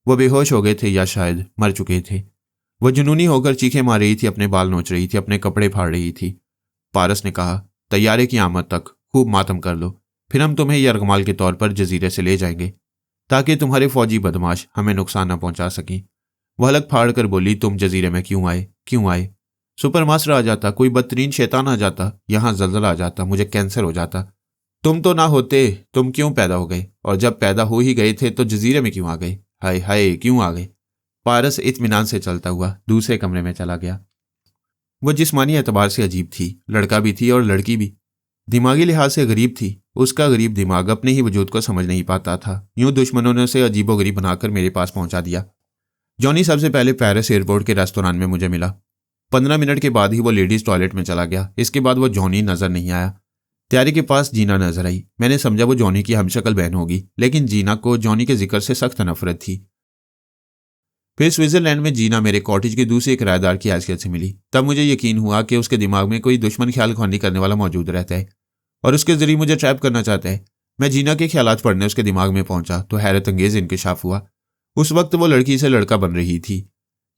वह बेहोश हो गए थे या शायद मर चुके थे। वह जुनूनी होकर चीखें मार रही थी, अपने बाल नोच रही थी, अपने कपड़े फाड़ रही थी। पारस ने कहा, तैयारे की आमद तक खूब मातम कर लो, फिर हम तुम्हें यरगमाल के तौर पर जजीरे से ले जाएंगे ताकि तुम्हारे फौजी बदमाश हमें नुकसान न पहुंचा सकें। वह अलग फाड़ कर बोली, तुम जजीरे में क्यों आए? सुपर मास्टर आ जाता, कोई बदतरीन शैतान आ जाता, यहां जल्जला आ जाता, मुझे कैंसर हो जाता। तुम तो ना होते, तुम क्यों पैदा हो गए? और जब पैदा हो ही गए थे तो जजीरे में क्यों आ गए? हाय हाय, क्यों आ गए? पारस इत्मीनान से चलता हुआ दूसरे कमरे में चला गया। वह जिस्मानी एतबार से अजीब थी, लड़का भी थी और लड़की भी। दिमागी लिहाज से गरीब थी। उसका गरीब दिमाग अपने ही वजूद को समझ नहीं पाता था। यूं दुश्मनों ने उसे अजीबोगरीब बनाकर मेरे पास पहुंचा दिया। जॉनी सबसे पहले पेरिस एयरपोर्ट के रेस्तोरां में मुझे मिला। 15 मिनट के बाद ही वो लेडीज टॉयलेट में चला गया। इसके बाद वो जॉनी नजर नहीं आया। त्यारी के पास जीना नजर आई। मैंने समझा वो जॉनी की हमशक्ल बहन होगी, लेकिन जीना को जॉनी के जिक्र से सख्त नफरत थी। फिर स्विट्जरलैंड में जीना मेरे कॉटेज के दूसरे किराएदार की हैसियत से मिली। तब मुझे यकीन हुआ कि उसके दिमाग में कोई दुश्मन ख्याल ख्वानी करने वाला मौजूद रहता है और उसके जरिए मुझे ट्रैप करना चाहता है। मैं जीना के ख्यालात पढ़ने उसके दिमाग में पहुंचा तो हैरत अंगेज इंकशाफ हुआ। उस वक्त वो लड़की से लड़का बन रही थी।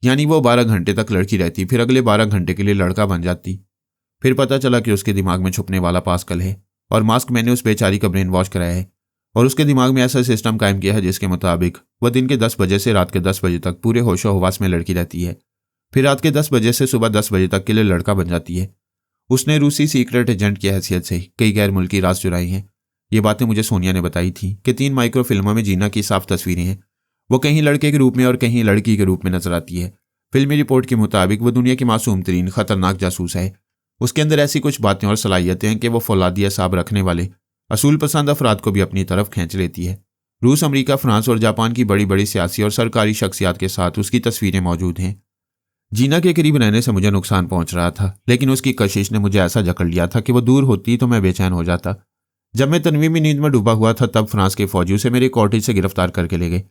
यानी वो 12 घंटे तक लड़की रहती, फिर अगले 12 घंटे के लिए लड़का बन जाती। फिर पता चला कि उसके दिमाग में छुपने वाला पास्कल है और मास्क मैंने उस बेचारी का ब्रेन वॉश कराया है और उसके दिमाग में ऐसा सिस्टम कायम किया है जिसके मुताबिक वह दिन के 10 बजे से रात के 10 बजे तक पूरे होशो हवास में लड़की रहती है, फिर रात के 10 बजे से सुबह 10 बजे तक के लिए लड़का बन जाती है। उसने रूसी सीक्रेट एजेंट की हैसियत से कई गैर मुल्की राज चुराई हैं। ये बातें मुझे सोनिया ने बताई थी कि 3 माइक्रो फिल्मों में जीना की साफ तस्वीरें हैं। वो कहीं लड़के के रूप में और कहीं लड़की के रूप में नजर आती है। फिल्मी रिपोर्ट के मुताबिक वो दुनिया की मासूम तरीन खतरनाक जासूस है। उसके अंदर ऐसी कुछ बातें और सलाहियतें हैं कि वो फौलादी असाब रखने वाले असूल पसंद अफराद को भी अपनी तरफ खींच लेती है। रूस, अमेरिका, फ्रांस और जापान की बड़ी बड़ी सियासी और सरकारी शख्सियात के साथ उसकी तस्वीरें मौजूद हैं। जीना के करीब रहने से मुझे नुकसान पहुंच रहा था, लेकिन उसकी कशिश ने मुझे ऐसा जकड़ लिया था कि वो दूर होती तो मैं बेचैन हो जाता। जब मैं तन्वीमी नींद में डूबा हुआ था तब फ्रांस के फौजी उसे मेरे कॉटेज से गिरफ्तार करके ले गए,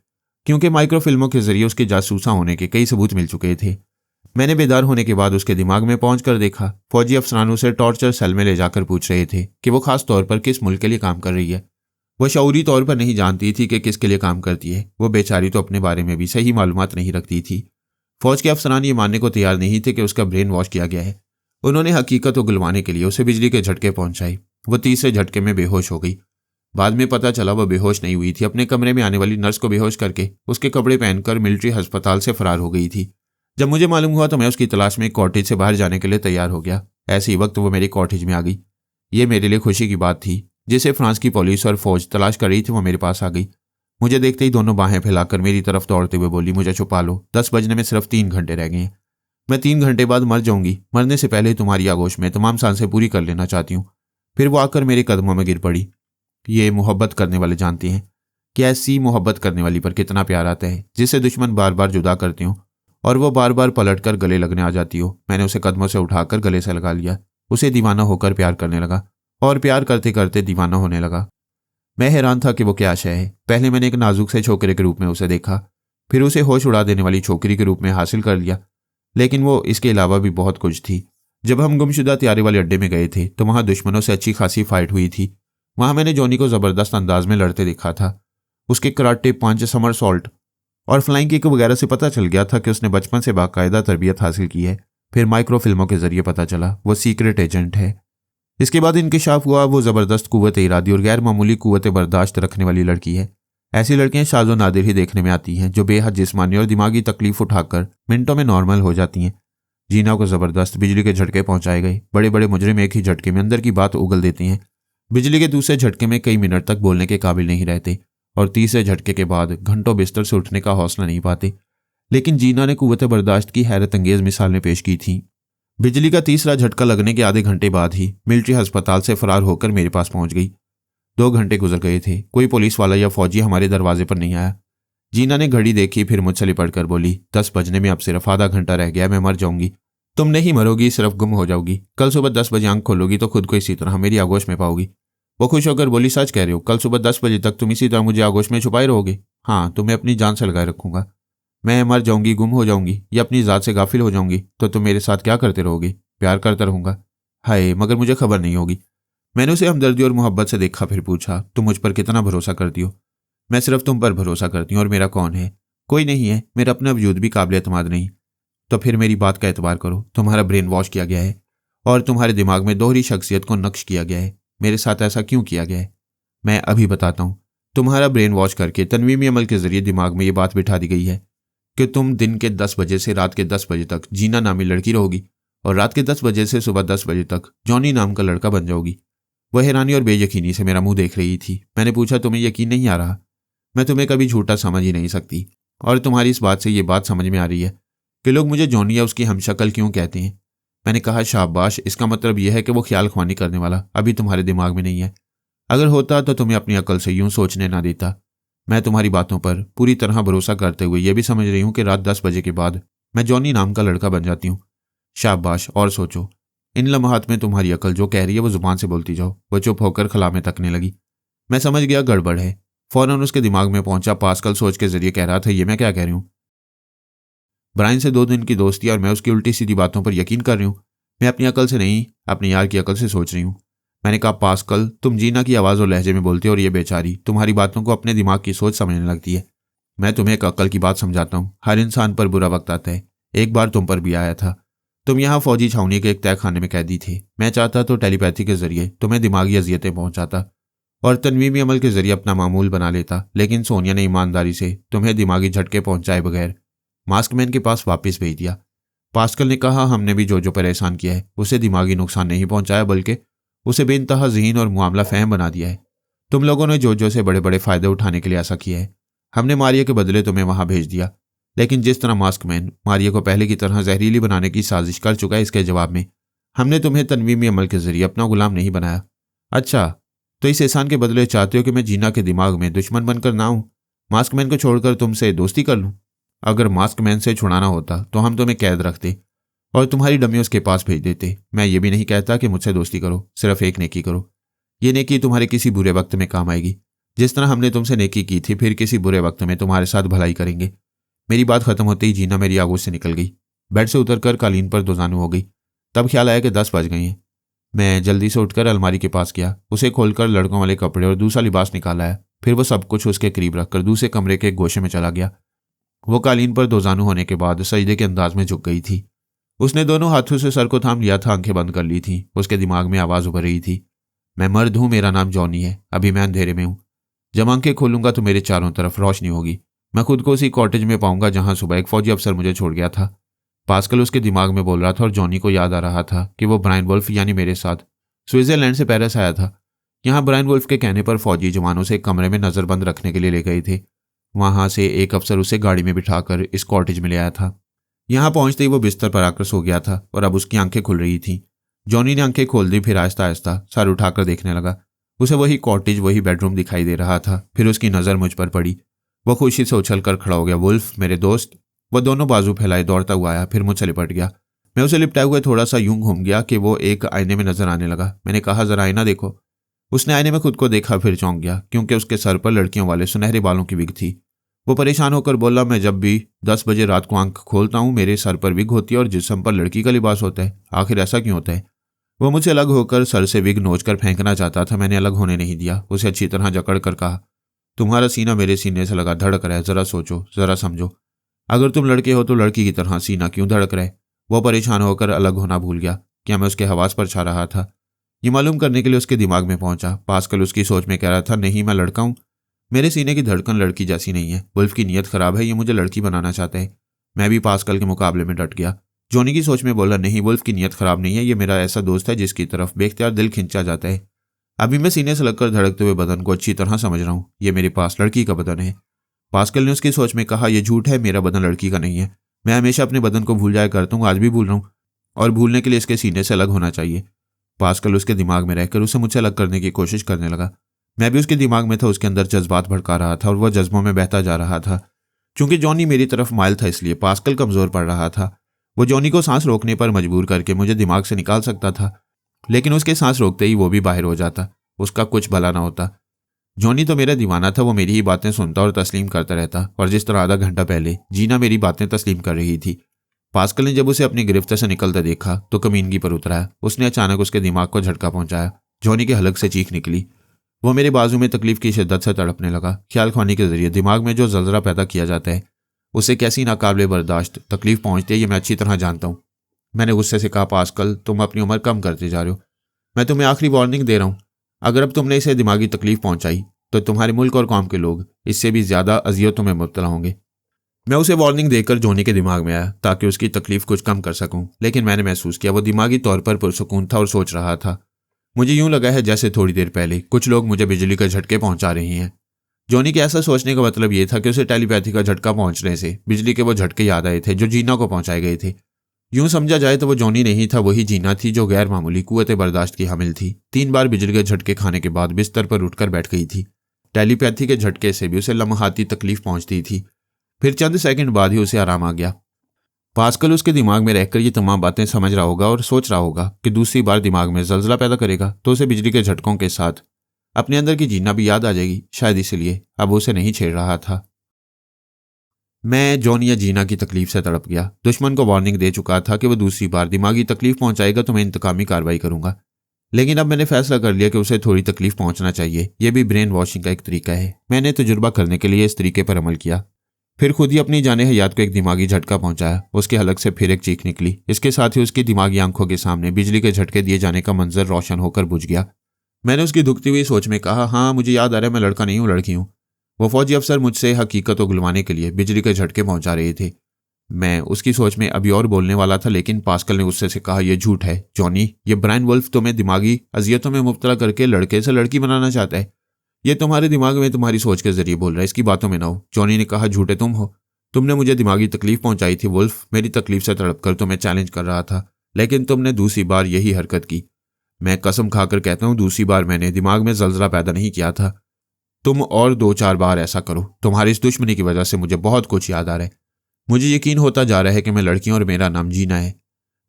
क्योंकि माइक्रो फिल्मों के जरिए उसके जासूसा होने के कई सबूत मिल चुके थे। मैंने बेदार होने के बाद उसके दिमाग में पहुंचकर देखा। फौजी अफसरान उसे टॉर्चर सेल में ले जाकर पूछ रहे थे कि वो खास तौर पर किस मुल्क के लिए काम कर रही है। वह शऊरी तौर पर नहीं जानती थी कि किसके लिए काम करती है। वो बेचारी तो अपने बारे में भी सही मालूमात नहीं रखती थी। फौज के अफसरान ये मानने को तैयार नहीं थे कि उसका ब्रेन वॉश किया गया है। उन्होंने हकीकत को गुलवाने के लिए उसे बिजली के झटके पहुंचाए। वो तीसरे झटके में बेहोश हो गई। बाद में पता चला वह बेहोश नहीं हुई थी, अपने कमरे में आने वाली नर्स को बेहोश करके उसके कपड़े पहनकर मिलिट्री अस्पताल से फरार हो गई थी। जब मुझे मालूम हुआ तो मैं उसकी तलाश में कॉटेज से बाहर जाने के लिए तैयार हो गया। ऐसे ही वक्त वो मेरे कॉटेज में आ गई। ये मेरे लिए खुशी की बात थी। जिसे फ्रांस की पुलिस और फौज तलाश कर रही थी वो मेरे पास आ गई। मुझे देखते ही दोनों बाहें फैलाकर मेरी तरफ दौड़ते हुए बोली, मुझे छुपा लो, 10 बजने में सिर्फ 3 घंटे रह गए हैं। मैं 3 घंटे बाद मर जाऊंगी। मरने से पहले तुम्हारी आगोश में तमाम सांसें पूरी कर लेना चाहती हूँ। फिर वो आकर मेरे कदमों में गिर पड़ी। ये मोहब्बत करने वाले जानते हैं कि ऐसी मोहब्बत करने वाली पर कितना प्यार आता है, जिसे दुश्मन बार बार जुदा करते हो और वो बार बार पलटकर गले लगने आ जाती हो। मैंने उसे कदमों से उठाकर गले से लगा लिया। उसे दीवाना होकर प्यार करने लगा और प्यार करते करते दीवाना होने लगा। मैं हैरान था कि वो क्या आशय है। पहले मैंने एक नाजुक से छोकरे के रूप में उसे देखा, फिर उसे होश उड़ा देने वाली छोकरी के रूप में हासिल कर लिया, लेकिन वो इसके अलावा भी बहुत कुछ थी। जब हम गुमशुदा त्यारे वाले अड्डे में गए थे तो वहां दुश्मनों से अच्छी खासी फाइट हुई थी। वहां मैंने जॉनी को जबरदस्त अंदाज में लड़ते देखा था। उसके कराटे, पंच, समरसॉल्ट और फ्लाइंग किक वगैरह से पता चल गया था कि उसने बचपन से बाकायदा तरबियत हासिल की है। फिर माइक्रो फिल्मों के जरिए पता चला वो सीक्रेट एजेंट है। इसके बाद इंकिशाफ हुआ वो जबरदस्त कुव्वत इरादी और गैर मामूली कुव्वत बर्दाश्त रखने वाली लड़की है। ऐसी लड़कियां शाज़ो नादिर ही देखने में आती हैं जो बेहद जिस्मानी और दिमागी तकलीफ उठाकर मिनटों में नॉर्मल हो जाती हैं। जीना को जबरदस्त बिजली के झटके पहुंचाए गए। बड़े बड़े मुजरिम एक ही झटके में अंदर की बात उगल देते हैं। बिजली के दूसरे झटके में कई मिनट तक बोलने के काबिल नहीं रहते और तीसरे झटके के बाद घंटों बिस्तर से उठने का हौसला नहीं पाते। लेकिन जीना ने कुव्वत बर्दाश्त की हैरत अंगेज मिसालें पेश की थीं। बिजली का तीसरा झटका लगने के आधे घंटे बाद ही मिलिट्री अस्पताल से फरार होकर मेरे पास पहुंच गई। 2 घंटे गुजर गए थे। कोई पुलिस वाला या फौजी हमारे दरवाजे पर नहीं आया। जीना ने घड़ी देखी, फिर मुझसे लिपट कर बोली, 10 बजने में अब सिर्फ आधा घंटा रह गया, मैं मर जाऊंगी। तुम नहीं मरोगी, सिर्फ गुम हो जाओगी। कल सुबह 10 बजे आंख खोलोगी तो खुद को इसी तरह मेरी आगोश में पाओगी। वो खुश होकर बोली, सच कह रहे हो? कल सुबह 10 बजे तक तुम इसी तरह मुझे आगोश में छुपाए रहोगे? हाँ, तुम्हें अपनी जान से लगाए रखूंगा। मैं मर जाऊंगी, गुम हो जाऊंगी या अपनी जात से गाफिल हो जाऊंगी तो तुम मेरे साथ क्या करते रहोगे? प्यार करता रहूंगा। हाय, मगर मुझे खबर नहीं होगी। मैंने उसे हमदर्दी और मोहब्बत से देखा, फिर पूछा, तुम मुझ पर कितना भरोसा करती हो? मैं सिर्फ तुम पर भरोसा करती हूँ। और मेरा कौन है? कोई नहीं है। मेरा अपना वजूद भी काबिल एतमाद नहीं। तो फिर मेरी बात का एतबार करो। तुम्हारा ब्रेन वॉश किया गया है और तुम्हारे दिमाग में दोहरी शख्सियत को नक्श किया गया है। मेरे साथ ऐसा क्यों किया गया है? मैं अभी बताता हूँ। तुम्हारा ब्रेन वॉश करके तनवीमी अमल के जरिए दिमाग में ये बात बिठा दी गई है कि तुम दिन के 10 बजे से रात के 10 बजे तक जीना नामी लड़की रहोगी और रात के 10 बजे से सुबह 10 बजे तक जॉनी नाम का लड़का बन जाओगी। वह हैरानी और बेयकीनी से मेरा मुंह देख रही थी। मैंने पूछा, तुम्हें यकीन नहीं आ रहा? मैं तुम्हें कभी झूठा समझ ही नहीं सकती और तुम्हारी इस बात से ये बात समझ में आ रही है कि लोग मुझे जॉनी या उसकी हमशक्ल क्यों कहते हैं। मैंने कहा, शाबाश, इसका मतलब यह है कि वो ख्याल ख्वानी करने वाला अभी तुम्हारे दिमाग में नहीं है। अगर होता तो तुम्हें अपनी अकल से यूं सोचने ना देता। मैं तुम्हारी बातों पर पूरी तरह भरोसा करते हुए यह भी समझ रही हूं कि रात 10 बजे के बाद मैं जॉनी नाम का लड़का बन जाती हूँ। शाबाश, और सोचो। इन लम्हात में तुम्हारी अकल जो कह रही है वो जुबान से बोलती जाओ। वह चुप होकर खला में तकने लगी। मैं समझ गया गड़बड़ है। फौरन उसके दिमाग में पहुंचा। पास्कल सोच के जरिए कह रहा था, ये मैं क्या कह रही हूँ? ब्रायन से 2 दिन की दोस्ती और मैं उसकी उल्टी सीधी बातों पर यकीन कर रही हूँ। मैं अपनी अकल से नहीं, अपने यार की अकल से सोच रही हूँ। मैंने कहा, पास्कल, तुम जीना की आवाज़ और लहजे में बोलते हो और ये बेचारी तुम्हारी बातों को अपने दिमाग की सोच समझने लगती है। मैं तुम्हें एक अकल की बात समझाता हूँ। हर इंसान पर बुरा वक्त आता है। एक बार तुम पर भी आया था। तुम यहाँ फौजी छावनी के एक तय खाने में कैदी थे। मैं चाहता तो टेलीपैथी के जरिए तुम्हें दिमागी अजियतें पहुंचाता और तनवीमी अमल के जरिए अपना मामूल बना लेता, लेकिन सोनिया ने ईमानदारी से तुम्हें दिमागी झटके पहुंचाए बगैर मास्कमैन के पास वापस भेज दिया। पास्कल ने कहा, हमने भी जो परेशान किया है उसे दिमागी नुकसान नहीं पहुंचाया, बल्कि उसे बेइंतहा ज़हीन और मामला फहम बना दिया है। तुम लोगों ने जो से बड़े बड़े फायदे उठाने के लिए ऐसा किया है। हमने मारिया के बदले तुम्हें वहां भेज दिया, लेकिन जिस तरह मास्कमैन मारिया को पहले की तरह जहरीली बनाने की साजिश कर चुका है, इसके जवाब में हमने तुम्हें तनवीमी अमल के जरिए अपना गुलाम नहीं बनाया। अच्छा, तो इस एहसान के बदले चाहते हो कि मैं जीना के दिमाग में दुश्मन बनकर ना हूं, मास्कमैन को छोड़कर तुमसे दोस्ती कर लूं? अगर मास्कमैन से छुड़ाना होता तो हम तुम्हें कैद रखते और तुम्हारी डमी उसके पास भेज देते। मैं ये भी नहीं कहता कि मुझसे दोस्ती करो, सिर्फ एक नेकी करो। ये नेकी तुम्हारे किसी बुरे वक्त में काम आएगी, जिस तरह हमने तुमसे नेकी की थी, फिर किसी बुरे वक्त में तुम्हारे साथ भलाई करेंगे। मेरी बात खत्म होते ही जीना मेरी आगोश से निकल गई। बेड से उतरकर कालीन पर दोजानू हो गई। तब ख्याल आया कि 10 बज गए हैं। मैं जल्दी से उठकर अलमारी के पास गया, उसे खोलकर लड़कों वाले कपड़े और दूसरा लिबास निकाला है। फिर वो सब कुछ उसके करीब रखकर दूसरे कमरे के गोशे में चला गया। वो कालीन पर दोजानू होने के बाद सजदे के अंदाज में झुक गई थी। उसने दोनों हाथों से सर को थाम लिया था, आंखें बंद कर ली थी। उसके दिमाग में आवाज उभर रही थी, मैं मर्द हूं, मेरा नाम जॉनी है, अभी मैं अंधेरे में हूं। जब आंखें खोलूंगा तो मेरे चारों तरफ रोशनी होगी। मैं खुद को उसी कॉटेज में पाऊंगा जहां सुबह एक फौजी अफसर मुझे छोड़ गया था। पास्कल उसके दिमाग में बोल रहा था और जॉनी को याद आ रहा था कि वो ब्रायन वुल्फ यानी मेरे साथ स्विट्जरलैंड से पेरिस आया था। यहाँ ब्रायन वुल्फ के कहने पर फौजी जवानों से एक कमरे में नजरबंद रखने के लिए ले गए थे। वहां से एक अफसर उसे गाड़ी में बिठाकर इस कॉटेज में ले आया था। यहाँ पहुंचते ही वो बिस्तर पर आकर सो गया था और अब उसकी आंखें खुल रही थीं। जॉनी ने आंखें खोल दी, फिर आहिस्ता आहिस्ता सर उठाकर देखने लगा। उसे वही कॉटेज, वही बेडरूम दिखाई दे रहा था। फिर उसकी नज़र मुझ पर पड़ी। वो खुशी से उछलकर खड़ा हो गया। वुल्फ, मेरे दोस्त। वो दोनों बाजू फैलाए दौड़ता हुआ आया, फिर मुझसे लिपट गया। मैं उसे लिपटाए हुए थोड़ा सा यूं घूम गया कि वो एक आईने में नजर आने लगा। मैंने कहा, जरा आईना देखो। उसने आईने में खुद को देखा, फिर चौंक गया क्योंकि उसके सर पर लड़कियों वाले सुनहरे बालों की विग थी। वो परेशान होकर बोला, मैं जब भी 10 बजे रात को आंख खोलता हूँ मेरे सर पर विग होती है और जिस्म पर लड़की का लिबास होता है। आखिर ऐसा क्यों होता है? वो मुझसे अलग होकर सर से विग नोचकर फेंकना चाहता था। मैंने अलग होने नहीं दिया। उसे अच्छी तरह जकड़ कर कहा, तुम्हारा सीना मेरे सीने से लगा धड़क रहा है, जरा सोचो, जरा समझो। अगर तुम लड़के हो तो लड़की की तरह सीना क्यों धड़क रहा है? वो परेशान होकर अलग होना भूल गया। क्या मैं उसके हवास पर छा रहा था? ये मालूम करने के लिए उसके दिमाग में पहुंचा। पास्कल उसकी सोच में कह रहा था, नहीं, मैं लड़का हूं, मेरे सीने की धड़कन लड़की जैसी नहीं है। वुल्फ की नीयत खराब है, ये मुझे लड़की बनाना चाहता है। मैं भी पास्कल के मुकाबले में डट गया। जॉनी की सोच में बोला, नहीं, वुल्फ की नीयत खराब नहीं है, ये मेरा ऐसा दोस्त है जिसकी तरफ बेख्तियार दिल खिंचा जाता है। अभी मैं सीने से लगकर धड़कते हुए बदन को अच्छी तरह समझ रहा हूँ। ये मेरे पास लड़की का बदन है। पास्कल ने उसकी सोच में कहा, यह झूठ है, मेरा बदन लड़की का नहीं है। मैं हमेशा अपने बदन को भूल जाया करता हूँ, आज भी भूल रहा हूँ, और भूलने के लिए इसके सीने से अलग होना चाहिए। पास्कल उसके दिमाग में रहकर उसे मुझसे अलग करने की कोशिश करने लगा। मैं भी उसके दिमाग में था। उसके अंदर जज्बात भड़का रहा था और वह जज्बों में बहता जा रहा था। चूंकि जॉनी मेरी तरफ माइल था, इसलिए पास्कल कमजोर पड़ रहा था। वो जॉनी को सांस रोकने पर मजबूर करके मुझे दिमाग से निकाल सकता था, लेकिन उसके सांस रोकते ही वो भी बाहर हो जाता। उसका कुछ भला ना होता। जॉनी तो मेरा दीवाना था। वो मेरी ही बातें सुनता और तस्लीम करता रहता, और जिस तरह आधा घंटा पहले जीना मेरी बातें तस्लीम कर रही थी। पास्कल ने जब उसे अपनी गिरफ्त से निकलता देखा तो कमीनगी पर उतरा। उसने अचानक उसके दिमाग को झटका पहुंचाया। जॉनी के हलक से चीख निकली। वो मेरे बाजू में तकलीफ की शिद्दत से तड़पने लगा। ख्याल खानी के जरिए दिमाग में जो जलजला पैदा किया जाता है, उससे कैसी नाकाबिले बर्दाश्त तकलीफ पहुंचती है, ये मैं अच्छी तरह जानता हूँ। मैंने गुस्से से कहा, पास्कल, तुम अपनी उम्र कम करते जा रहे हो। मैं तुम्हें आखिरी वार्निंग दे रहा हूँ। अगर अब तुमने इसे दिमागी तकलीफ पहुंचाई तो तुम्हारे मुल्क और कौम के लोग इससे भी ज्यादा अजियतों में मुब्तला होंगे। मैं उसे वार्निंग देकर जॉनी के दिमाग में आया ताकि उसकी तकलीफ कुछ कम कर सकूं, लेकिन मैंने महसूस किया वो दिमागी तौर पर पुरसुकून था और सोच रहा था। मुझे यूं लगा है जैसे थोड़ी देर पहले कुछ लोग मुझे बिजली का झटके पहुंचा रहे हैं। जॉनी के ऐसा सोचने का मतलब यह था कि उसे टेलीपैथी का झटका पहुंचने से बिजली के वो झटके याद आए थे जो जीना को पहुंचाए गए थे। यूं समझा जाए तो वो जॉनी नहीं था, वही जीना थी जो गैर मामूली कुव्वत बर्दाश्त की हामिल थी। 3 बार बिजली के झटके खाने के बाद बिस्तर पर उठकर बैठ गई थी। टेलीपैथी के झटके से भी उसे लम्हाती तकलीफ पहुंचती थी, फिर चंद सेकंड बाद ही उसे आराम आ गया। पास्कल उसके दिमाग में रहकर ये तमाम बातें समझ रहा होगा और सोच रहा होगा कि दूसरी बार दिमाग में जलजला पैदा करेगा तो उसे बिजली के झटकों के साथ अपने अंदर की जीना भी याद आ जाएगी। शायद इसलिए अब उसे नहीं छेड़ रहा था। मैं जॉनी या जीना की तकलीफ से तड़प गया। दुश्मन को वार्निंग दे चुका था कि वह दूसरी बार दिमागी तकलीफ पहुंचाएगा तो मैं इंतकामी कार्रवाई करूंगा, लेकिन अब मैंने फैसला कर लिया कि उसे थोड़ी तकलीफ पहुंचना चाहिए। यह भी ब्रेन वॉशिंग का एक तरीका है। मैंने तजुर्बा करने के लिए इस तरीके पर अमल किया। फिर खुद ही अपनी जाने हयात को एक दिमागी झटका पहुंचाया। उसके हलक से फिर एक चीख निकली। इसके साथ ही उसकी दिमागी आंखों के सामने बिजली के झटके दिए जाने का मंजर रोशन होकर बुझ गया। मैंने उसकी दुखती हुई सोच में कहा, हाँ मुझे याद आ रहा है, मैं लड़का नहीं हूँ, लड़की हूँ। वो फौजी अफसर मुझसे हकीकत को गुलवाने के लिए बिजली के झटके पहुंचा रहे थे। मैं उसकी सोच में अभी और बोलने वाला था, लेकिन पास्कल ने गुस्से से कहा, यह झूठ है जॉनी। ये ब्रायन वुल्फ तुम्हें दिमागी अजियतों में मुब्तला करके लड़के से लड़की बनाना चाहता है। ये तुम्हारे दिमाग में तुम्हारी सोच के जरिए बोल रहा है, इसकी बातों में ना हो। जॉनी ने कहा, झूठे तुम हो। तुमने मुझे दिमागी तकलीफ पहुंचाई थी वुल्फ। मेरी तकलीफ से तड़प कर तुम्हें चैलेंज कर रहा था, लेकिन तुमने दूसरी बार यही हरकत की। मैं कसम खाकर कहता हूं, दूसरी बार मैंने दिमाग में जलजला पैदा नहीं किया था। तुम और 2-4 बार ऐसा करो। तुम्हारी इस दुश्मनी की वजह से मुझे बहुत कुछ याद आ रहा है। मुझे यकीन होता जा रहा है कि मैं लड़की हूं और मेरा नाम जीना है।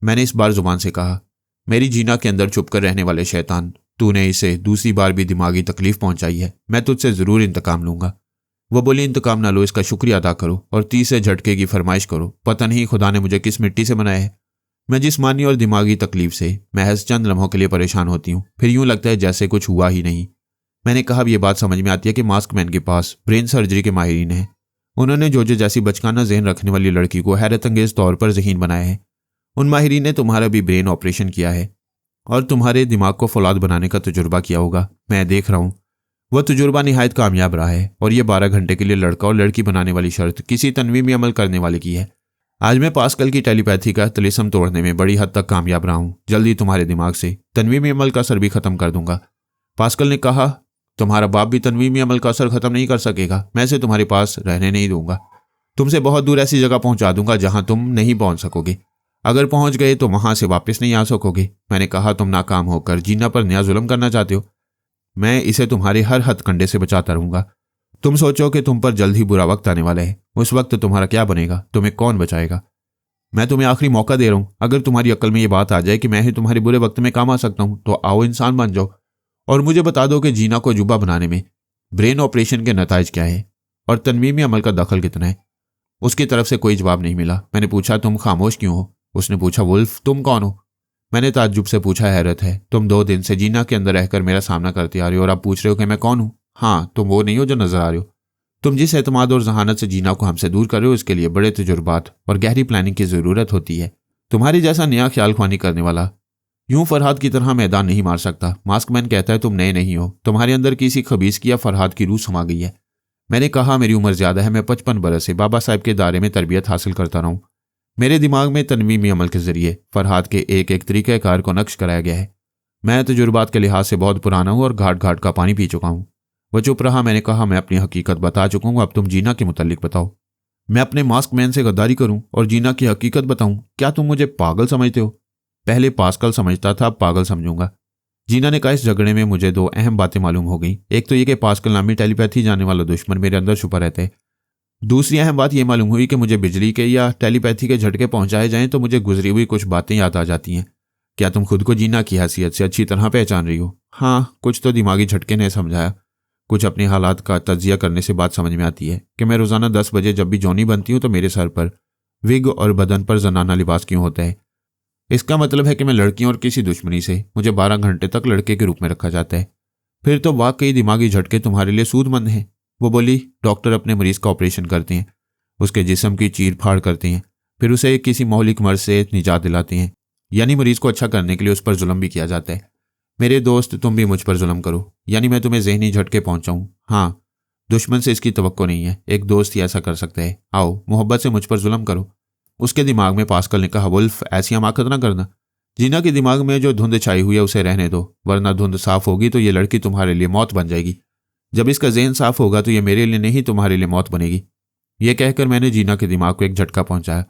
मैंने इस बार जुबान से कहा, मेरी जीना के अंदर छुप कर रहने वाले शैतान, तूने इसे दूसरी बार भी दिमागी तकलीफ पहुंचाई है। मैं तुझसे जरूर इंतकाम लूंगा। वो बोली, इंतकाम ना लो, इसका शुक्रिया अदा करो और 30 झटके की फरमाइश करो। पता नहीं खुदा ने मुझे किस मिट्टी से बनाया है। मैं जिस्मानी और दिमागी तकलीफ से महज चंद लम्हों के लिए परेशान होती हूँ, फिर यूं लगता है जैसे कुछ हुआ ही नहीं। मैंने कहा, अब ये बात समझ में आती है कि मास्कमैन के पास ब्रेन सर्जरी के माहिरीन हैं। उन्होंने जोजो जैसी बचकाना जहन रखने वाली लड़की को हैरत अंगेज तौर पर ज़हीन बनाया है। उन माहिरीन ने तुम्हारा भी ब्रेन ऑपरेशन किया है और तुम्हारे दिमाग को फौलाद बनाने का तजुर्बा किया होगा। मैं देख रहा हूँ वह तजुर्बा निहायत कामयाब रहा है और यह 12 घंटे के लिए लड़का और लड़की बनाने वाली शर्त किसी तनवीमी अमल करने वाले की है। आज मैं पास्कल की टेलीपैथी का तिलिस्म तोड़ने में बड़ी हद तक कामयाब रहा हूँ। जल्दी तुम्हारे दिमाग से तनवीमी अमल का असर भी खत्म कर दूंगा। पास्कल ने कहा, तुम्हारा बाप भी तनवीमी अमल का असर खत्म नहीं कर सकेगा। मैं इसे तुम्हारे पास रहने नहीं दूंगा। तुमसे बहुत दूर ऐसी जगह पहुंचा दूंगा जहां तुम नहीं पहुंच सकोगे। अगर पहुंच गए तो वहां से वापस नहीं आ सकोगे। मैंने कहा, तुम नाकाम होकर जीना पर नया जुल्म करना चाहते हो। मैं इसे तुम्हारे हर हथकंडे से बचाता रहूंगा। तुम सोचो कि तुम पर जल्द ही बुरा वक्त आने वाला है। उस वक्त तुम्हारा क्या बनेगा? तुम्हें कौन बचाएगा? मैं तुम्हें आखिरी मौका दे रहा हूं। अगर तुम्हारी अक्ल में ये बात आ जाए कि मैं ही तुम्हारे बुरे वक्त में काम आ सकता हूं, तो आओ इंसान बन जाओ और मुझे बता दो कि जीना को अजूबा बनाने में ब्रेन ऑपरेशन के नताइज क्या है और तनवीमी अमल का दखल कितना है। उसकी तरफ से कोई जवाब नहीं मिला। मैंने पूछा, तुम खामोश क्यों हो? उसने पूछा, वुल्फ तुम कौन हो? मैंने ताज्जुब से पूछा, हैरत है, तुम 2 दिन से जीना के अंदर रहकर मेरा सामना करते आ रहे हो और अब पूछ रहे हो कि मैं कौन हूं? हाँ, तुम वो नहीं हो जो नजर आ रहे हो। तुम जिस एतमाद और जहानत से जीना को हमसे दूर कर रहे हो, इसके लिए बड़े तजुर्बात और गहरी प्लानिंग की जरूरत होती है। तुम्हारी जैसा नया ख्याल ख्वानी करने वाला यूं फरहाद की तरह मैदान नहीं मार सकता। मास्कमैन कहता है, तुम नए नहीं हो। तुम्हारे अंदर किसी खबीस की या फरहाद की रूह समा गई है। मैंने कहा, मेरी उम्र ज्यादा है। मैं 55 बरस से बाबा साहब के दायरे में तरबियत हासिल करता रहा हूं। मेरे दिमाग में तनवीमी अमल के जरिए फरहाद के एक एक तरीक़ाकार को नक्श कराया गया है। मैं तजुर्बात के लिहाज से बहुत पुराना हूं और घाट घाट का पानी पी चुका हूं। वह चुप रहा। मैंने कहा, मैं अपनी हकीकत बता चुका हूं, अब तुम जीना के मुतालिक बताओ। मैं अपने मास्कमैन से गद्दारी करूं और जीना की हकीकत बताऊं? क्या तुम मुझे पागल समझते हो? पहले पास्कल समझता था, अब पागल समझूंगा। जीना ने कहा, इस झगड़े में मुझे 2 अहम बातें मालूम हो गई। एक तो ये कि पास्कल नामी टेलीपैथी जाने वाला दुश्मन मेरे अंदर छुपा रहता है। दूसरी अहम बात यह मालूम हुई कि मुझे बिजली के या टेलीपैथी के झटके पहुंचाए जाएं तो मुझे गुजरी हुई कुछ बातें याद आ जाती हैं। क्या तुम खुद को जीना की हैसियत से अच्छी तरह पहचान रही हो? हाँ, कुछ तो दिमागी झटके ने समझाया। कुछ अपने हालात का तज्जिया करने से बात समझ में आती है कि मैं रोजाना 10 बजे जब भी जॉनी बनती हूँ तो मेरे सर पर विग और बदन पर जनाना लिबास क्यों होता है। इसका मतलब है कि मैं लड़कियों और किसी दुश्मनी से मुझे 12 घंटे तक लड़के के रूप में रखा जाता है। फिर तो वाकई दिमागी झटके तुम्हारे लिए सूदमंद हैं। वो बोली, डॉक्टर अपने मरीज का ऑपरेशन करते हैं, उसके जिस्म की चीर फाड़ करते हैं, फिर उसे किसी मौलिक मर्ज से निजात दिलाते हैं। यानी मरीज को अच्छा करने के लिए उस पर जुल्म भी किया जाता है। मेरे दोस्त, तुम भी मुझ पर जुल्म करो, यानी मैं तुम्हें जहनी झटके पहुंचाऊं। हाँ, दुश्मन से इसकी तवक्को नहीं है, एक दोस्त ही ऐसा कर सकता है। आओ, मोहब्बत से मुझ पर जुल्म करो। उसके दिमाग में पास्कल ने कहा, वुल्फ ऐसी हमाकत ना करना। जीना के दिमाग में जो धुंध छाई हुई है उसे रहने दो, वरना धुंध साफ होगी तो ये लड़की तुम्हारे लिए मौत बन जाएगी। जब इसका जहन साफ होगा तो ये मेरे लिए नहीं तुम्हारे लिए मौत बनेगी। यह कहकर मैंने जीना के दिमाग को एक झटका पहुंचाया।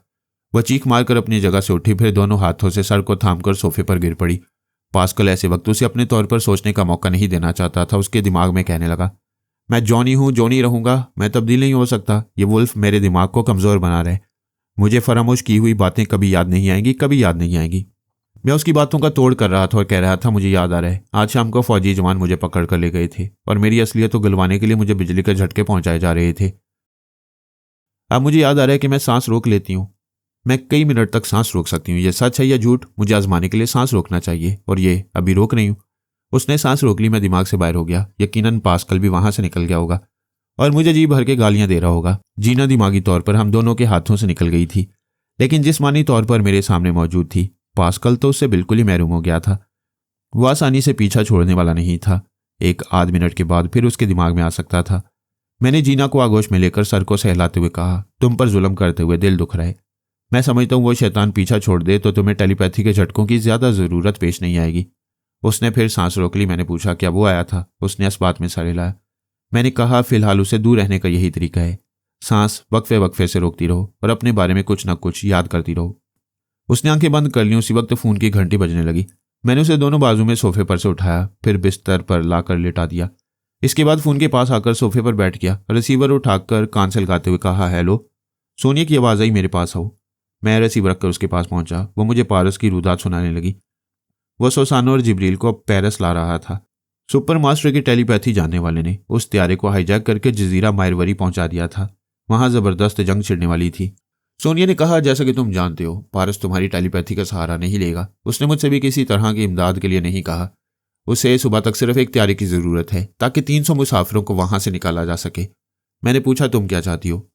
वह चीख मारकर अपनी जगह से उठी, फिर दोनों हाथों से सर को थामकर सोफे पर गिर पड़ी। पास्कल ऐसे वक्त उसे अपने तौर पर सोचने का मौका नहीं देना चाहता था। उसके दिमाग में कहने लगा, मैं जॉनी हूं, जॉनी रहूंगा, मैं तब्दील नहीं हो सकता। ये वुल्फ मेरे दिमाग को कमजोर बना रहे। मुझे फरामोश की हुई बातें कभी याद नहीं आएंगी, कभी याद नहीं आएंगी। मैं उसकी बातों का तोड़ कर रहा था और कह रहा था, मुझे याद आ रहा है, आज शाम को फौजी जवान मुझे पकड़ कर ले गए थे और मेरी असलियत को गलवाने के लिए मुझे बिजली के झटके पहुंचाए जा रहे थे। अब मुझे याद आ रहा है कि मैं सांस रोक लेती हूँ। मैं कई मिनट तक सांस रोक सकती हूँ। ये सच है या झूठ, मुझे आजमाने के लिए सांस रोकना चाहिए और ये अभी रोक रही हूँ। उसने सांस रोक ली। मैं दिमाग से बाहर हो गया। यकीनन पास्कल भी वहां से निकल गया होगा। और मुझे जी भर के गालियां दे रहा होगा। जीना दिमागी तौर पर हम दोनों के हाथों से निकल गई थी, लेकिन जिस्मानी तौर पर मेरे सामने मौजूद थी। पास्कल तो उससे बिल्कुल ही महरूम हो गया था। वह आसानी से पीछा छोड़ने वाला नहीं था। एक आध मिनट के बाद फिर उसके दिमाग में आ सकता था। मैंने जीना को आगोश में लेकर सर को सहलाते हुए कहा, तुम पर जुल्म करते हुए दिल दुख रहा है। मैं समझता हूँ वो शैतान पीछा छोड़ दे तो तुम्हें टेलीपैथी के झटकों की ज्यादा जरूरत पेश नहीं आएगी। उसने फिर सांस रोक ली। मैंने पूछा, क्या वो आया था? उसने इस बात में सर हिलाया। मैंने कहा, फिलहाल उसे दूर रहने का यही तरीका है। सांस वक्फे वक्फे से रोकती रहो और अपने बारे में कुछ न कुछ याद करती रहो। उसने आंखें बंद कर ली। उसी वक्त फोन की घंटी बजने लगी। मैंने उसे दोनों बाजू में सोफे पर से उठाया, फिर बिस्तर पर लाकर लिटा दिया। इसके बाद फोन के पास आकर सोफे पर बैठ गया। रिसीवर उठाकर कान से लगाते हुए कहा, हेलो। सोनिया की आवाज आई, मेरे पास आओ। मैं रिसीवर रखकर उसके पास पहुंचा। वो मुझे पारस की रुदात सुनाने लगी। वह सोसानो और जिब्रील को पेरिस ला रहा था। सुपर मास्टर की टेलीपैथी जानने वाले ने उस त्यारे को हाईजैक करके जजीरा मायरवरी पहुंचा दिया था। वहां जबरदस्त जंग छिड़ने वाली थी। सोनिया ने कहा, जैसा कि तुम जानते हो, पारस तुम्हारी टेलीपैथी का सहारा नहीं लेगा। उसने मुझसे भी किसी तरह की इमदाद के लिए नहीं कहा। उसे सुबह तक सिर्फ एक त्यारे की जरूरत है ताकि 300 मुसाफिरों को वहां से निकाला जा सके। मैंने पूछा, तुम क्या चाहती हो?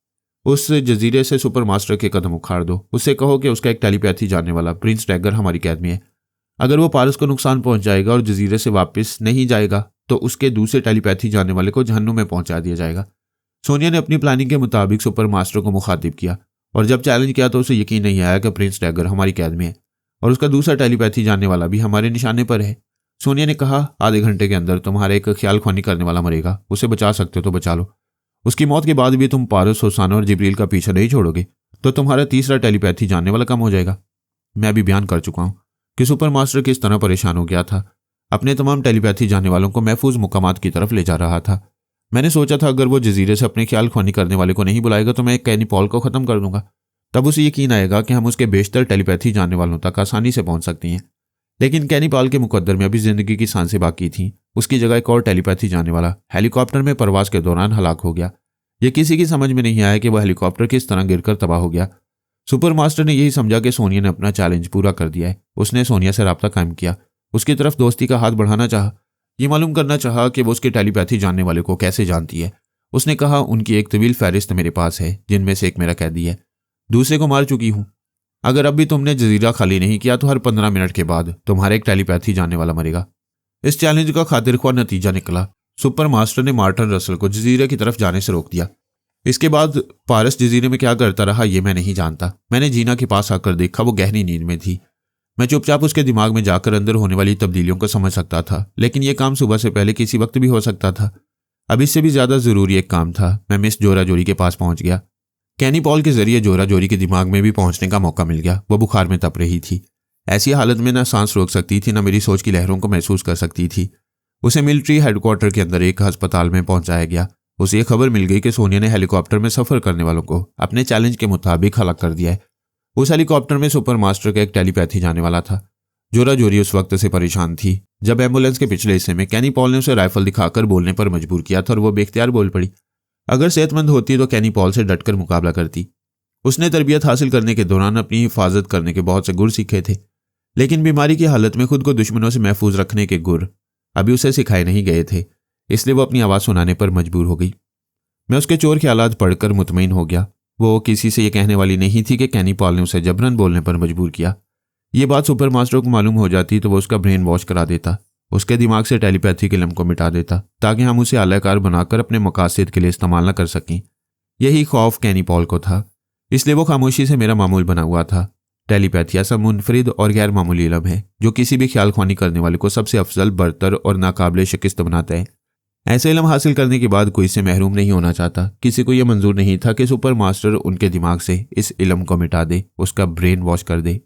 उस जजीरे से सुपर मास्टर के कदम उखाड़ दो। उससे कहो कि उसका एक टेलीपैथी जानने वाला प्रिंस डैगर हमारी कैद में है। अगर वो पारस को नुकसान पहुंचाएगा और जजीरे से वापस नहीं जाएगा तो उसके दूसरे टेलीपैथी जानने वाले को जहन्नुम में पहुंचा दिया जाएगा। सोनिया ने अपनी प्लानिंग के मुताबिक सुपर मास्टर को मुखातिब किया और जब चैलेंज किया तो उसे यकीन नहीं आया कि प्रिंस डैगर हमारी कैद में है और उसका दूसरा टेलीपैथी जानने वाला भी हमारे निशाने पर है। सोनिया ने कहा, आधे घंटे के अंदर तुम्हारा एक ख्याल ख्वानी करने वाला मरेगा। उसे बचा सकते हो तो बचा लो। उसकी मौत के बाद भी तुम पारस, सोसानो और जिब्रील का पीछा नहीं छोड़ोगे तो तुम्हारा तीसरा टेलीपैथी जानने वाला कम हो जाएगा। मैं अभी बयान कर चुका हूं कि सुपर मास्टर किस तरह परेशान हो गया था। अपने तमाम टेलीपैथी जानने वालों को महफूज मुकामात की तरफ ले जा रहा था। मैंने सोचा था अगर वो जजीरे से अपने ख्याल ख्वानी करने वाले को नहीं बुलाएगा तो मैं कैनी पॉल को खत्म कर दूंगा। तब उसे यकीन आएगा कि हम उसके बेशतर टेलीपैथी जानने वालों तक आसानी से पहुंच सकती हैं। लेकिन कैनी पॉल के मुकद्दर में अभी जिंदगी की सांसें बाकी थीं। उसकी जगह एक और टेलीपैथी जानने वाला हेलीकॉप्टर में प्रवास के दौरान हलाक हो गया। यह किसी की समझ में नहीं आया कि वह हेलीकॉप्टर किस तरह गिरकर तबाह हो गया। सुपर मास्टर ने यही समझा कि सोनिया ने अपना चैलेंज पूरा कर दिया है। उसने सोनिया से राब्ता कायम किया, उसकी तरफ दोस्ती का हाथ बढ़ाना चाहा, ये मालूम करना चाहा कि वो उसके टेलीपैथी जानने वाले को कैसे जानती है। उसने कहा, उनकी एक तवील फहरिस्त मेरे पास है, जिनमें से एक मेरा कैदी है, दूसरे को मार चुकी हूं। अगर अब भी तुमने जजीरा खाली नहीं किया तो हर 15 मिनट के बाद तुम्हारा एक टेलीपैथी जानने वाला मरेगा। इस चैलेंज का खातिरख्वाह नतीजा निकला। सुपर मास्टर ने मार्टिन रसल को जजीरे की तरफ जाने से रोक दिया। इसके बाद पारस जजीरे में क्या करता रहा ये मैं नहीं जानता। मैंने जीना के पास आकर देखा, वो गहरी नींद में थी। मैं चुपचाप उसके दिमाग में जाकर अंदर होने वाली तब्दीलियों को समझ सकता था, लेकिन यह काम सुबह से पहले किसी वक्त भी हो सकता था। अब इससे भी ज्यादा जरूरी एक काम था। मैं मिस जोरा जोरी के पास पहुंच गया। कैनी पॉल के जरिए जोरा जोरी के दिमाग में भी पहुंचने का मौका मिल गया। वो बुखार में तप रही थी। ऐसी हालत में ना सांस रोक सकती थी, ना मेरी सोच की लहरों को महसूस कर सकती थी। उसे मिलिट्री हेडक्वार्टर के अंदर एक अस्पताल में पहुंचाया गया। उसे यह खबर मिल गई कि सोनिया ने हेलीकॉप्टर में सफर करने वालों को अपने चैलेंज के मुताबिक हलाक कर दिया है। उस हेलीकॉप्टर में सुपर मास्टर का एक टेलीपैथी जाने वाला था। जोरा जोरी उस वक्त से परेशान थी जब एम्बुलेंस के पिछले हिस्से में कैनी पॉल ने उसे राइफल दिखाकर बोलने पर मजबूर किया था और वो बेख्तियार बोल पड़ी। अगर सेहतमंद होती तो कैनी पॉल से डटकर मुकाबला करती। उसने तरबियत हासिल करने के दौरान अपनी हिफाजत करने के बहुत से गुर सीखे थे, लेकिन बीमारी की हालत में खुद को दुश्मनों से महफूज रखने के गुर अभी उसे सिखाए नहीं गए थे, इसलिए वो अपनी आवाज़ सुनाने पर मजबूर हो गई। मैं उसके चोर ख्यालात पढ़कर मुतमईन हो गया। वो किसी से ये कहने वाली नहीं थी कि कैनी पॉल ने उसे जबरन बोलने पर मजबूर किया। ये बात सुपर मास्टर को मालूम हो जाती तो वो उसका ब्रेन वॉश करा देता, उसके दिमाग से टेलीपैथी के इल्म को मिटा देता ताकि हम उसे आलाकार बनाकर अपने मकासद के लिए इस्तेमाल न कर सकें। यही खौफ कैनी पॉल को था, इसलिए वो खामोशी से मेरा मामूल बना हुआ था। टेलीपैथी ऐसा मुनफरिद और गैर मामूली इल्म है जो किसी भी ख्याल ख्वानी करने वाले को सबसे अफजल, बरतर और नाकाबिले शिकस्त बनाता है। ऐसे इल्म हासिल करने के बाद कोई से महरूम नहीं होना चाहता। किसी को यह मंजूर नहीं था कि सुपर मास्टर उनके दिमाग से इस इल्म को मिटा दे, उसका ब्रेन वॉश कर दे।